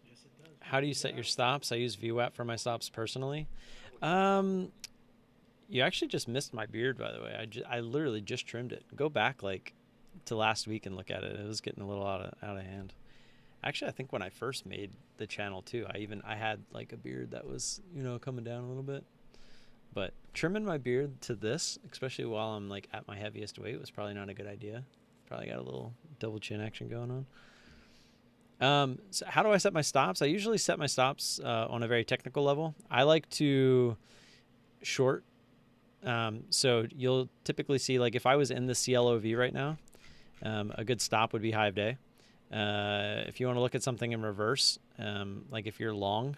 Yes, it does. How do you set your stops? I use VWAP for my stops personally. You actually just missed my beard, by the way. I literally just trimmed it. Go back like to last week and look at it. It was getting a little out of hand. Actually, I think when I first made the channel too, I had like a beard that was, you know, coming down a little bit. But trimming my beard to this, especially while I'm like at my heaviest weight, was probably not a good idea. Probably got a little double chin action going on. So how do I set my stops? I usually set my stops on a very technical level. I like to short. So you'll typically see, like if I was in the CLOV right now, a good stop would be high of day. If you want to look at something in reverse, like if you're long,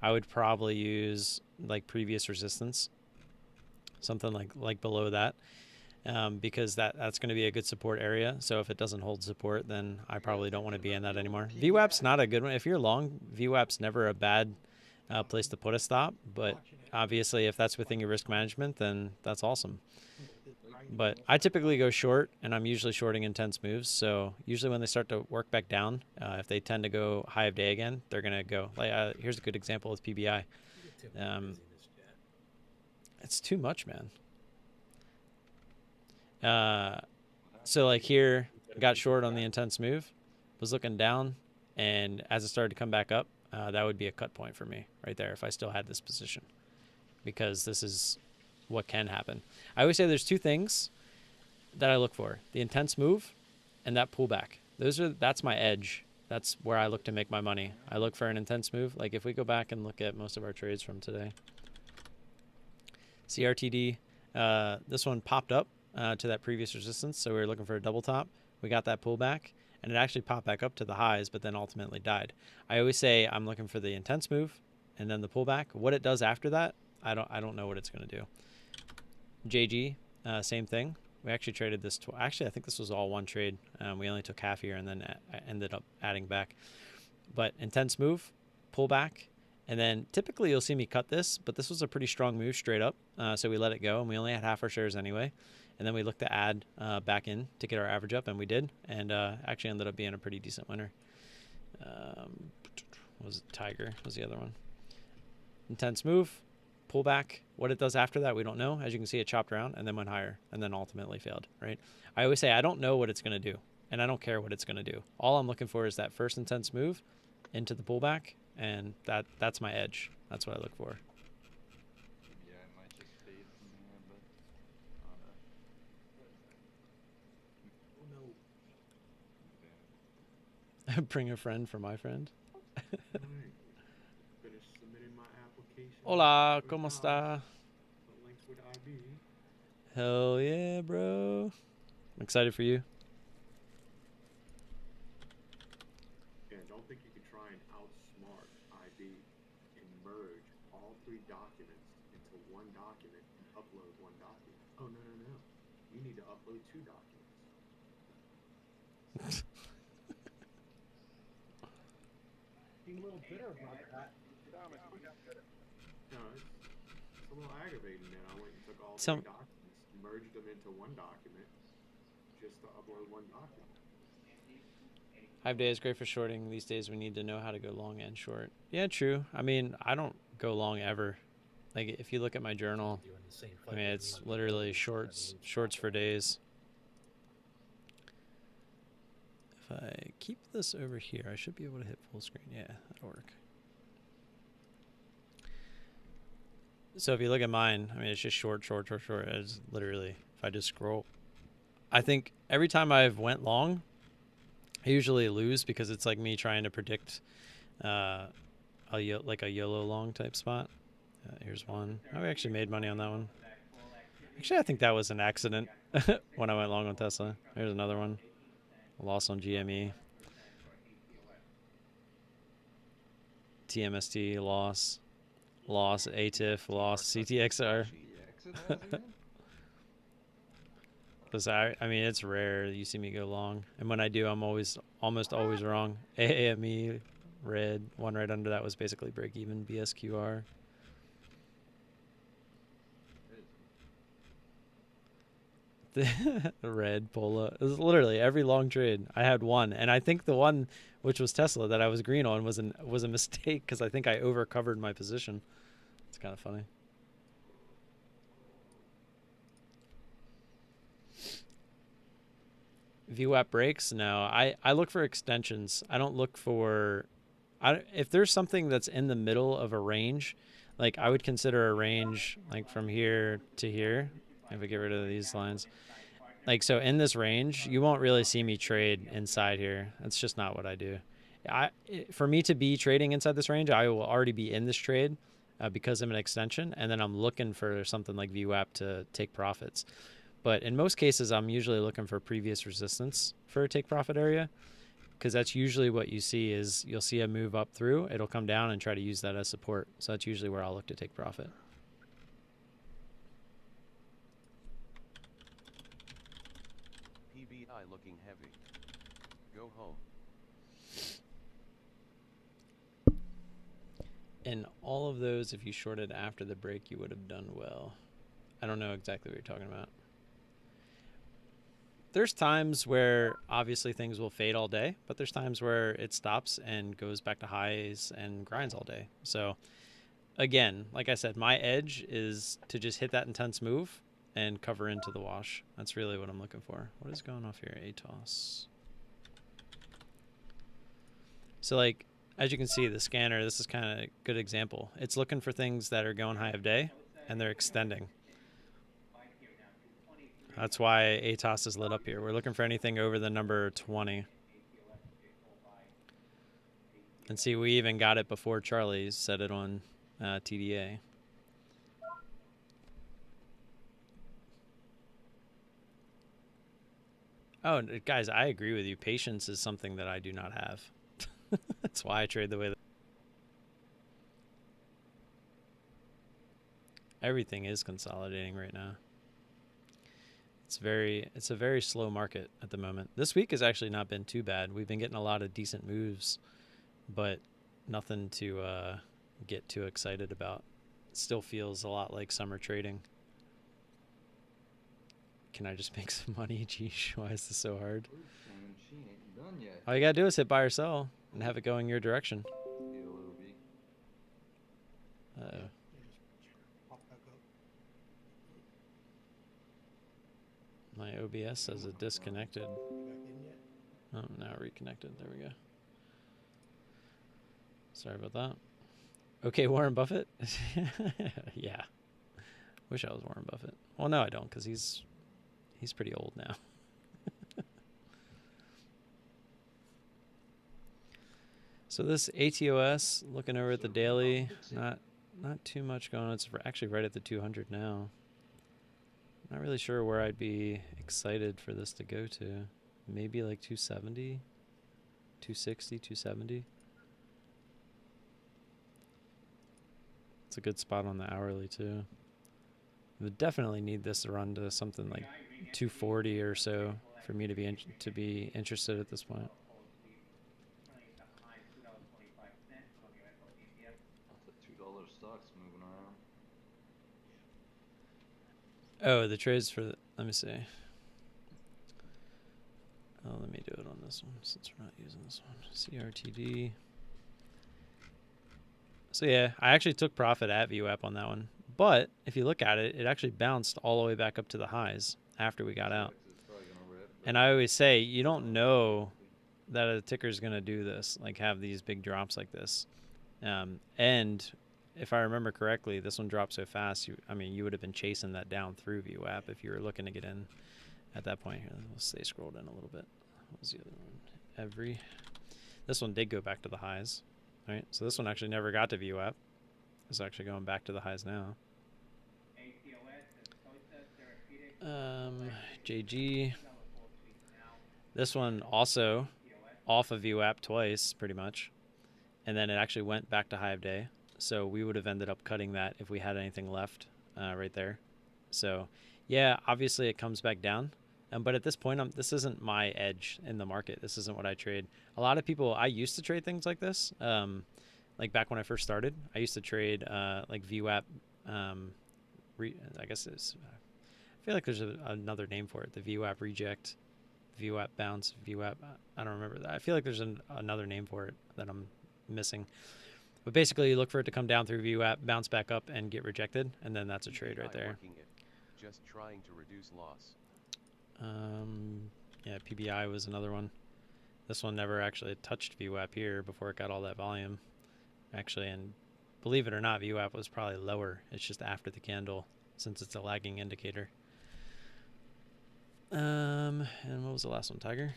I would probably use like previous resistance, something like below that, because that's going to be a good support area. So if it doesn't hold support, then I probably don't want to be in that anymore. VWAP's not a good one. If you're long, VWAP's never a bad place to put a stop, but obviously if that's within your risk management, then that's awesome. But I typically go short, and I'm usually shorting intense moves. So usually when they start to work back down, if they tend to go high of day again, they're going to go. Like here's a good example with PBI. It's too much, man. So like here, got short on the intense move, was looking down, and as it started to come back up, that would be a cut point for me right there if I still had this position, because this is what can happen. I always say there's two things that I look for: the intense move and that pullback. That's my edge. That's where I look to make my money. I look for an intense move. Like if we go back and look at most of our trades from today, CRTD, this one popped up to that previous resistance, so we were looking for a double top. We got that pullback, and it actually popped back up to the highs, but then ultimately died. I always say I'm looking for the intense move and then the pullback. What it does after that, I don't know what it's going to do. JG, same thing. We actually traded this. Actually, I think this was all one trade. We only took half here and then ended up adding back. But intense move, pullback, and then typically you'll see me cut this, but this was a pretty strong move straight up. So we let it go, and we only had half our shares anyway. And then we looked to add back in to get our average up, and we did, and actually ended up being a pretty decent winner. Was it TIGR? Was the other one? Intense move, pullback. What it does after that, we don't know. As you can see, it chopped around and then went higher and then ultimately failed, right? I always say I don't know what it's going to do, and I don't care what it's going to do. All I'm looking for is that first intense move into the pullback, and that's my edge. That's what I look for. Yeah, it might just fade from here, but Oh no. Bring a friend for my friend. Alright. Finished submitting my application. Hola, for ¿cómo jobs. está? The link with IB. Hell yeah, bro. I'm excited for you. Yeah, don't think you can try and outsmart IB and merge all three documents into one document and upload one document. Oh, no. You need to upload two documents. Being a little bitter about that. No, it's a little aggravating that I went and took all Some- three documents, merged them into one document, just to upload one document. 5 days, great for shorting. These days we need to know how to go long and short. Yeah, true. I mean, I don't go long ever. Like if you look at my journal, Doing the same I fight mean, every it's month. literally shorts for days. If I keep this over here, I should be able to hit full screen. Yeah, that'll work. So if you look at mine, I mean, it's just short. It's literally, if I just scroll, I think every time I've went long, I usually lose because it's like me trying to predict like a YOLO long type spot. Here's one. Oh, we actually made money on that one. Actually, I think that was an accident when I went long on Tesla. There's another one. A loss on GME. TMST, loss. Loss, ATIF, loss, CTXR. Because I mean, it's rare you see me go long. And when I do, I'm almost always wrong. AAME, red. One right under that was basically break even, BSQR. The red Pola. It was literally every long trade. I had one, and I think the one which was Tesla that I was green on was a mistake because I think I over covered my position. It's kind of funny. VWAP breaks? No, I look for extensions. I don't look for. If there's something that's in the middle of a range, like I would consider a range like from here to here. If we get rid of these lines. Like, so in this range, you won't really see me trade inside here. That's just not what I do. For me to be trading inside this range, I will already be in this trade because I'm an extension, and then I'm looking for something like VWAP to take profits. But in most cases, I'm usually looking for previous resistance for a take profit area, because that's usually what you see is you'll see a move up through, it'll come down and try to use that as support. So that's usually where I'll look to take profit. PBI looking heavy. Go home. In all of those, if you shorted after the break, you would have done well. I don't know exactly what you're talking about. There's times where obviously things will fade all day, but there's times where it stops and goes back to highs and grinds all day. So again, like I said, my edge is to just hit that intense move and cover into the wash. That's really what I'm looking for. What is going off here? ATOS. So like, as you can see, the scanner, this is kind of a good example. It's looking for things that are going high of day and they're extending. That's why ATOS is lit up here. We're looking for anything over the number 20. And see, we even got it before Charlie set it on TDA. Oh, guys, I agree with you. Patience is something that I do not have. That's why I trade the way that everything is consolidating right now. It's a very slow market at the moment. This week has actually not been too bad. We've been getting a lot of decent moves, but nothing to get too excited about. It still feels a lot like summer trading. Can I just make some money? Geesh, why is this so hard? She ain't done yet. All you gotta do is hit buy or sell and have it going your direction. Uh-oh. My OBS says it disconnected. Oh, now reconnected. There we go. Sorry about that. Okay, Warren Buffett? Yeah. Wish I was Warren Buffett. Well, no, I don't, because he's pretty old now. So this ATOS, looking over at the daily, not too much going on. It's actually right at the 200 now. Not really sure where I'd be excited for this to go to. Maybe like 270, 260, 270. It's a good spot on the hourly too. Would definitely need this to run to something like 240 or so for me to be interested at this point. $2 stocks moving around. Oh, the trades for let me see. Oh, let me do it on this one since we're not using this one. CRTD. So yeah, I actually took profit at VWAP on that one. But if you look at it, it actually bounced all the way back up to the highs after we got out. And I always say, you don't know that a ticker is going to do this, like have these big drops like this. And if I remember correctly, this one dropped so fast, you would have been chasing that down through VWAP if you were looking to get in at that point. Here, we'll stay scrolled in a little bit. What was the other one? EVRI. This one did go back to the highs, right? So this one actually never got to VWAP. It's actually going back to the highs now. JG. This one also off of VWAP twice, pretty much. And then it actually went back to high of day. So we would have ended up cutting that if we had anything left right there. So yeah, obviously it comes back down. But at this point, this isn't my edge in the market. This isn't what I trade. A lot of people, I used to trade things like this. Like back when I first started, I used to trade like VWAP. I guess it's, I feel like there's another name for it. The VWAP reject, VWAP bounce, VWAP. I don't remember that. I feel like there's another name for it that I'm missing. But basically, you look for it to come down through VWAP, bounce back up, and get rejected, and then that's a trade right there. Just trying to reduce loss. Yeah, PBI was another one. This one never actually touched VWAP here before it got all that volume. Actually, and believe it or not, VWAP was probably lower. It's just after the candle, since it's a lagging indicator. And what was the last one? TIGR?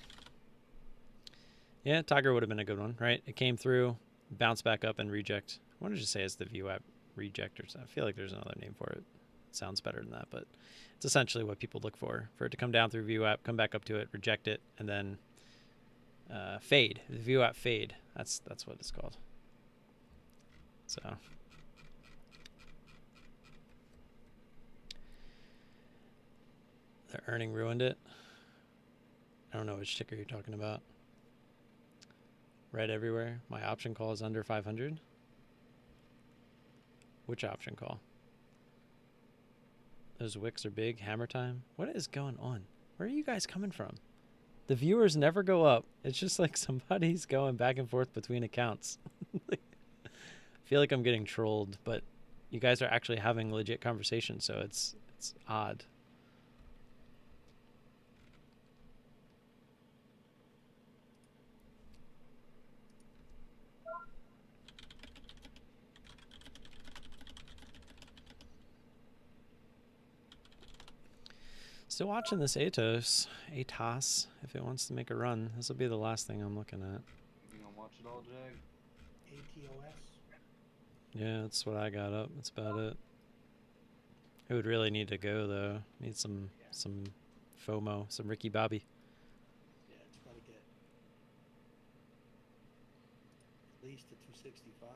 Yeah, TIGR would have been a good one, right? It came through, bounced back up, and reject. I wanted to say it's the VWAP reject or something. I feel like there's another name for it. It sounds better than that, but it's essentially what people look for it to come down through VWAP, come back up to it, reject it, and then fade. The VWAP fade. That's what it's called. So the earning ruined it. I don't know which ticker you're talking about. Red everywhere. My option call is under 500. Which option call? Those wicks are big. Hammer time. What is going on? Where are you guys coming from? The viewers never go up. It's just like somebody's going back and forth between accounts. I feel like I'm getting trolled, but you guys are actually having legit conversations, so it's odd. Still watching this Atos, if it wants to make a run. This will be the last thing I'm looking at. You gonna watch it all, Jag? ATOS. Yeah, that's what I got up. That's about it. It would really need to go though. Need some FOMO, some Ricky Bobby. Yeah, it's got to get at least to 265.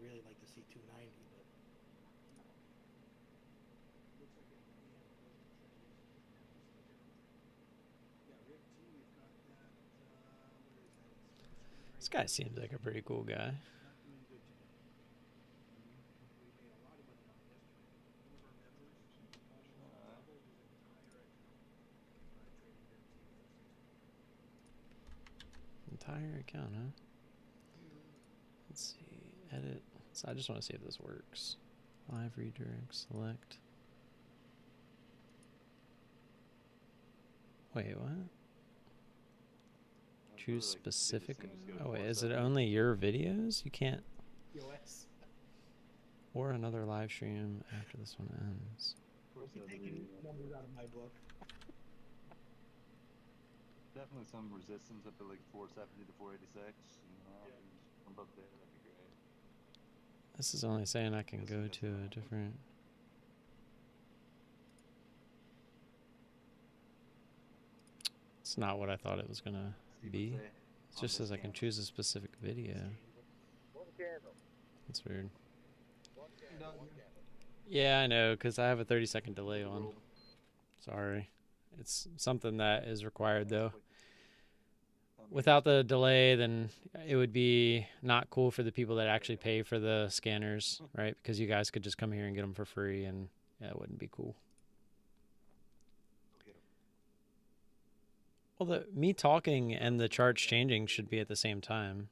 Really like to see 290, but looks like it may have to go to yeah, Rick T, we've got that. Where is that? This guy seems like a pretty cool guy. Not doing good today. We made a lot of money on it yesterday. One of our members almost doubled his entire account trading Rick T for 6 months. Entire account, huh? Let's see. Edit. So I just want to see if this works. Live redirect, select. Wait, what? Choose specific. Oh wait, is it only your videos? You can't. POS. Or another live stream after this one ends. You're taking numbers out of my book. Definitely some resistance up at like 470 to 486. Jump up there, that'd be great. This is only saying I can go to a different. It's not what I thought it was gonna be. It just says I can choose a specific video. That's weird. Yeah, I know, because I have a 30-second delay on. Sorry. It's something that is required, though. Without the delay, then it would be not cool for the people that actually pay for the scanners, right? Because you guys could just come here and get them for free, and yeah, it wouldn't be cool. Well, me talking and the charts changing should be at the same time.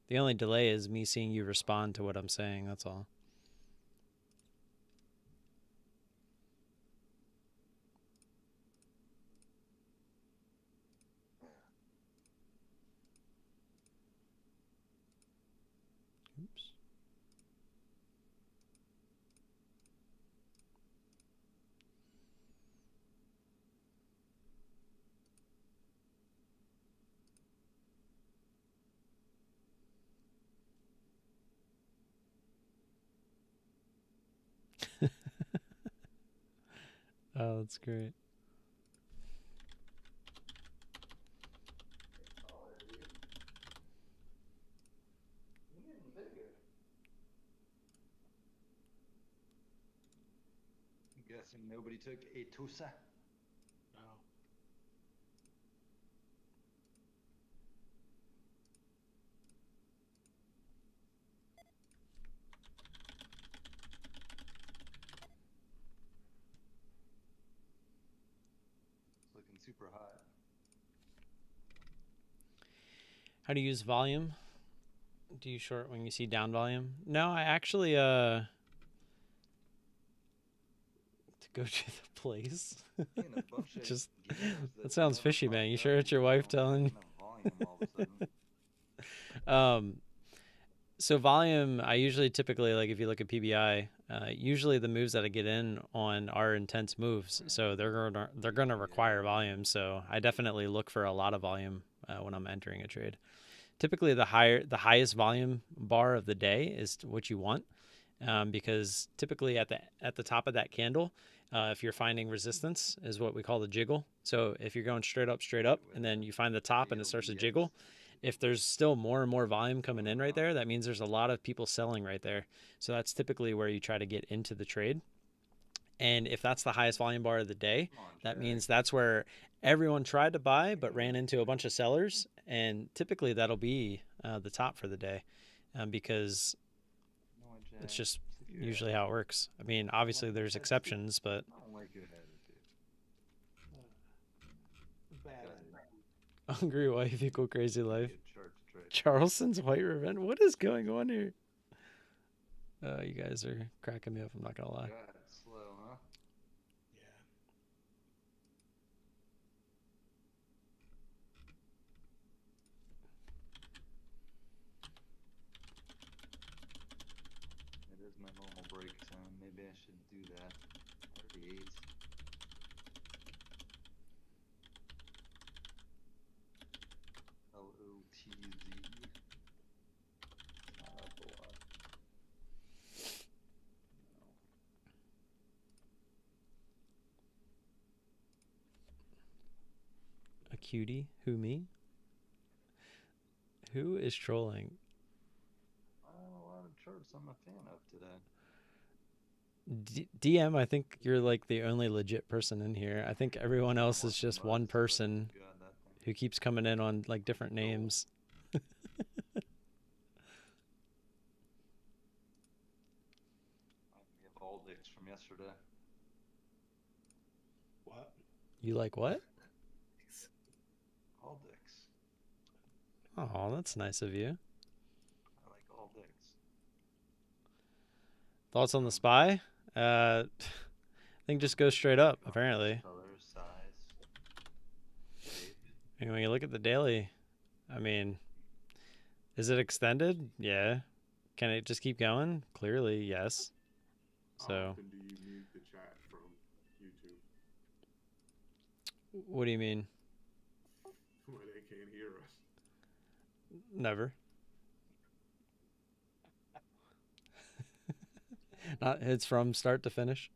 The only delay is me seeing you respond to what I'm saying, that's all. Oops. Oh, that's great. I'm guessing nobody took a Tusa. No. It's looking super hot. How do you use volume? Do you short when you see down volume? No, I actually to go to the place. Seeing a bunch of Just gamers that sounds never fishy, man. popped You up sure it's your and wife don't have telling? enough volume all of a sudden. So volume, I usually typically, like if you look at PBI, usually the moves that I get in on are intense moves, so they're gonna require volume. So I definitely look for a lot of volume when I'm entering a trade. Typically, the highest volume bar of the day is what you want, because typically at the top of that candle, if you're finding resistance, is what we call the jiggle. So if you're going straight up, and then you find the top and it starts to jiggle, if there's still more and more volume coming in right there, that means there's a lot of people selling right there. So that's typically where you try to get into the trade. And if that's the highest volume bar of the day, that means that's where everyone tried to buy but ran into a bunch of sellers. And typically that'll be the top for the day, because it's just usually how it works. I mean, obviously there's exceptions, but I don't like your attitude. Bad. hungry wife equal crazy life. Good chart to trade. Charleston's white revenge. What is going on here? You guys are cracking me up. I'm not gonna lie. God, it's slow, huh? Yeah. It is my normal break time. Maybe I should do that. 38. LOTZ. Not up a lot. No. A cutie? Who, me? Who is trolling? A lot of charts I'm a fan of today. DM, I think you're like the only legit person in here. I think everyone else is just one person God, that thing. who keeps coming in on like different names. I have all dicks from yesterday. What? You like what? All dicks. Oh, that's nice of you. I like all dicks. Thoughts on the SPY? I think just go straight up, apparently. Color, size, shape. And when you look at the daily, I mean, is it extended? Yeah. Can it just keep going? Clearly, yes. How So, often do you mute the chat from YouTube what do you mean? where they can't hear us? Never. Not it's from start to finish.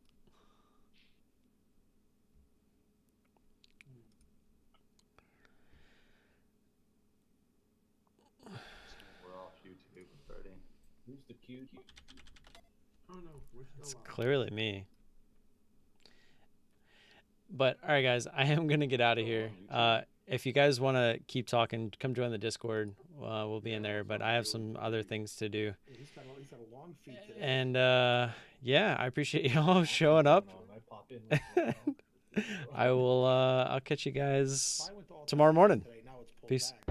We're off YouTube already. Who's the cutie? Oh no, we're It's still on. clearly me. But all right, guys, I am gonna get out of here. If you guys want to keep talking, come join the Discord. We'll be in there. But I have some other things to do. Yeah, he's got a long feet today. And yeah, I appreciate y'all showing up. I pop in once in a while. I will. I'll catch you guys I went to all tomorrow time morning. today, now it's pulled Peace. back.